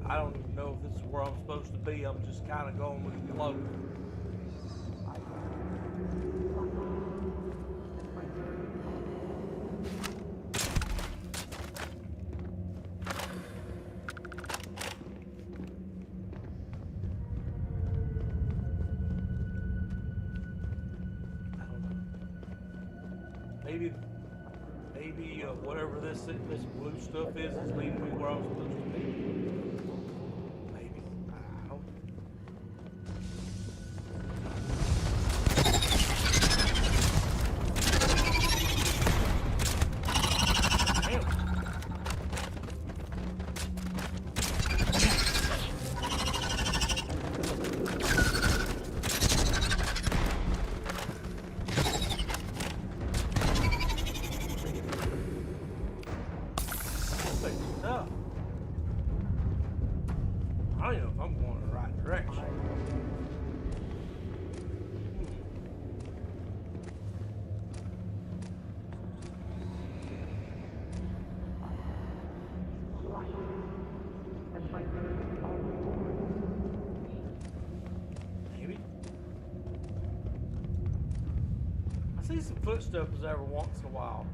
I don't even know if this is where I'm supposed to be. I'm just kind of going with the flow. I don't know. Maybe whatever this blue stuff is leading me where I'm supposed to be. Maybe. I hope. Damn. Enough. I don't know if I'm going in the right direction. Maybe. I see some footsteps every once in a while.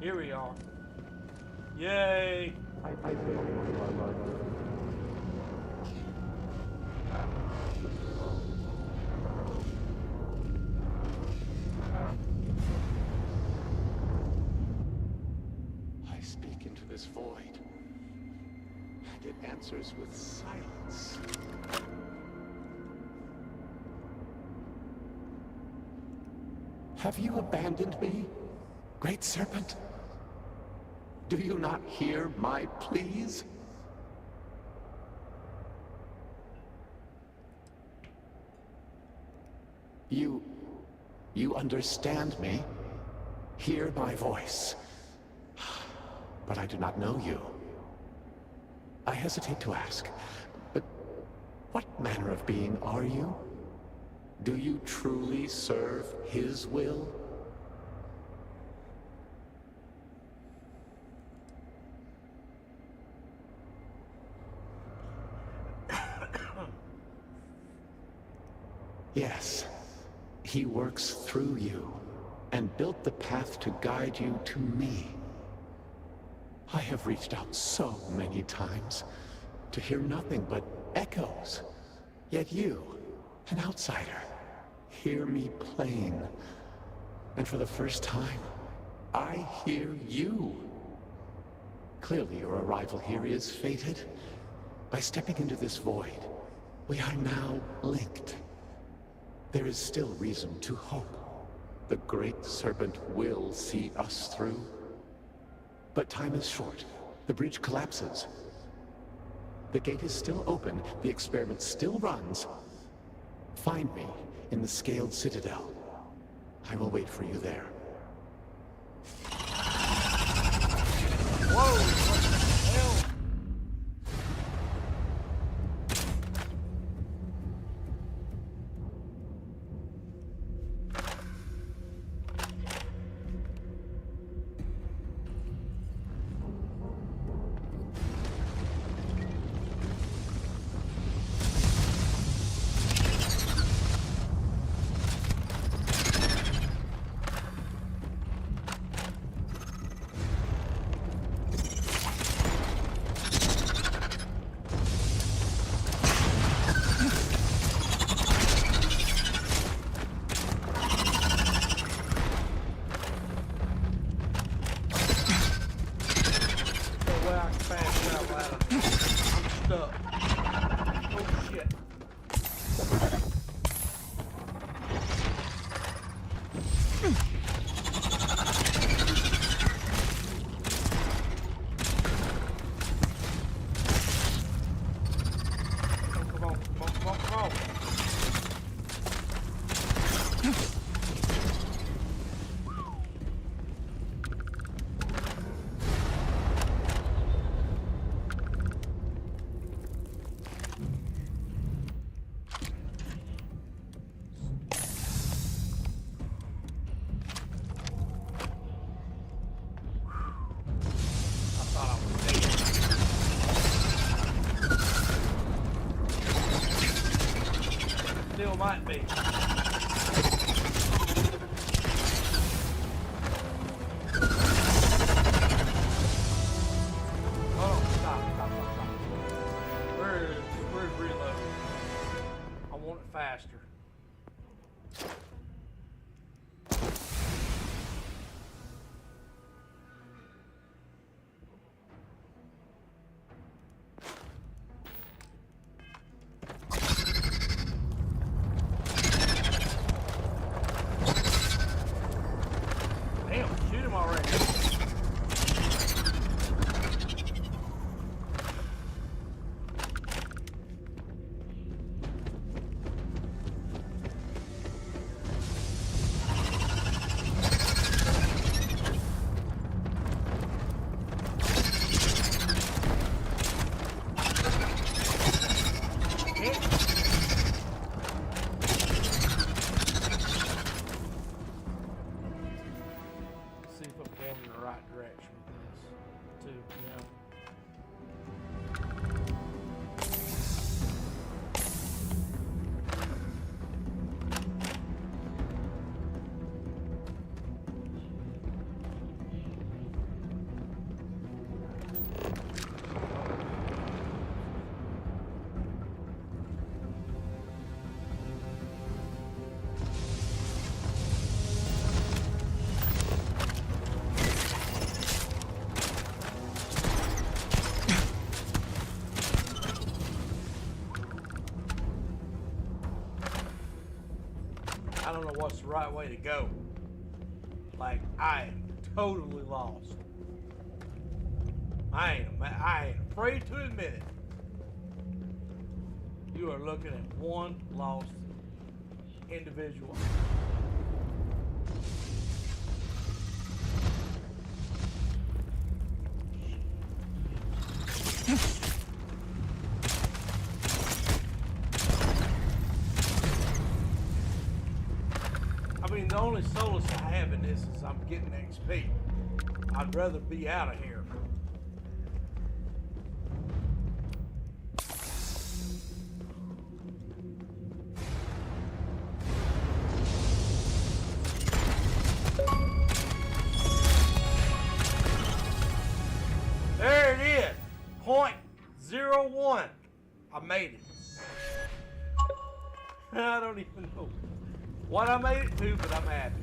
Here we are. Yay! I speak into this void, and it answers with silence. Have you abandoned me, Great Serpent? Do you not hear my pleas? You understand me? Hear my voice. But I do not know you. I hesitate to ask, but what manner of being are you? Do you truly serve his will? Yes, he works through you, and built the path to guide you to me. I have reached out so many times, to hear nothing but echoes, Yet you, an outsider, hear me plain. And for the first time, I hear you. Clearly your arrival here is fated. By stepping into this void, we are now linked. There is still reason to hope. The Great Serpent will see us through. But time is short. The bridge collapses. The gate is still open. The experiment still runs. Find me in the Scaled Citadel. I will wait for you there. Whoa! What the hell? Still might be. Oh, stop. Where's reload? I want it faster. I don't know what's the right way to go. Like, I am totally lost. I ain't afraid to admit it. You are looking at one lost individual. I mean, the only solace I have in this is I'm getting XP. I'd rather be out of here. There it is. .01. I made it. I don't even know what I made it to, but I'm happy.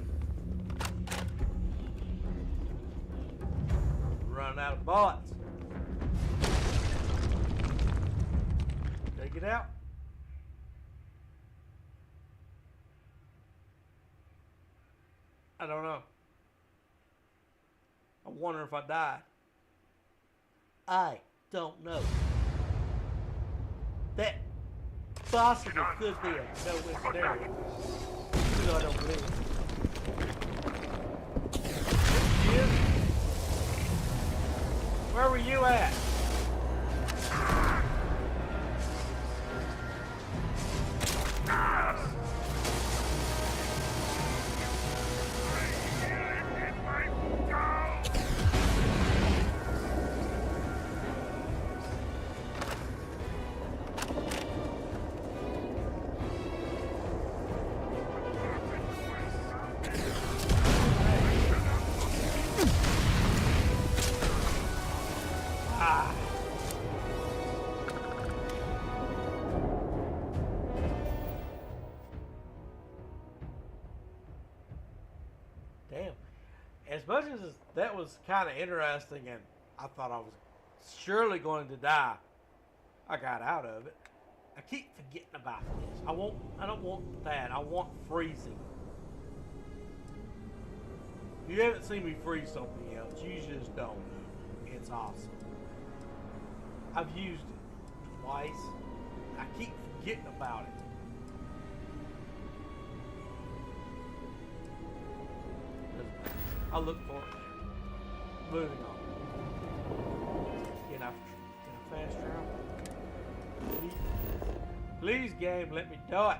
Run out of bullets. Take it out. I don't know. I wonder if I died. I don't know. That possibly could be a no-win scenario. Even though I don't believe it. Jim? Where were you at? Damn. As much as that was kind of interesting and I thought I was surely going to die, I got out of it. I keep forgetting about this. I don't want that. I want freezing. You haven't seen me freeze something else. You just don't. It's awesome. I've used it twice. I keep forgetting about it. I'll look for it. Moving on. Can I fast travel? Please? Please, game, let me do it.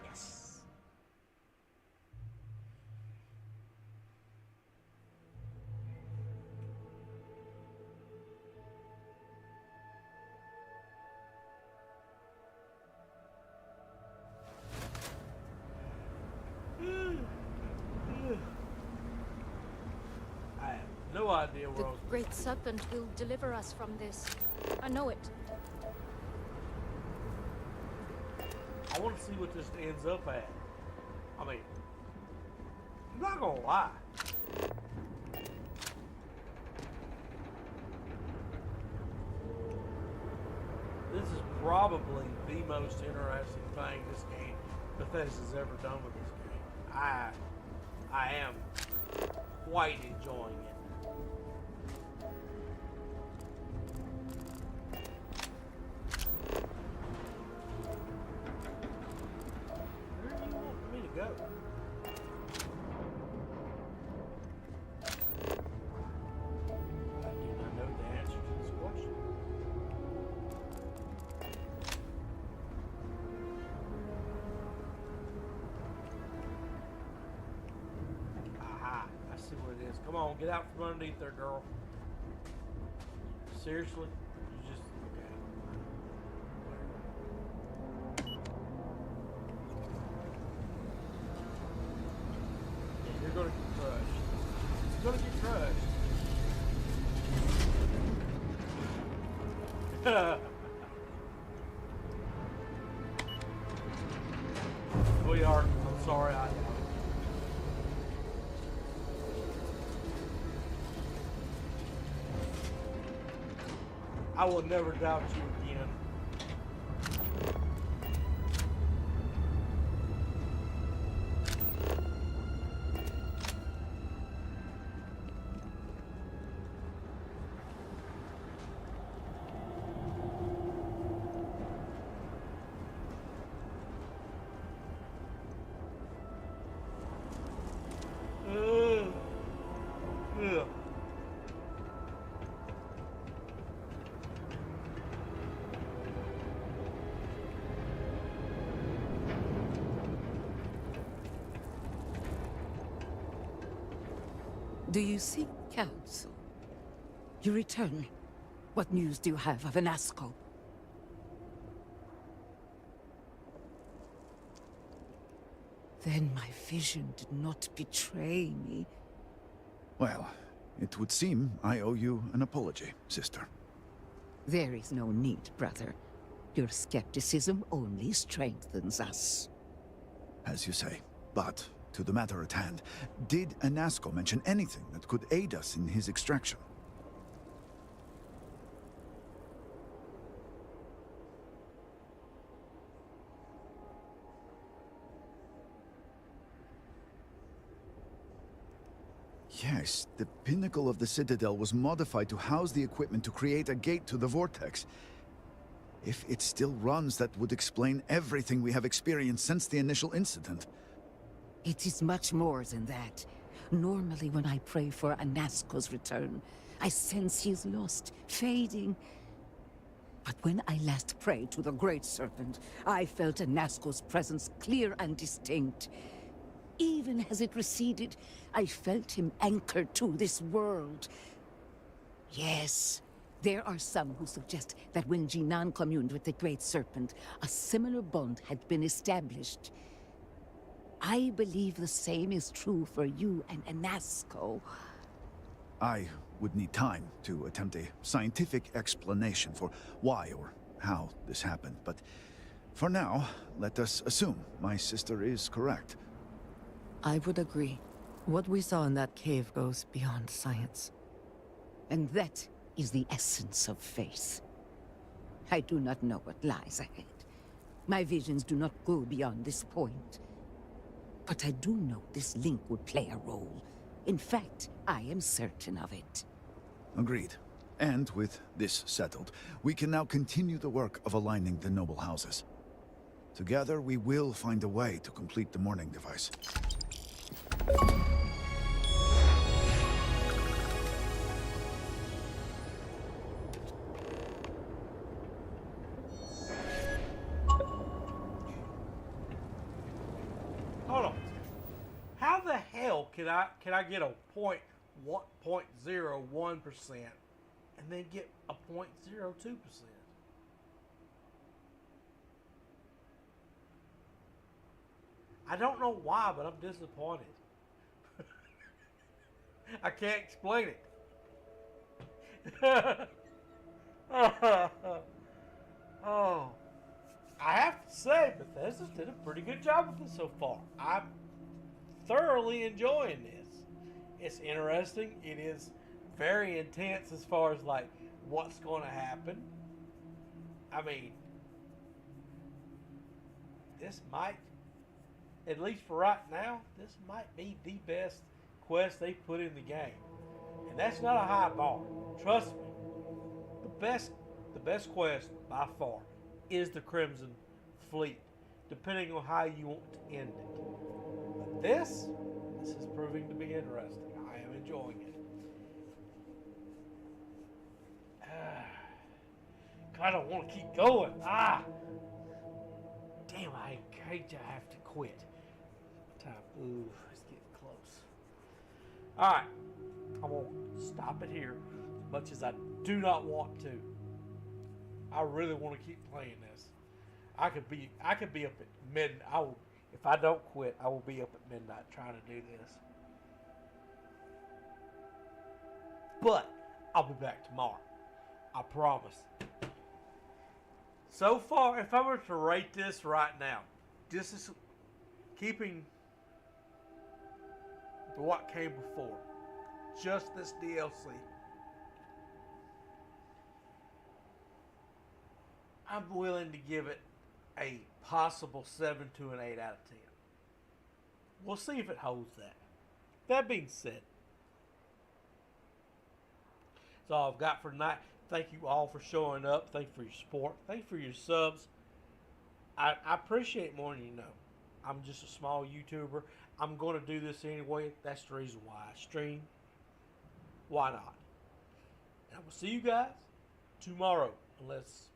Yes. I have no idea where The I was. Great Serpent will deliver us from this. I know it. I want to see what this ends up at. I mean, I'm not gonna lie. This is probably the most interesting thing this game Bethesda's ever done with this game. I am quite enjoying it. Where do you want me to go? I do not know the answer to this question. Aha, I see what it is. Come on, get out from underneath there, girl. Seriously? You just, okay. Yeah, you're gonna get crushed. You're gonna get crushed. Sweetheart, I'm sorry I know. I will never doubt you again. Yeah. Do you seek counsel? You return. What news do you have of Anasco? Then my vision did not betray me. Well, It would seem I owe you an apology, sister. There is no need, brother. Your skepticism only strengthens us. As you say. But, to the matter at hand, did Anasco mention anything that could aid us in his extraction? Yes, the pinnacle of the Citadel was modified to house the equipment to create a gate to the Vortex. If it still runs, that would explain everything we have experienced since the initial incident. It is much more than that. Normally when I pray for Anasco's return, I sense he is lost, fading. But when I last prayed to the Great Serpent, I felt Anasco's presence clear and distinct. Even as it receded, I felt him anchored to this world. Yes, there are some who suggest that when Jinan communed with the Great Serpent, a similar bond had been established. I believe the same is true for you and Anasco. I would need time to attempt a scientific explanation for why or how this happened, but for now, let us assume my sister is correct. I would agree. What we saw in that cave goes beyond science. And that is the essence of faith. I do not know what lies ahead. My visions do not go beyond this point. But I do know this link would play a role. In fact, I am certain of it. Agreed. And with this settled, we can now continue the work of aligning the noble houses. Together, we will find a way to complete the mourning device. Hold on. How the hell can I get a 0.01% and then get a 0.02%? I don't know why, but I'm disappointed. I can't explain it. Oh, I have to say, Bethesda's did a pretty good job with this so far. I'm thoroughly enjoying this. It's interesting. It is very intense as far as like what's going to happen. I mean, this might, at least for right now, this might be the best quest they put in the game. And that's not a high bar. Trust me. The best quest by far is the Crimson Fleet, depending on how you want to end it. But this is proving to be interesting. I am enjoying it. God, I want to keep going. Damn, I hate to have to quit. Time. Ooh, it's getting close. Alright. I'm going to stop it here, as much as I do not want to. I really want to keep playing this. I could be up at midnight. If I don't quit, I will be up at midnight trying to do this. But I'll be back tomorrow. I promise. So far, if I were to rate this right now, this is keeping what came before. Just this DLC. I'm willing to give it a possible 7 to an 8 out of 10. We'll see if it holds that. That being said, that's all I've got for tonight. Thank you all for showing up. Thank you for your support. Thank you for your subs. I appreciate it more than you know. I'm just a small YouTuber. I'm going to do this anyway. That's the reason why I stream. Why not? And I will see you guys tomorrow. Unless,